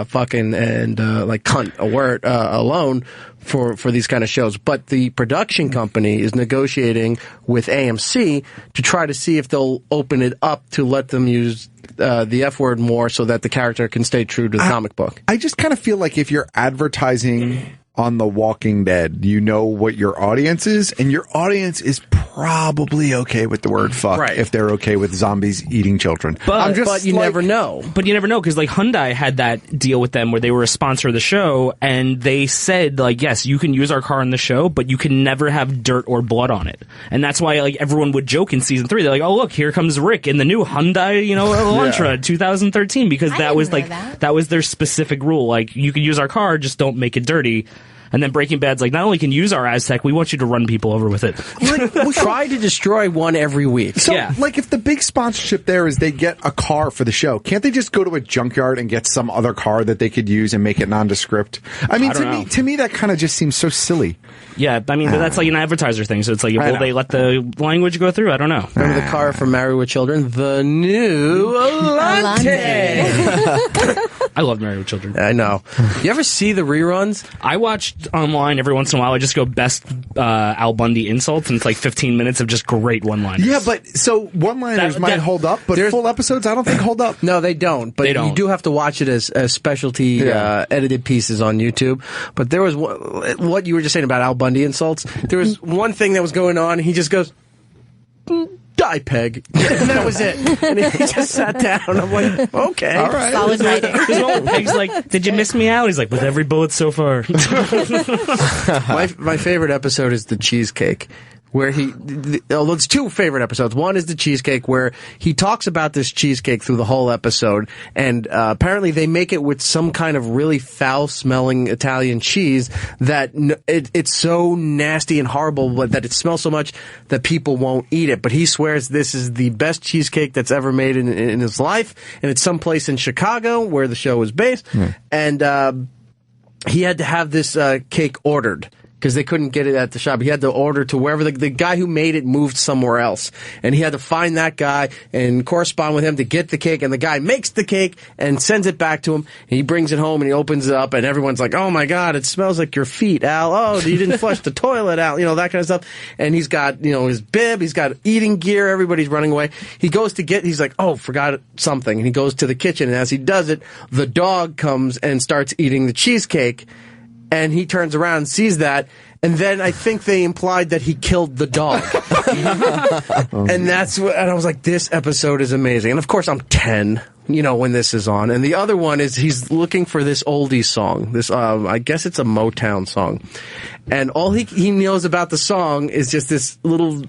fucking and like cunt a word alone for these kind of shows. But the production company is negotiating with AMC to try to see if they'll open it up to let them use the F word more so that the character can stay true to the comic book. I just kind of feel like if you're advertising on The Walking Dead, you know what your audience is, and your audience is probably okay with the word fuck if they're okay with zombies eating children. But you never know. But you never know, because like Hyundai had that deal with them where they were a sponsor of the show, and they said like, yes, you can use our car in the show, but you can never have dirt or blood on it. And that's why like everyone would joke in season 3. They're like, oh look, here comes Rick in the new Hyundai, Elantra 2013, because that was like that was their specific rule. Like, you can use our car, just don't make it dirty. And then Breaking Bad's like, not only can you use our Aztec, we want you to run people over with it. We try to destroy one every week. So, like, if the big sponsorship there is they get a car for the show, can't they just go to a junkyard and get some other car that they could use and make it nondescript? I mean, to me, that kind of just seems so silly. Yeah, I mean, but that's like an advertiser thing. So it's like, will they let the language go through? I don't know. Remember the car from Married with Children? The new Alante. I love Married with Children. I know. You ever see the reruns? I watch online every once in a while. I just go best Al Bundy insults, and it's like 15 minutes of just great one-liners. Yeah, but so one-liners might hold up, but full episodes I don't think hold up. No, they don't. But you do have to watch it as specialty edited pieces on YouTube. But there was what you were just saying about Al Bundy insults. There was one thing that was going on, and he just goes, die, Peg. And that was it. And he just sat down. I'm like, okay. All right. Solid writing. There's one where Peg's like, did you miss me out? He's like, with every bullet so far. My favorite episode is the cheesecake. Where it's two favorite episodes. One is the cheesecake, where he talks about this cheesecake through the whole episode, and apparently they make it with some kind of really foul-smelling Italian cheese that it's so nasty and horrible that it smells so much that people won't eat it. But he swears this is the best cheesecake that's ever made in his life, and it's someplace in Chicago where the show is based, and he had to have this cake ordered, because they couldn't get it at the shop. He had to order to wherever the guy who made it moved somewhere else. And he had to find that guy and correspond with him to get the cake. And the guy makes the cake and sends it back to him. And he brings it home and he opens it up, and everyone's like, oh my God, it smells like your feet, Al. Oh, you didn't flush the toilet, Al. That kind of stuff. And he's got, his bib, he's got eating gear, everybody's running away. He goes to he's like, oh, forgot something. And he goes to the kitchen, and as he does it, the dog comes and starts eating the cheesecake. And he turns around and sees that, and then I think they implied that he killed the dog. And I was like, this episode is amazing. And of course I'm 10, when this is on. And the other one is he's looking for this oldie song. This, I guess it's a Motown song. And all he knows about the song is just this little,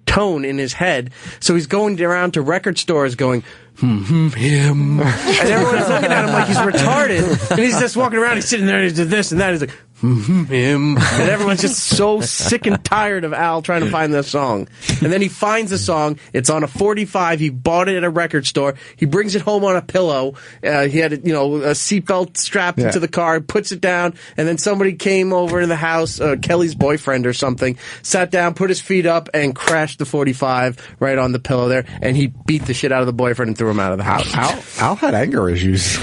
tone in his head. So he's going around to record stores going, him. And everyone's looking at him like he's retarded. And he's just walking around, he's sitting there, he's doing this and that. He's like, him. And everyone's just so sick and tired of Al trying to find this song. And then he finds the song. It's on a 45. He bought it at a record store. He brings it home on a pillow. He had, a seatbelt strapped into the car, puts it down, and then somebody came over in the house, Kelly's boyfriend or something, sat down, put his feet up, and crashed the 45 right on the pillow there. And he beat the shit out of the boyfriend and threw him out of the house. Al had anger issues.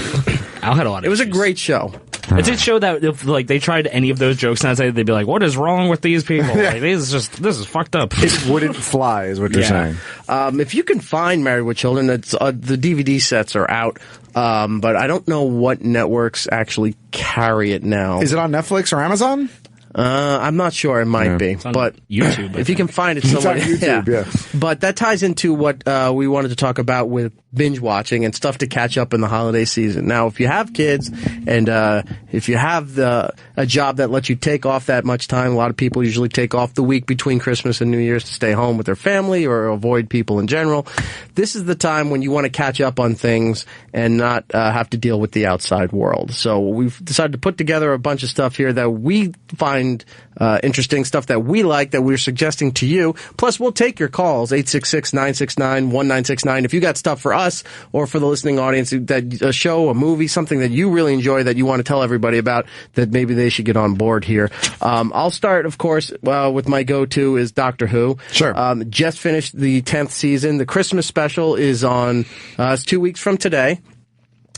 Al had a lot of It was a great show. It did show that if they tried any of those jokes nowadays, they'd be like, what is wrong with these people? Like, this is fucked up. It wouldn't fly, is what you're saying. If you can find Married with Children, it's, the DVD sets are out. But I don't know what networks actually carry it now. Is it on Netflix or Amazon? I'm not sure. It might be, but YouTube. If you can find it somewhere, it's on YouTube, But that ties into what we wanted to talk about with binge watching and stuff to catch up in the holiday season. Now, if you have kids and if you have a job that lets you take off that much time, a lot of people usually take off the week between Christmas and New Year's to stay home with their family or avoid people in general. This is the time when you want to catch up on things and not have to deal with the outside world. So we've decided to put together a bunch of stuff here that we find interesting, stuff that we like, that we're suggesting to you. Plus, we'll take your calls, 866-969-1969. If you got stuff for us or for the listening audience, that a show, a movie, something that you really enjoy that you want to tell everybody about, that maybe they should get on board here. I'll start, of course, with my go-to is Doctor Who. Sure. Just finished the 10th season. The Christmas special is on, it's 2 weeks from today.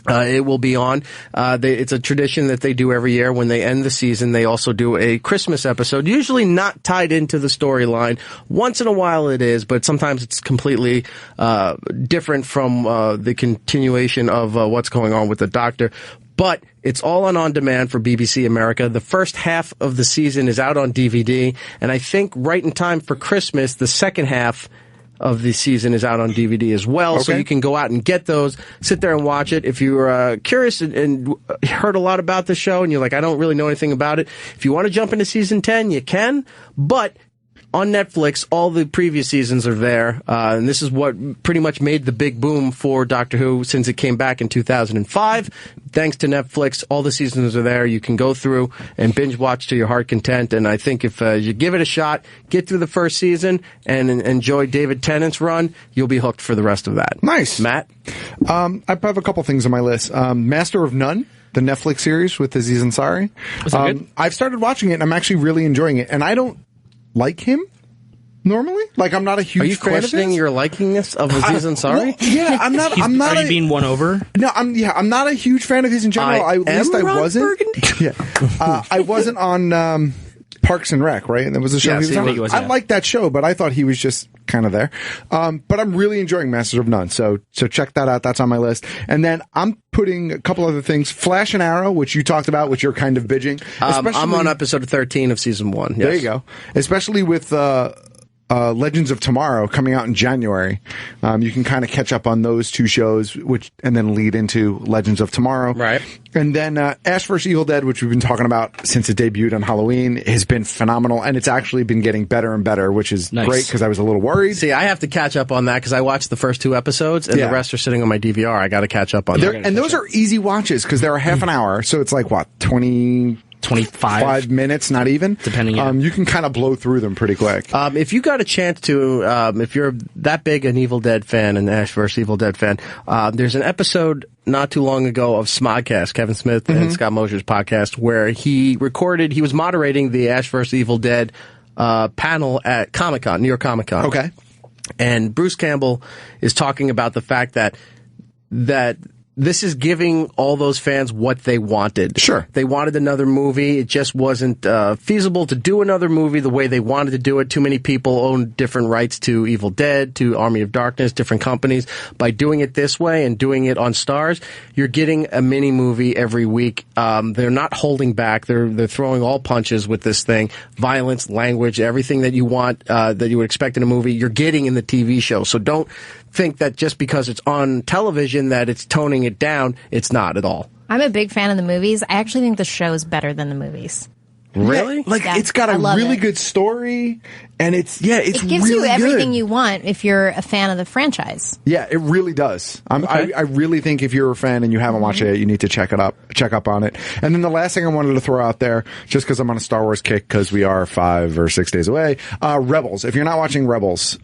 It will be on. It's a tradition that they do every year. When they end the season, they also do a Christmas episode, usually not tied into the storyline. Once in a while it is, but sometimes it's completely different from the continuation of what's going on with the Doctor. But it's all on demand for BBC America. The first half of the season is out on DVD, and I think right in time for Christmas, the second half of the season is out on DVD as well, so you can go out and get those, sit there and watch it. If you're curious and heard a lot about the show and you're like, I don't really know anything about it, if you want to jump into season 10, you can, but on Netflix, all the previous seasons are there, and this is what pretty much made the big boom for Doctor Who since it came back in 2005. Thanks to Netflix, all the seasons are there. You can go through and binge watch to your heart content, and I think if you give it a shot, get through the first season, and enjoy David Tennant's run, you'll be hooked for the rest of that. Nice. Matt? I have a couple things on my list. Master of None, the Netflix series with Aziz Ansari. Was that good? I've started watching it, and I'm actually really enjoying it, and I don't like him normally. Like, I'm not a huge fan of his. Are you questioning your likingness of Aziz Ansari? Well, yeah, I'm not. I'm not. Are you being won over? No, I'm not a huge fan of his in general. I wasn't. Yeah, I wasn't on Parks and Rec, right? And there was a show he was on. I liked that show, but I thought he was just kind of there. But I'm really enjoying Masters of None, so check that out. That's on my list. And then I'm putting a couple other things. Flash and Arrow, which you talked about, which you're kind of binging. I'm on episode 13 of season 1. Yes. There you go. Especially with Legends of Tomorrow coming out in January. You can kind of catch up on those two shows, and then lead into Legends of Tomorrow. Right. And then Ash vs. Evil Dead, which we've been talking about since it debuted on Halloween, has been phenomenal, and it's actually been getting better and better, which is great because I was a little worried. See, I have to catch up on that because I watched the first 2 episodes, and the rest are sitting on my DVR. I got to catch up on that. And those are easy watches because they're a half an hour, so it's like, what, 25 minutes, not even. Depending on. You can kind of blow through them pretty quick. If you got a chance to, if you're that big an Evil Dead fan, an Ash vs. Evil Dead fan, there's an episode not too long ago of Smodcast, Kevin Smith and Scott Mosier's podcast, where he was moderating the Ash vs. Evil Dead panel at Comic-Con, New York Comic-Con. Okay. And Bruce Campbell is talking about the fact that this is giving all those fans what they wanted. Sure. They wanted another movie. It just wasn't feasible to do another movie the way they wanted to do it. Too many people own different rights to Evil Dead, to Army of Darkness, different companies. By doing it this way and doing it on Stars, you're getting a mini movie every week. They're not holding back. They're throwing all punches with this thing. Violence, language, everything that you want, that you would expect in a movie, you're getting in the TV show. So don't think that just because it's on television that it's toning it down. It's not at all. I'm a big fan of the movies. I actually think the show is better than the movies. Really? Yeah, it's got a really good story, and it gives really you everything good. You want if you're a fan of the franchise. Yeah, it really does. I really think if you're a fan and you haven't watched it yet, you need to check up on it. And then the last thing I wanted to throw out there, just because I'm on a Star Wars kick, because we are 5 or 6 days away, Rebels. If you're not watching Rebels,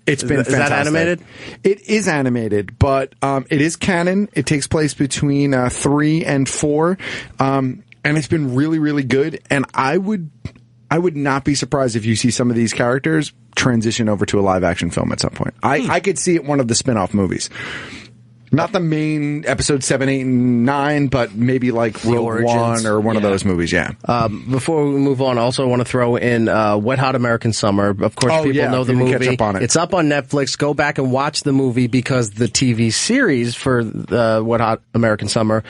it's been fantastic. Is that animated? It is animated, but it is canon. It takes place between 3 and 4. And it's been really, really good. And I would not be surprised if you see some of these characters transition over to a live action film at some point. I could see it one of the spin-off movies. Not the main episode 7, 8, and 9, but maybe like Rogue One or one of those movies, yeah. Before we move on, I also want to throw in Wet Hot American Summer. Of course, people know the movie. Catch up on it. It's up on Netflix. Go back and watch the movie because the TV series for Wet Hot American Summer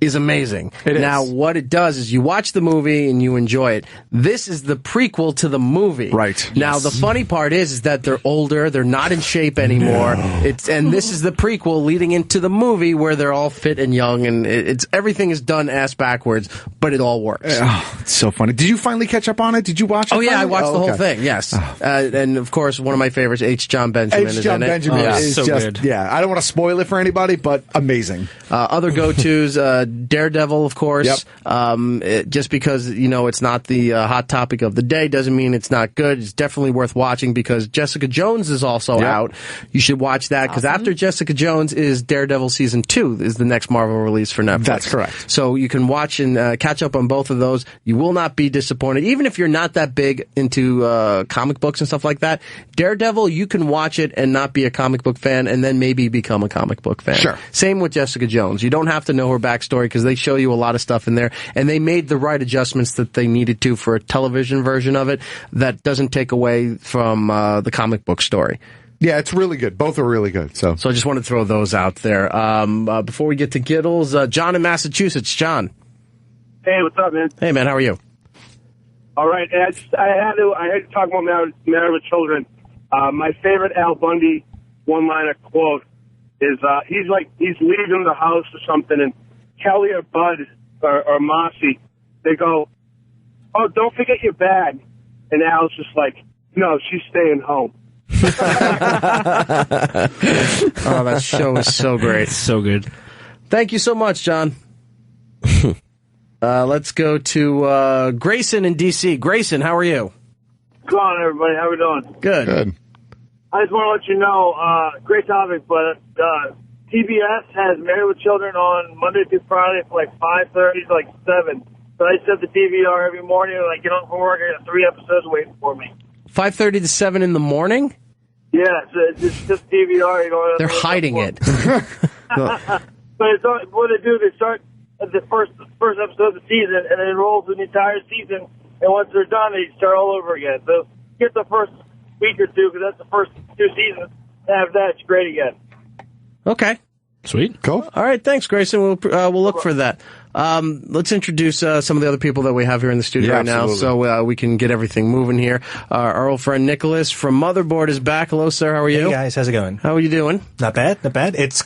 is amazing. Now, what it does is you watch the movie and you enjoy it. This is the prequel to the movie. Right. Now, the funny part is that they're older, they're not in shape anymore. And this is the prequel leading into the movie where they're all fit and young, and everything is done ass backwards, but it all works. Oh, it's so funny. Did you finally catch up on it? Did you watch it? Oh, yeah, I watched the whole thing, yes. And, of course, one of my favorites, H. John Benjamin is in it. Is so just good. Yeah, I don't want to spoil it for anybody, but amazing. Other go-tos, Daredevil, of course. Yep. Just because, it's not the hot topic of the day doesn't mean it's not good. It's definitely worth watching because Jessica Jones is also out. You should watch that because after Jessica Jones is Daredevil Season 2 is the next Marvel release for Netflix. That's correct. So you can watch and catch up on both of those. You will not be disappointed. Even if you're not that big into comic books and stuff like that, Daredevil, you can watch it and not be a comic book fan and then maybe become a comic book fan. Sure. Same with Jessica Jones. You don't have to know her backstory because they show you a lot of stuff in there, and they made the right adjustments that they needed to for a television version of it that doesn't take away from the comic book story. Yeah, it's really good. Both are really good. So I just wanted to throw those out there. Before we get to Giddles, John in Massachusetts. John. Hey, what's up, man? Hey, man, how are you? All right. I had to talk about married with children. My favorite Al Bundy one-liner quote is he's leaving the house or something, and Kelly or Bud or Mossy, they go, "Oh, don't forget your bag," and Al's just like, "No, she's staying home." Oh, that show is so great. So good. Thank you so much, John. Let's go to Grayson in D.C. Grayson, how are you? Come on, everybody. How we doing? Good. I just want to let you know, great topic, but TBS has Married with Children on Monday through Friday from like 5:30 to like 7. So I set the DVR every morning, and I get home from work, I got 3 episodes waiting for me. 5:30 to 7 in the morning? Yeah, it's just DVR. You know, they're hiding it. But what they do, they start at the first episode of the season, and it rolls the entire season, and once they're done, they start all over again. So get the first week or two, because that's the first 2 seasons. After that, it's great again. Okay. Sweet. Cool. All right, thanks, Grayson. We'll look for that. Let's introduce some of the other people that we have here in the studio right now, so we can get everything moving here. Our old friend Nicholas from Motherboard is back. Hello, sir. How are you? Hey, guys. How's it going? How are you doing? Not bad. Not bad. It's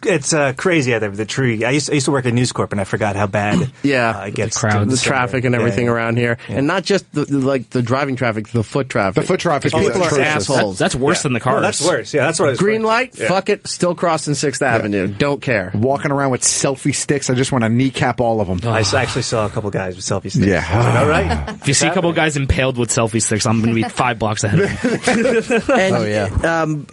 crazy out there with the tree. I used to work at News Corp, and I forgot how bad it gets. The traffic and everything around here. Yeah. And not just the driving traffic, the foot traffic. The foot traffic. People are assholes. That's worse than the cars. No, that's worse. Yeah, that's what I was Green light, fuck it, still crossing 6th Avenue. Don't care. Walking around with selfie sticks, I just want to kneecap all of them. I actually saw a couple guys with selfie sticks. Yeah. All right. If you see a couple guys impaled with selfie sticks, I'm going to be 5 blocks ahead of them.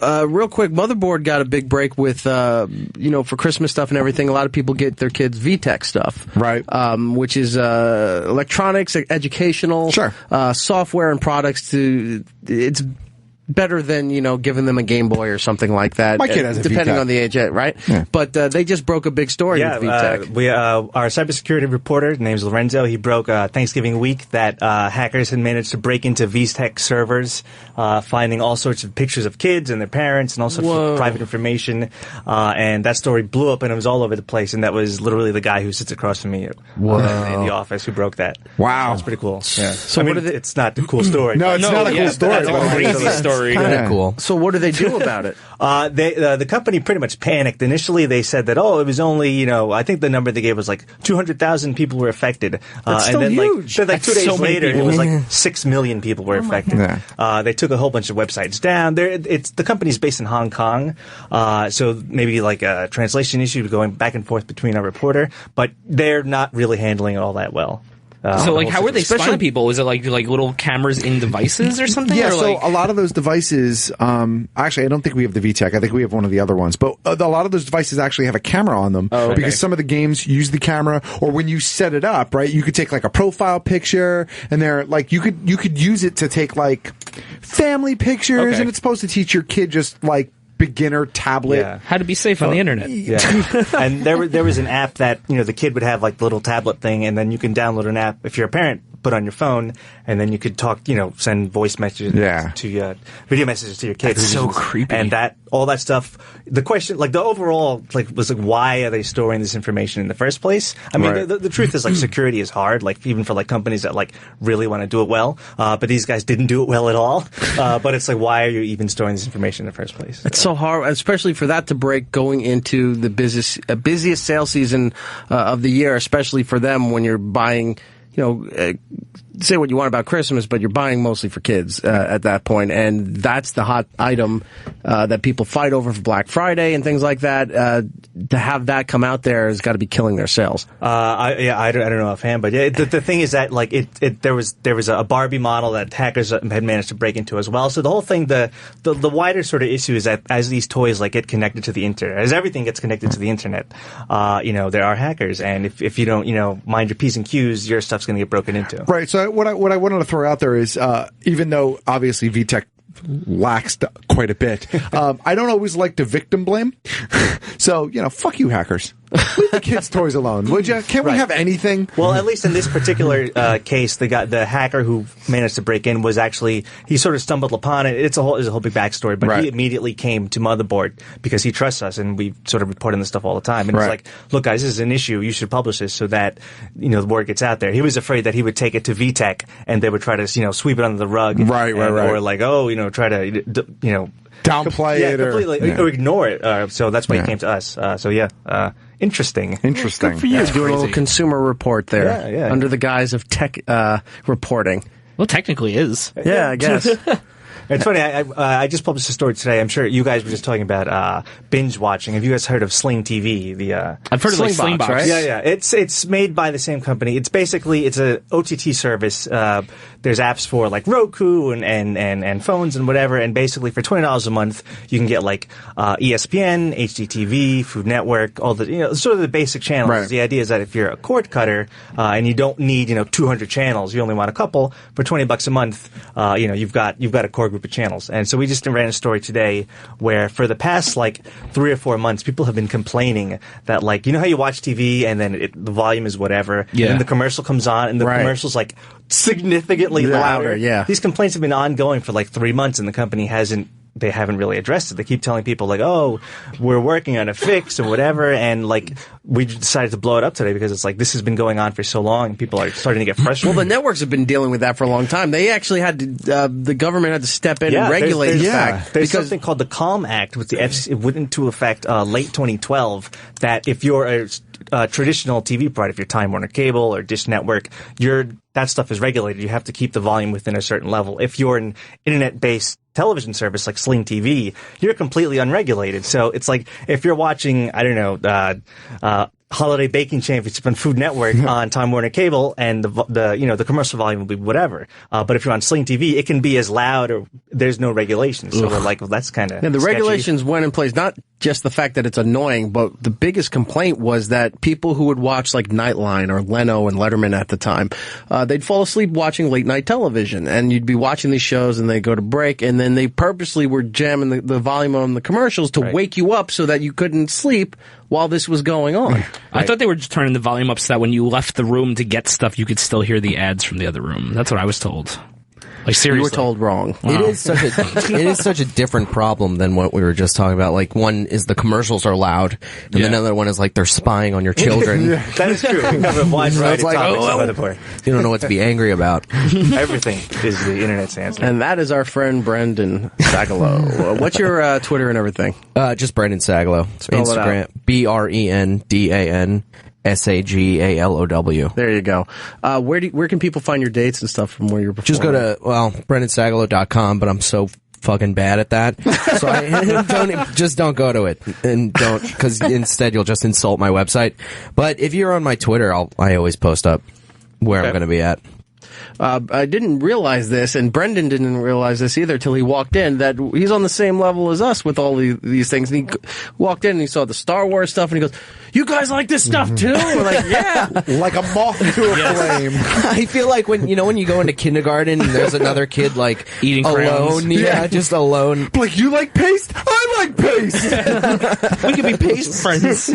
And, real quick, Motherboard got a big break with, for Christmas stuff and everything. A lot of people get their kids VTech stuff. Right. Which is electronics, educational, software and products it's better than, giving them a Game Boy or something like that. My kid has a depending VTech. on the age, right? Yeah. But they just broke a big story with VTech. Our cybersecurity reporter, his name's Lorenzo, he broke Thanksgiving week that hackers had managed to break into VTech servers, finding all sorts of pictures of kids and their parents and all sorts of private information. And that story blew up and it was all over the place. And that was literally the guy who sits across from me in the office who broke that. Wow. That's pretty cool. Yeah. So it's not a cool story. No, it's not a cool story. That's a crazy story. Kind of cool. So what do they do about it? The company pretty much panicked. Initially, they said that, it was only, I think the number they gave was like 200,000 people were affected. That's still huge. Then 2 days later, it was like 6 million people were affected. They took a whole bunch of websites down. The company's based in Hong Kong, so maybe like a translation issue going back and forth between our reporter, but they're not really handling it all that well. So, how are they spying people? Is it like little cameras in devices or something? Yeah, or a lot of those devices, actually, I don't think we have the VTech. I think we have one of the other ones. But a lot of those devices actually have a camera on them because some of the games use the camera. Or when you set it up, right, you could take like a profile picture and they're like, you could use it to take like family pictures and it's supposed to teach your kid just like beginner tablet. How to be safe on the internet. And there was an app that, the kid would have like the little tablet thing, and then you can download an app if you're a parent, put on your phone, and then you could talk, send voice messages to video messages to your kids. That's so creepy. And all that stuff. The question, the overall, was why are they storing this information in the first place? I mean, the truth is, security is hard, even for companies that really want to do it well. But these guys didn't do it well at all. But it's why are you even storing this information in the first place? It's so hard, especially for that to break going into the busiest sales season of the year, especially for them when you're buying, say what you want about Christmas, but you're buying mostly for kids at that point, and that's the hot item that people fight over for Black Friday and things like that. To have that come out there has got to be killing their sales. I don't know offhand, but the thing is that there was a Barbie model that hackers had managed to break into as well. So the whole thing, the wider sort of issue is that as these toys get connected to the internet, as everything gets connected to the internet, there are hackers, and if you don't mind your P's and Q's, your stuff's going to get broken into. Right. So what I wanted to throw out there is, even though obviously VTech lacks quite a bit, I don't always like to victim blame. So, fuck you hackers. leave the kids' toys alone, would you? Can't we have anything? Well, at least in this particular case, the hacker who managed to break in was actually, he sort of stumbled upon it. It's a whole big backstory, but he immediately came to Motherboard because he trusts us, and we sort of report on this stuff all the time. And it's like, look, guys, this is an issue. You should publish this so that the word gets out there. He was afraid that he would take it to VTech and they would try to sweep it under the rug, or like try to downplay it or ignore it. So that's why he came to us. Interesting. Interesting. Good for you. Doing a little consumer report there under the guise of tech reporting. Well, technically is. Yeah, I guess. It's funny. I just published a story today. I'm sure you guys were just talking about binge watching. Have you guys heard of Sling TV? I've heard of Slingbox, right? Yeah. It's made by the same company. It's a OTT service. There's apps for like Roku and phones and whatever. And basically for $20 a month, you can get like ESPN, HDTV, Food Network, all the sort of the basic channels. Right. The idea is that if you're a cord cutter and you don't need 200 channels, you only want a couple, for $20 a month, you've got a core group of channels. And so we just ran a story today where for the past like 3 or 4 months, people have been complaining that like, how you watch TV and then the volume is whatever, and then the commercial comes on and the commercial's like significantly louder. Yeah. These complaints have been ongoing for like 3 months and the company haven't really addressed it. They keep telling people like, oh, we're working on a fix or whatever, and like we decided to blow it up today because it's like this has been going on for so long and people are starting to get frustrated. Well, the networks have been dealing with that for a long time. They actually had to, the government had to step in and regulate the fact. There's something called the Calm Act, which the FCC went into effect late 2012, that if you're a traditional TV provider, if you're Time Warner Cable or Dish Network, that stuff is regulated. You have to keep the volume within a certain level. If you're an internet-based television service like Sling TV, you're completely unregulated. So it's like if you're watching, I don't know, Holiday Baking Championship on Food Network on Time Warner Cable, and the commercial volume will be whatever. But if you're on Sling TV, it can be as loud, or there's no regulations. So we're like, well, that's kind of the sketchy. regulations went in place. Not just the fact that it's annoying, but the biggest complaint was that people who would watch like Nightline or Leno and Letterman at the time, they'd fall asleep watching late night television, and you'd be watching these shows, and they go to break, and then they purposely were jamming the volume on the commercials to wake you up so that you couldn't sleep while this was going on. I thought they were just turning the volume up so that when you left the room to get stuff, you could still hear the ads from the other room. That's what I was told. Like, seriously. You were told wrong. Wow. It is such a different problem than what we were just talking about. Like, one is the commercials are loud, and another one is like they're spying on your children. That is true. We have a wide variety of topics. You don't know what to be angry about. Everything is the internet's answer. And that is our friend Brendan Sagalow. What's your Twitter and everything? Just Brendan Sagalow. Spell Instagram, BRENDAN. SAGALOW. There you go. Where can people find your dates and stuff from where you're performing? Just go to, BrendanSagalow.com, but I'm so fucking bad at that. So don't go to it. And because instead you'll just insult my website. But if you're on my Twitter, I always post up where I'm going to be at. I didn't realize this, and Brendan didn't realize this either till he walked in, that he's on the same level as us with all these things. And he walked in and he saw the Star Wars stuff, and he goes, "You guys like this stuff too?" We're like, "Yeah." Like a moth to a flame. I feel like when you go into kindergarten and there's another kid like eating alone. crayons. Just alone. Like, you like paste? I like paste. We could be paste friends.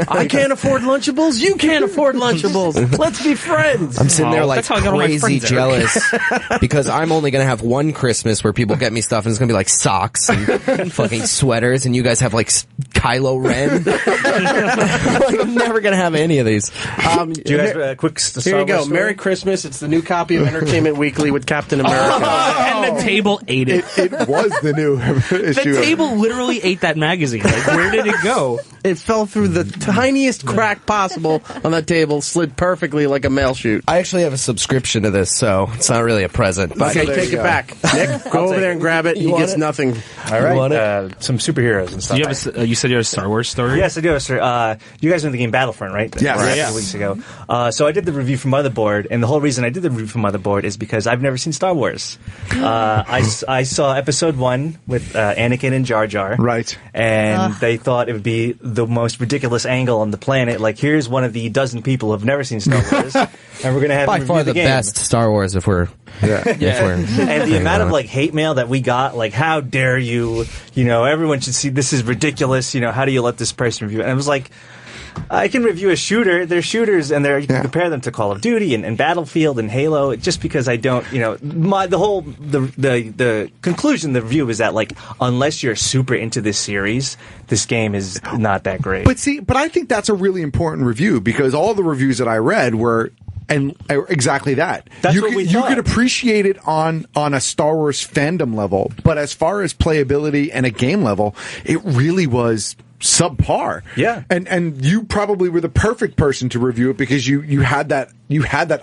I can't afford Lunchables. You can't afford Lunchables. Let's be friends. I'm sitting there like crazy jealous because I'm only going to have one Christmas where people get me stuff, and it's going to be like socks and fucking sweaters, and you guys have like Kylo Ren. Like, I'm never going to have any of these. Do you guys quick Star Here you go. Wars story? Merry Christmas. It's the new copy of Entertainment Weekly with Captain America. And the table ate it. It was the new issue. The table literally ate that magazine. Like, where did it go? It fell through the tiniest crack possible on that table, slid perfectly like a mail chute. I actually have a subscription to this, so it's not really a present. But Okay, take it back. Nick, go over there and grab it. He gets nothing. All right. Some superheroes and stuff. Do you have you said you had a Star Wars story? Yes, I do, sir. You guys know the game Battlefront, right? Yes. Right. Yes. A few weeks ago. So I did the review for Motherboard, and the whole reason I did the review for Motherboard is because I've never seen Star Wars. I saw Episode 1 with Anakin and Jar Jar. Right. And they thought it would be the most ridiculous angle on the planet. Like, here's one of the dozen people who have never seen Star Wars, and we're going to have by them far review the game. best Star Wars if we're And the amount of like hate mail that we got, like, how dare you, everyone should see, this is ridiculous, how do you let this person review it? And it was like, I can review a shooter. They're shooters, and you can compare them to Call of Duty and Battlefield and Halo. Just because I don't, the conclusion, the review is that like unless you're super into this series, this game is not that great. But I think that's a really important review because all the reviews that I read were. And exactly that. That's you could appreciate it on a Star Wars fandom level, but as far as playability and a game level, it really was subpar. Yeah. And you probably were the perfect person to review it because you had that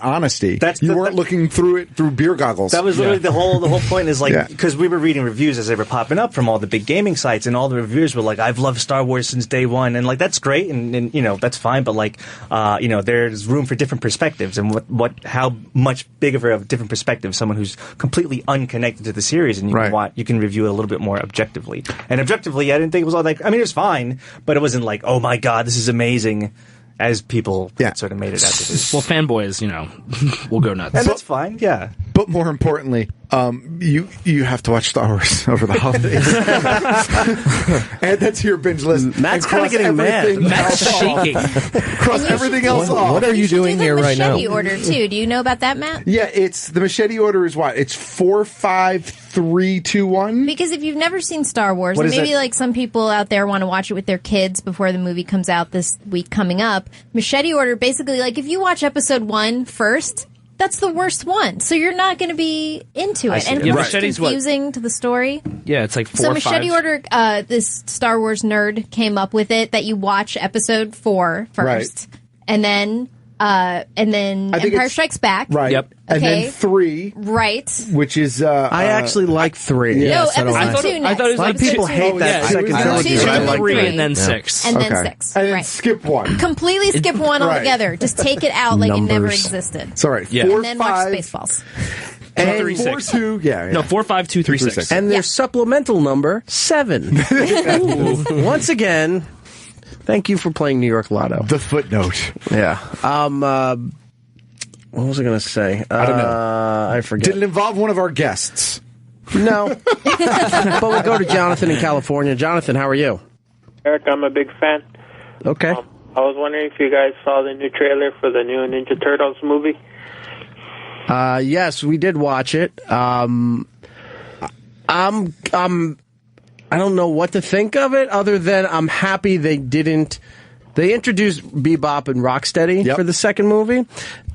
honesty. You weren't looking through it through beer goggles. That was literally the whole point is like, because we were reading reviews as they were popping up from all the big gaming sites, and all the reviewers were like, I've loved Star Wars since day one, and like that's great, and that's fine, but like there's room for different perspectives, and how much big of a different perspective someone who's completely unconnected to the series, and you can review it a little bit more objectively. And objectively, I didn't think it was all like, I mean, it was fine, but it wasn't like, oh my god, this is amazing, as people sort of made it out to be. Well, fanboys, will go nuts. And that's fine, yeah. But more importantly, you have to watch Star Wars over the holidays. Add that to your binge list. Matt's kind of getting mad. Matt's shaking. Cross everything else off. What are you doing here right now? Machete order too. Do you know about that, Matt? Yeah, it's the machete order is what? It's 4, 5, 3, 2, 1. Because if you've never seen Star Wars, What and is maybe it? like some people out there want to watch it with their kids before the movie comes out this week coming up, Machete Order basically, like if you watch episode 1 first, that's the worst one. So you're not going to be into it. And it's confusing to the story. Yeah, it's like 4 So or Machete 5. Order, this Star Wars nerd came up with it that you watch episode 4 first. And then I think Empire it's- Strikes Back. Right. Yep. And Okay. then 3. Right. Which is I actually like 3. No, episode 2 next. I thought it was A lot of people hate that second trilogy. two, but I like 3 3. and then 6. And then Okay. 6. And then Right. skip 1. Completely skip one Right. altogether. Just take it out like it never Numbers. existed. It's all right. Yeah. 4, And then watch 5, Spaceballs. and 3, 4, 6. 2. Yeah. No, 4, 5, 2, 3, 6. And their supplemental number 7. Once again, thank you for playing New York Lotto. The footnote. Yeah. What was I going to say? I don't know. I forget. Did it involve one of our guests? No. But we'll go to Jonathan in California. Jonathan, how are you? Eric, I'm a big fan. Okay. I was wondering if you guys saw the new trailer for the new Ninja Turtles movie. Yes, we did watch it. I don't know what to think of it other than I'm happy they didn't. They introduced Bebop and Rocksteady for the second movie,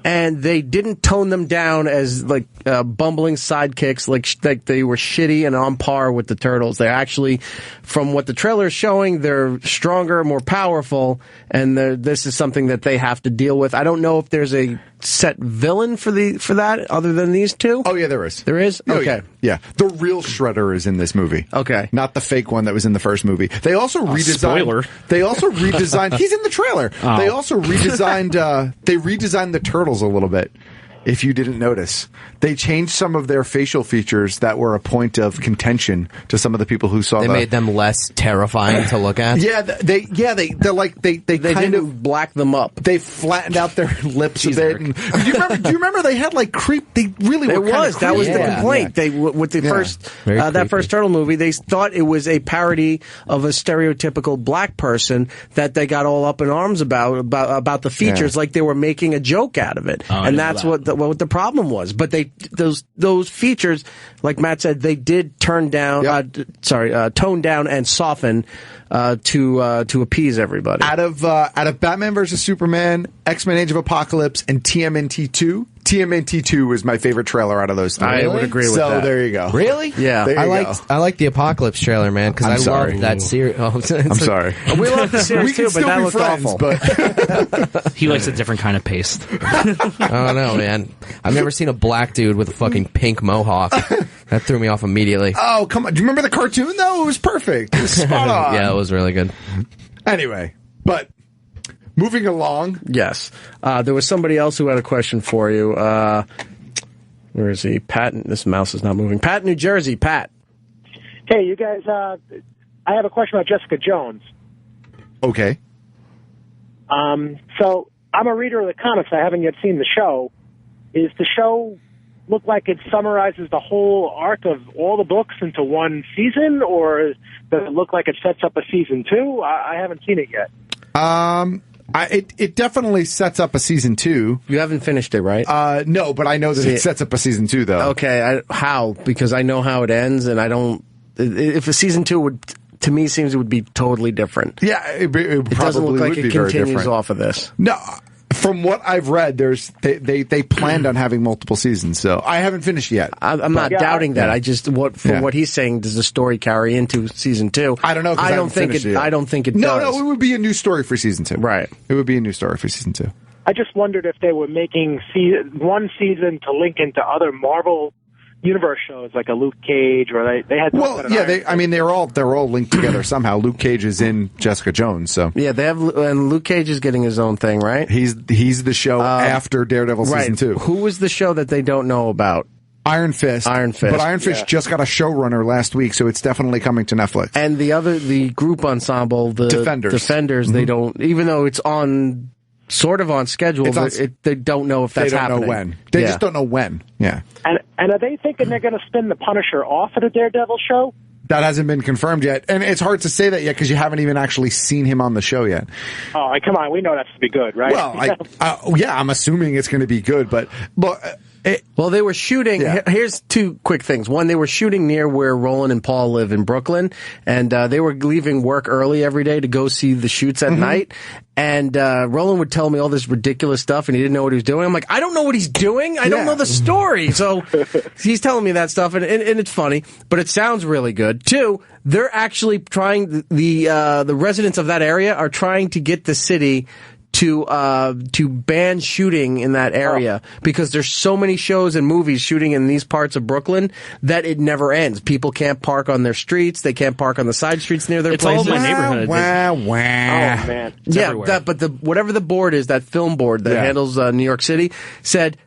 and they didn't tone them down as like bumbling sidekicks, like they were shitty and on par with the Turtles. They're actually, from what the trailer is showing, they're stronger, more powerful, and this is something that they have to deal with. I don't know if there's a set villain for that other than these two. Oh yeah, there is. There is? Oh, Okay. Yeah. The real Shredder is in this movie. Okay. Not the fake one that was in the first movie. They also redesigned. spoiler. They also redesigned. He's in the trailer. Oh. They also redesigned. They redesigned the turtles a little bit. If you didn't notice, they changed some of their facial features that were a point of contention to some of the people who saw. They made them less terrifying to look at. Yeah, they kind didn't of black them up. They flattened out their lips a bit. And, do you remember they had like creep? They really were. It was. That was the Yeah. complaint. They with the first Very that first Turtle movie, they thought it was a parody of a stereotypical black person that they got all up in arms about the features, like they were making a joke out of it, and that's what the problem was. But those features, like Matt said, they did tone down and soften to appease everybody. Out of Batman vs Superman, X-Men: Age of Apocalypse, and TMNT2. TMNT2 was my favorite trailer out of those three. I would agree with so that. there you go. Really? Yeah. There you I liked the Apocalypse trailer, man, because I sorry. love that series. Oh, I'm sorry. We love the series We can too, but still that be looked friends, awful. but He likes a different kind of paste. I don't know, man. I've never seen a black dude with a fucking pink mohawk. That threw me off immediately. oh come on! Do you remember the cartoon though? It was perfect. It was spot on. Yeah, it was really good. Anyway, but moving along. Yes. There was somebody else who had a question for you. Where is he? Pat. This mouse is not moving. Pat, New Jersey. Pat. Hey, you guys, I have a question about Jessica Jones. Okay. So I'm a reader of the comics. I haven't yet seen the show. Is the show look like it summarizes the whole arc of all the books into one season, or does it look like it sets up a season 2? I haven't seen it yet. It definitely sets up a season 2. You haven't finished it, right? No, but I know that it sets up a season 2, though. Okay, how? Because I know how it ends, and I don't. If a season 2 would, to me, seems it would be totally different. Yeah, it probably doesn't look like would it be very continues different. off of this. No. From what I've read, they planned on having multiple seasons, so I haven't finished yet. I'm not doubting that. I just what he's saying, does the story carry into season 2? I don't know. I don't think it. I don't think it does. No, it would be a new story for season 2. Right. It would be a new story for season 2. I just wondered if they were making one season to link into other Marvel Universe shows like a Luke Cage, or they had. They're all linked together somehow. Luke Cage is in Jessica Jones, so yeah, they have, and Luke Cage is getting his own thing, right? He's the show after Daredevil season 2. Who was the show that they don't know about? Iron Fist. But Iron Fist just got a showrunner last week, so it's definitely coming to Netflix. And the group ensemble, the Defenders, they don't, even though it's on. Sort of on schedule, but they don't know if that's happening. They don't know when. They just don't know when. Yeah. And are they thinking they're going to spin the Punisher off of the Daredevil show? That hasn't been confirmed yet. And it's hard to say that yet because you haven't even actually seen him on the show yet. Oh, come on. We know that's to be good, right? Well, I'm assuming it's going to be good, but well, they were shooting. Yeah. Here's two quick things. One, they were shooting near where Roland and Paul live in Brooklyn, and they were leaving work early every day to go see the shoots at night. And Roland would tell me all this ridiculous stuff, and he didn't know what he was doing. I'm like, I don't know what he's doing. I don't know the story. So he's telling me that stuff, and it's funny, but it sounds really good. Two, they're actually trying. The residents of that area are trying to get the city to ban shooting in that area because there's so many shows and movies shooting in these parts of Brooklyn that it never ends. People can't park on their streets. They can't park on the side streets near their places. It's all my neighborhood. Wow. Oh, man. It's everywhere. But whatever the board is, that film board that handles New York City, said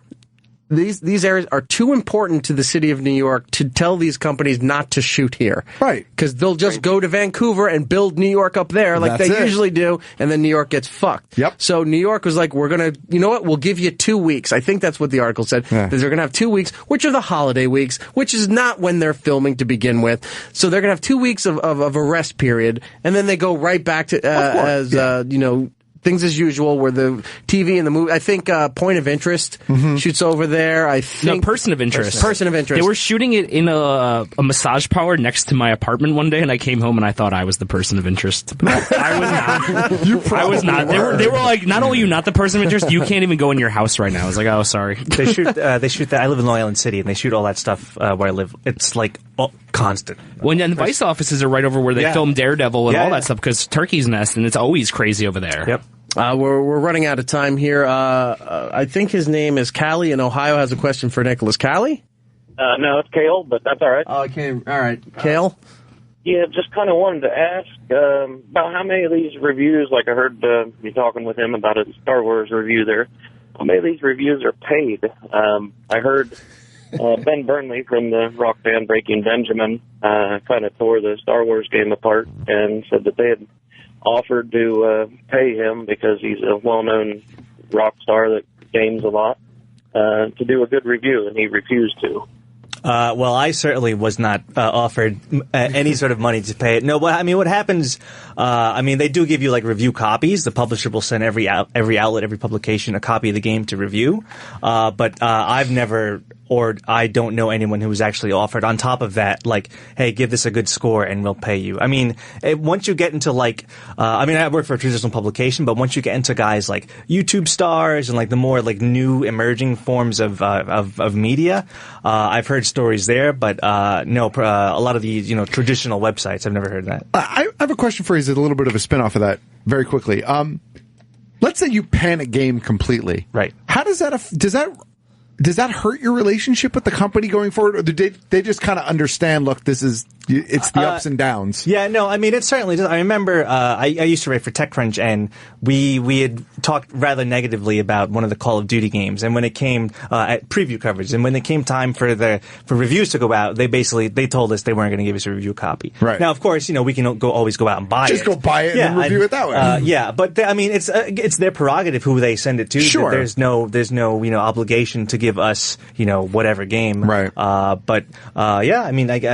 these areas are too important to the city of New York to tell these companies not to shoot here. Right. Because they'll just go to Vancouver and build New York up there like they usually do, and then New York gets fucked. Yep. So New York was like, we're going to, you know what, we'll give you 2 weeks. I think that's what the article said. Yeah. They're going to have 2 weeks, which are the holiday weeks, which is not when they're filming to begin with. So they're going to have 2 weeks of a rest period, and then they go right back to, things as usual, where the TV and the movie. I think Point of Interest shoots over there. I think Person of Interest. Person of Interest. They were shooting it in a massage parlor next to my apartment one day, and I came home and I thought I was the person of interest. I was not. I was not. They were like, not only you not the person of interest, you can't even go in your house right now. I was like, oh, sorry. They shoot that. I live in Long Island City, and they shoot all that stuff where I live. It's like constant. When the Vice offices are right over where they film Daredevil and all that stuff, because Turkey's Nest, and it's always crazy over there. Yep. We're running out of time here. I think his name is Callie in Ohio. Has a question for Nicholas. Callie? No, it's Kale, but that's all right. Okay, all right. Kale? Yeah, just kind of wanted to ask about how many of these reviews, like I heard you talking with him about a Star Wars review there, how many of these reviews are paid? I heard Ben Burnley from the rock band Breaking Benjamin kind of tore the Star Wars game apart and said that they had offered to pay him because he's a well-known rock star that games a lot to do a good review, and he refused to. Well, I certainly was not offered any sort of money to pay it. No, but I mean, what happens? They do give you like review copies. The publisher will send every outlet, every publication, a copy of the game to review. But I've never, or I don't know anyone who was actually offered. On top of that, like, hey, give this a good score and we'll pay you. I mean, once you get into like, I work for a traditional publication, but once you get into guys like YouTube stars and like the more like new emerging forms of media, I've heard stories there, but no, a lot of the traditional websites, I've never heard that. I have a question for you. Is a little bit of a spin-off of that very quickly. Let's say you pan a game completely. Right. How does does that hurt your relationship with the company going forward, or do they just kind of understand? Look, it's the ups and downs. Yeah, no, I mean it certainly does. I remember I used to write for TechCrunch, and we had talked rather negatively about one of the Call of Duty games, and when it came at preview coverage, and when it came time for reviews to go out, they told us they weren't going to give us a review copy. Right. Now, of course, we can always go out and buy it. Just go buy it and review it that way. Yeah, but it's their prerogative who they send it to. Sure. There's no obligation to give us whatever game. Right. I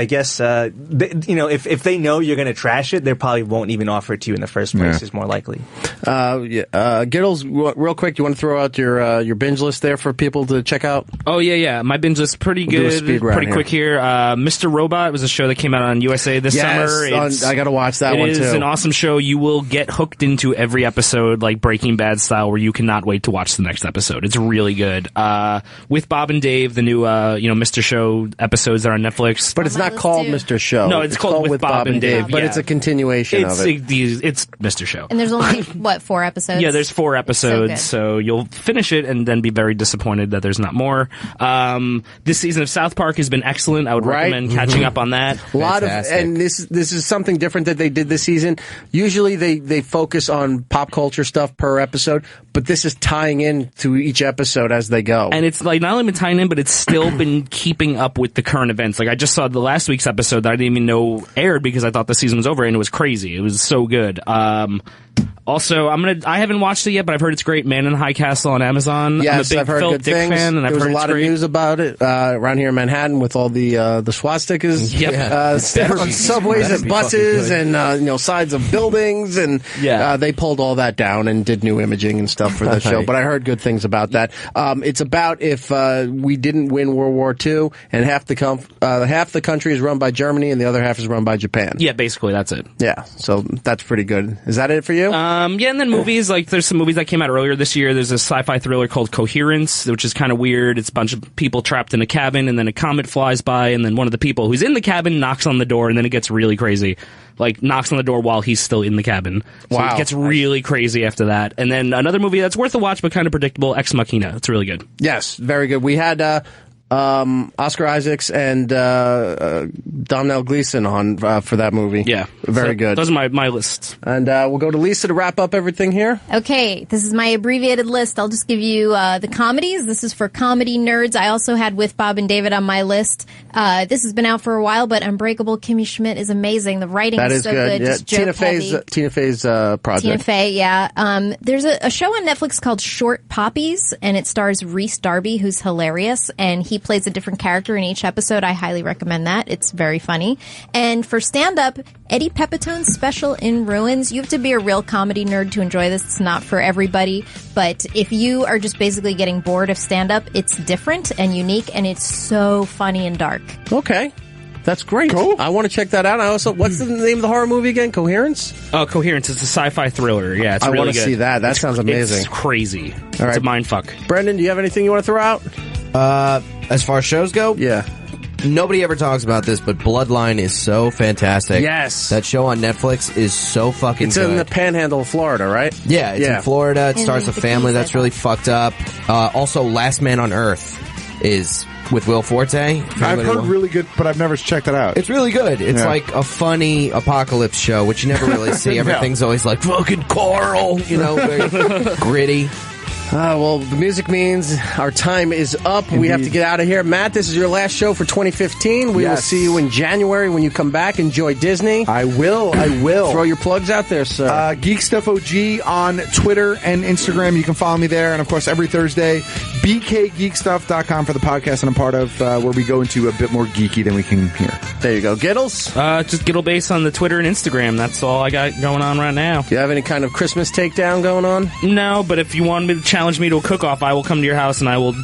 guess if they know you're going to trash it, they probably won't even offer it to you in the first place. Is more likely. Giddles, real quick, you want to throw out your binge list there for people to check out? Oh yeah. My binge list pretty We'll do a good, speed round pretty quick here. Mr. Robot was a show that came out on USA this summer. I got to watch that one too. It is an awesome show. You will get hooked into every episode, like Breaking Bad style, where you cannot wait to watch the next episode. It's really good. With Bob and Dave, the new Mr. Show episodes that are on Netflix. But it's not called Mr. Show. No, it's called With Bob and Dave. But it's a continuation of it. It's Mr. Show. And there's only, 4 episodes? Yeah, there's 4 episodes, So so you'll finish it and then be very disappointed that there's not more. This season of South Park has been excellent. I would recommend catching up on that. A lot and this is something different that they did this season. Usually they focus on pop culture stuff per episode, but this is tying in to each episode as they go. And it's like not only been tying in, but it's still been keeping up with the current events. Like I just saw the last week's episode that I didn't even know aired because I thought the season was over, and it was crazy. It was so good. Also, I haven't watched it yet, but I've heard it's great. Man in the High Castle on Amazon. Yes, I'm a big I've heard Phil good Dick things. fan, and I've there was heard a lot it's of great. news about it around here in Manhattan with all the swastikas on subways and buses and sides of buildings, and they pulled all that down and did new imaging and stuff for the show. But I heard good things about that. It's about if we didn't win World War II, and half the country is run by Germany and the other half is run by Japan. Yeah, basically that's it. Yeah, so that's pretty good. Is that it for you? Yeah, and then movies, like there's some movies that came out earlier this year. There's a sci-fi thriller called Coherence, which is kind of weird. It's a bunch of people trapped in a cabin, and then a comet flies by, and then one of the people who's in the cabin knocks on the door, and then it gets really crazy. Like, knocks on the door while he's still in the cabin. So Wow. it gets really crazy after that. And then another movie that's worth a watch, but kind of predictable, Ex Machina. It's really good. Yes, very good. We had Oscar Isaacs and Domhnall Gleeson on for that movie. Yeah. Very good. Those are my lists. And we'll go to Lisa to wrap up everything here. Okay, this is my abbreviated list. I'll just give you the comedies. This is for comedy nerds. I also had With Bob and David on my list. This has been out for a while, but Unbreakable Kimmy Schmidt is amazing. The writing That is is so good. good. Yeah. Just joke heavy. Tina Fey's project. Tina Fey, yeah. There's a show on Netflix called Short Poppies, and it stars Reese Darby, who's hilarious, and he plays a different character in each episode. I highly recommend that. It's very funny. And for stand-up, Eddie Pepitone's special In Ruins. You have to be a real comedy nerd to enjoy this. It's not for everybody, but if you are just basically getting bored of stand-up, it's different and unique, and it's so funny and dark. Okay. That's great. Cool. I want to check that out. I also, what's the name of the horror movie again? Coherence? Oh, Coherence. It's a sci-fi thriller. Yeah, it's I really want good. to see that. That sounds amazing. It's crazy. All It's right. a mind fuck. Brendan, do you have anything you want to throw out? As far as shows go? Yeah. Nobody ever talks about this, but Bloodline is so fantastic. Yes. That show on Netflix is so fucking It's good. in the panhandle of Florida, right? Yeah, it's in Florida. It stars a the family Keys, I that's really fucked up. Also, Last Man on Earth is with Will Forte. I've heard really good, but I've never checked it out. It's really good. It's like a funny apocalypse show, which you never really see. No. Everything's always like, fucking Carl, very gritty. Well, the music means our time is up. We have to get out of here. Matt, this is your last show for 2015. We will see you in January when you come back. Enjoy Disney. I will. Throw your plugs out there, sir. Geek Stuff OG on Twitter and Instagram. You can follow me there. And, of course, every Thursday, bkgeekstuff.com for the podcast I'm a part of, where we go into a bit more geeky than we can hear. There you go. Giddles? Just Giddlebase on the Twitter and Instagram. That's all I got going on right now. Do you have any kind of Christmas takedown going on? No, but if you want me to challenge me to a cook-off, I will come to your house and I will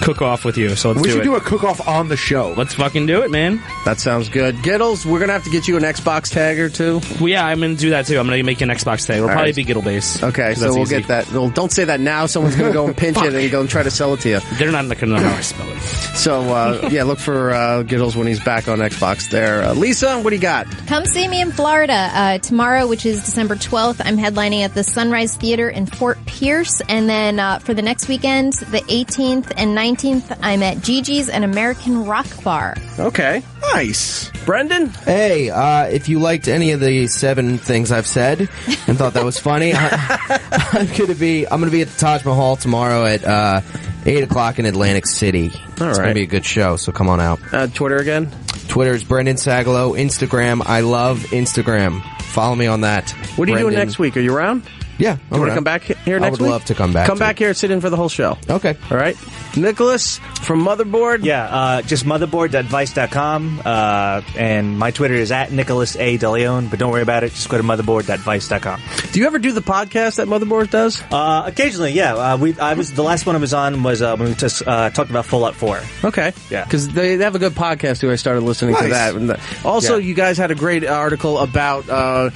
cook off with you. So let's We do should it. do a cook-off on the show. Let's fucking do it, man. That sounds good. Giddles, we're going to have to get you an Xbox tag or two. Well, yeah, I'm going to do that too. I'm going to make an Xbox tag. It'll All probably right. be Giddlebase. Okay, so we'll get that. Well, don't say that now. Someone's going to go and pinch it and go and try to sell it to you. They're not going to know how I spell it. So, yeah, look for Giddles when he's back on Xbox there. Lisa, what do you got? Come see me in Florida tomorrow, which is December 12th. I'm headlining at the Sunrise Theater in Fort Pierce. And then for the next weekend, the 18th and 19th, I'm at Gigi's, an American rock bar. Okay. Nice. Brendan? Hey, if you liked any of the 7 things I've said and thought that was funny, I'm gonna be at the Taj Mahal tomorrow at 8 o'clock in Atlantic City. It's right. gonna be a good show, so come on out. Twitter again? Twitter is Brendan Sagalow. Instagram, I love Instagram. Follow me on that. What are you doing Brendan. next week? Are you around? Yeah. You want to come back here next week? I would love to come back. Come back here and sit in for the whole show. Okay. All right. Nicholas from Motherboard. Yeah, just motherboard.vice.com. And my Twitter is at Nicholas A. DeLeon, but don't worry about it. Just go to motherboard.vice.com. Do you ever do the podcast that Motherboard does? Occasionally, yeah. The last one I was on was when we just talked about Fallout 4. Okay. Yeah. Because they have a good podcast too. I started listening to that. And also, you guys had a great article about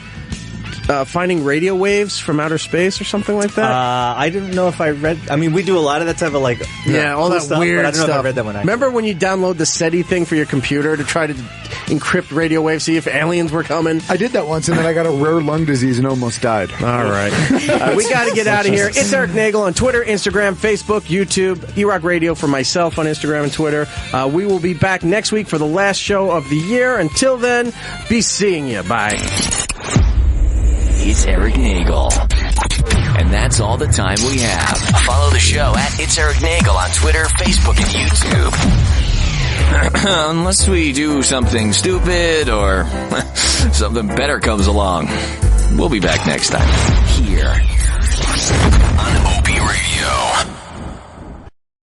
finding radio waves from outer space or something like that. I didn't know if I read. I mean, we do a lot of that type of all cool that stuff, weird but I don't stuff. know if I read that one. Remember when you download the SETI thing for your computer to try to encrypt radio waves, see if aliens were coming? I did that once, and then I got a rare lung disease and almost died. All right. We got to get out of here. It's Erik Nagel on Twitter, Instagram, Facebook, YouTube, E-Rock Radio for myself on Instagram and Twitter. We will be back next week for the last show of the year. Until then, be seeing you. Bye. It's Erik Nagel. And that's all the time we have. Follow the show at It's Erik Nagel on Twitter, Facebook, and YouTube. Unless we do something stupid or something better comes along. We'll be back next time here on OP Radio.